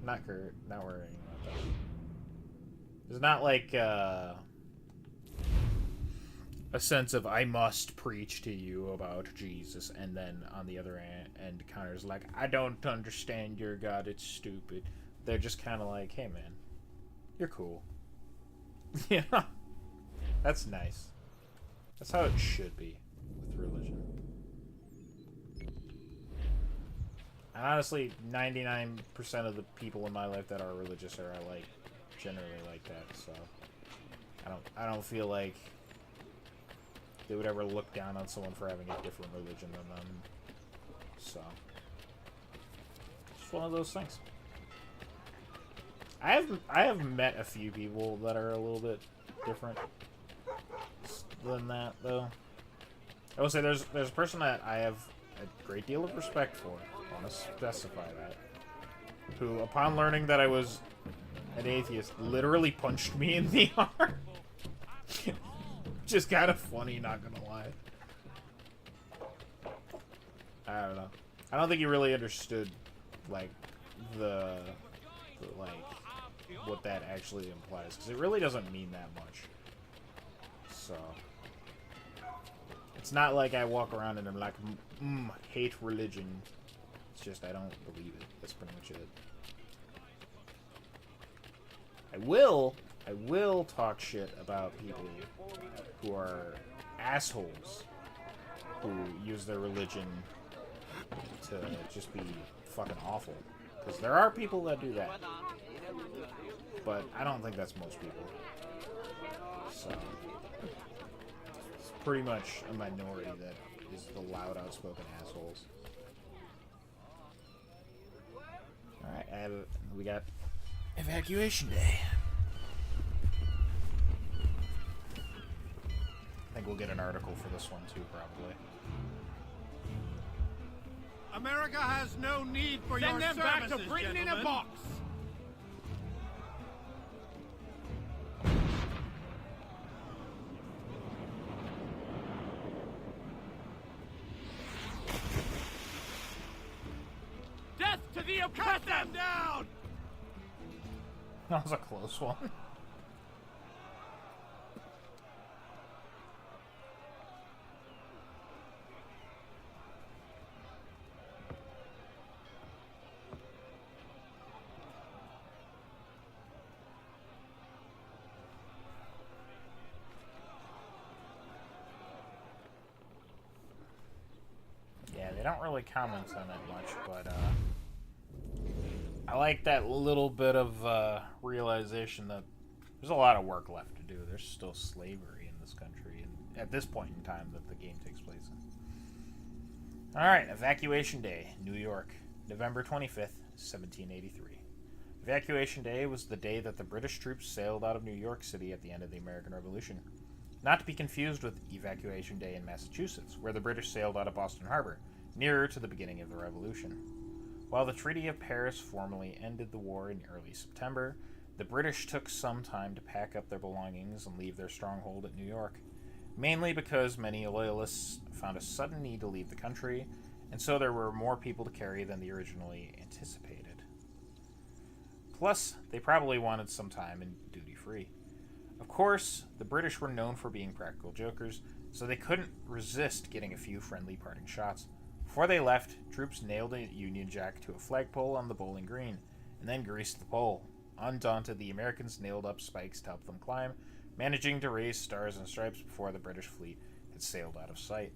Not worrying about that. There's not like, a a sense of I must preach to you about Jesus, and then on the other end, Connor's like, I don't understand your God, it's stupid. They're just kind of like, hey man, you're cool. Yeah, that's nice. That's how it should be with religion. And honestly, 99% of the people in my life that are religious are like generally like that. So I don't feel like they would ever look down on someone for having a different religion than them. So it's one of those things. I have met a few people that are a little bit different than that, though. I will say there's a person that I have a great deal of respect for. I want to specify that. Who, upon learning that I was an atheist, literally punched me in the arm. Which is kind of funny, not gonna lie. I don't know. I don't think he really understood, like, like, what that actually implies, because it really doesn't mean that much. So it's not like I walk around and I'm like, hate religion. It's just I don't believe it. That's pretty much it. I will talk shit about people who are assholes who use their religion to just be fucking awful. Because there are people that do that. But I don't think that's most people. So it's pretty much a minority that is the loud, outspoken assholes. Alright, we got Evacuation Day. I think we'll get an article for this one too, probably. America has no need for your services, back to Britain gentlemen. in a box. Death to the oppressed! Cut them down! That was a close one. Yeah, they don't really comment on it much, but I like that little bit of realization that there's a lot of work left to do. There's still slavery in this country, and at this point in time that the game takes place in. Alright, Evacuation Day, New York, November 25th, 1783. Evacuation Day was the day that the British troops sailed out of New York City at the end of the American Revolution. Not to be confused with Evacuation Day in Massachusetts, where the British sailed out of Boston Harbor, nearer to the beginning of the Revolution. While the Treaty of Paris formally ended the war in early September, the British took some time to pack up their belongings and leave their stronghold at New York, mainly because many loyalists found a sudden need to leave the country, and so there were more people to carry than they originally anticipated. Plus, they probably wanted some time in duty-free. Of course, the British were known for being practical jokers, so they couldn't resist getting a few friendly parting shots. Before they left, troops nailed a Union Jack to a flagpole on the Bowling Green, and then greased the pole. Undaunted, the Americans nailed up spikes to help them climb, managing to raise stars and stripes before the British fleet had sailed out of sight.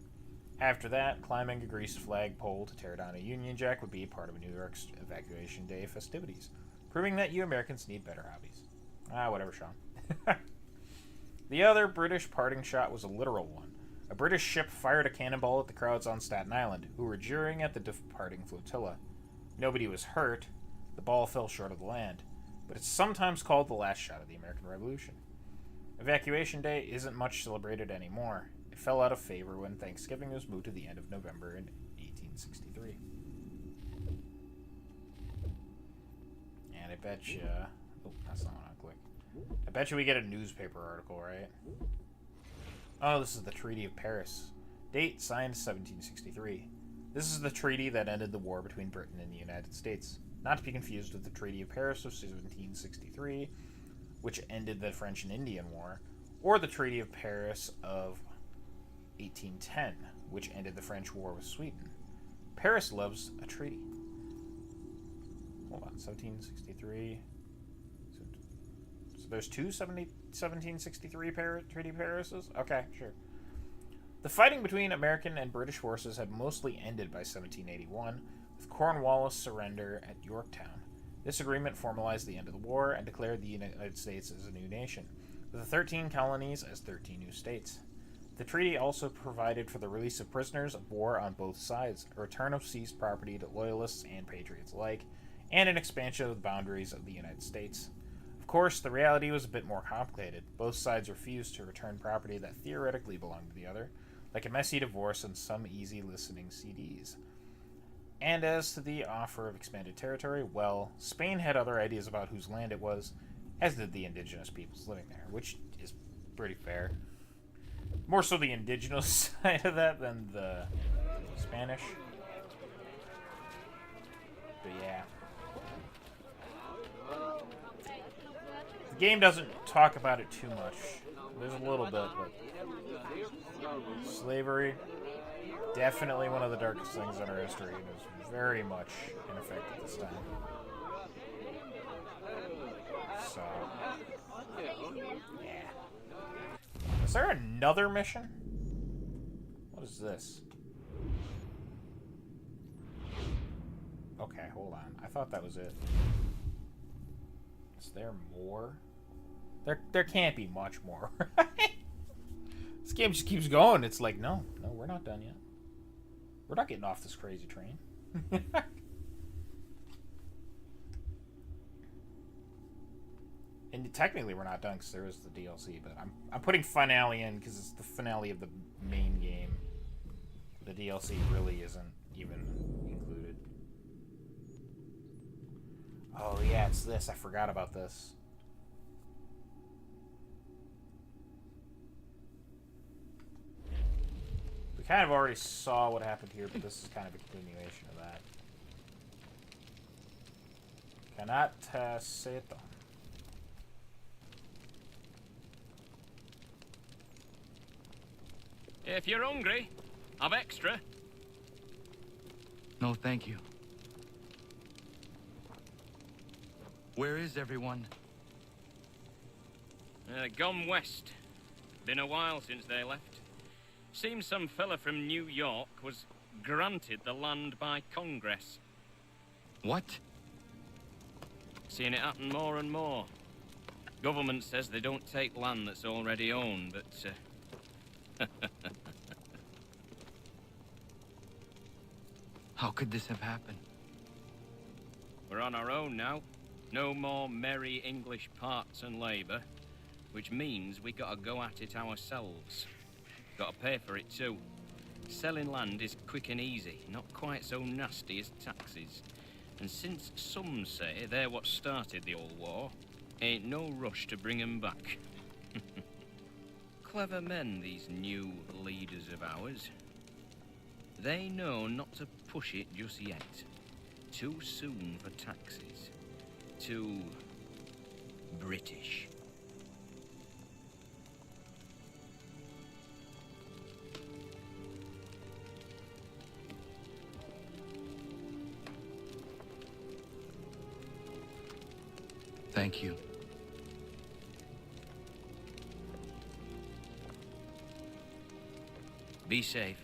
After that, climbing a greased flagpole to tear down a Union Jack would be part of New York's Evacuation Day festivities, proving that you Americans need better hobbies. Whatever, Sean. The other British parting shot was a literal one. A British ship fired a cannonball at the crowds on Staten Island, who were jeering at the departing flotilla. Nobody was hurt. The ball fell short of the land, but it's sometimes called the last shot of the American Revolution. Evacuation Day isn't much celebrated anymore. It fell out of favor when Thanksgiving was moved to the end of November in 1863. And I bet you... Oh, that's not what I clicked. I bet you we get a newspaper article, right? Oh, this is the Treaty of Paris. Date, signed 1763. This is the treaty that ended the war between Britain and the United States. Not to be confused with the Treaty of Paris of 1763, which ended the French and Indian War, or the Treaty of Paris of 1810, which ended the French war with Sweden. Paris loves a treaty. Hold on, 1763. So there's two 1763 Treaty Parises? Okay, sure. The fighting between American and British forces had mostly ended by 1781, with Cornwallis' surrender at Yorktown. This agreement formalized the end of the war and declared the United States as a new nation, with the 13 colonies as 13 new states. The treaty also provided for the release of prisoners of war on both sides, a return of seized property to Loyalists and Patriots alike, and an expansion of the boundaries of the United States. Of course, the reality was a bit more complicated. Both sides refused to return property that theoretically belonged to the other, like a messy divorce and some easy listening CDs. And as to the offer of expanded territory, well, Spain had other ideas about whose land it was, as did the indigenous peoples living there, which is pretty fair. More so the indigenous side of that than the Spanish. But yeah. The game doesn't talk about it too much. There's a little bit, but slavery, definitely one of the darkest things in our history, and is very much in effect at this time. So, yeah. Is there another mission? What is this? Okay, hold on. I thought that was it. Is there more? There can't be much more. This game just keeps going. It's like, no, we're not done yet. We're not getting off this crazy train. And technically we're not done because there is the DLC, but I'm putting finale in because it's the finale of the main game. The DLC really isn't even included. Oh yeah, it's this. I forgot about this. We kind of already saw what happened here, but this is kind of a continuation of that. Cannot say it though. If you're hungry, I've extra. No, thank you. Where is everyone? Gone west. Been a while since they left. Seems some fella from New York was granted the land by Congress. What? Seeing it happen more and more. Government says they don't take land that's already owned, but How could this have happened? we're on our own now. No more merry English parts and labour, which means we gotta go at it ourselves. Gotta pay for it too. Selling land is quick and easy, not quite so nasty as taxes. And since some say they're what started the old war, ain't no rush to bring 'em back. Clever men, these new leaders of ours. They know not to push it just yet. Too soon for taxes. Too British. Thank you. Be safe.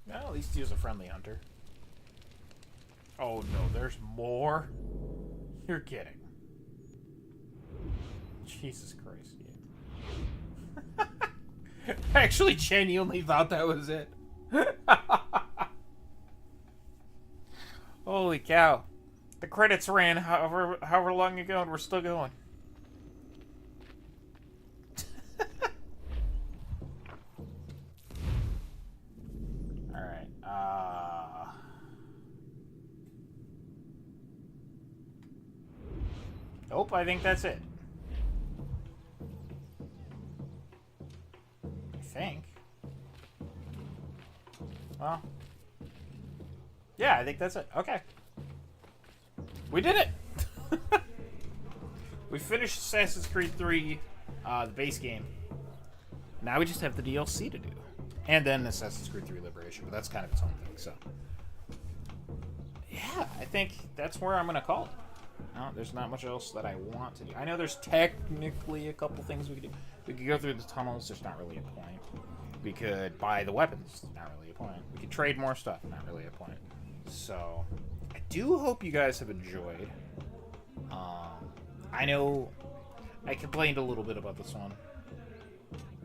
Well, at least he was a friendly hunter. Oh no, there's more? You're kidding. Jesus Christ, yeah. I actually genuinely thought that was it. Holy cow. The credits ran however long ago and we're still going. Alright, Nope, I think that's it. I think. Well. Yeah, I think that's it. Okay. We did it! We finished Assassin's Creed 3, the base game. Now we just have the DLC to do. And then Assassin's Creed 3 Liberation, but that's kind of its own thing, so. Yeah, I think that's where I'm going to call it. No, there's not much else that I want to do. I know there's technically a couple things we could do. We could go through the tunnels, there's not really a point. We could buy the weapons, not really a point. We could trade more stuff, not really a point. So, I do hope you guys have enjoyed. I know I complained a little bit about this one.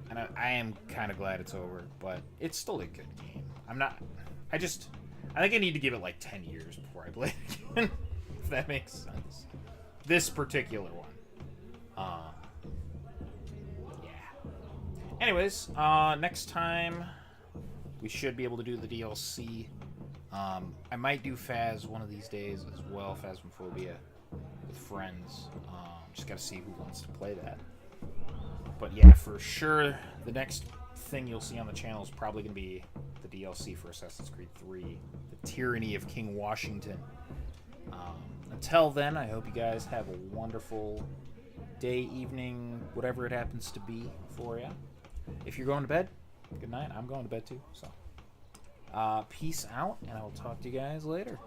And I am kind of glad it's over, but it's still a good game. I think I need to give it like 10 years before I play it again. If that makes sense. This particular one. Yeah. Anyways, next time we should be able to do the DLC. I might do Phas one of these days as well, Phasmophobia, with friends. Just gotta see who wants to play that. But yeah, for sure, the next thing you'll see on the channel is probably going to be the DLC for Assassin's Creed 3, The Tyranny of King Washington. Until then, I hope you guys have a wonderful day, evening, whatever it happens to be for you. If you're going to bed, good night. I'm going to bed too. So, peace out, and I will talk to you guys later.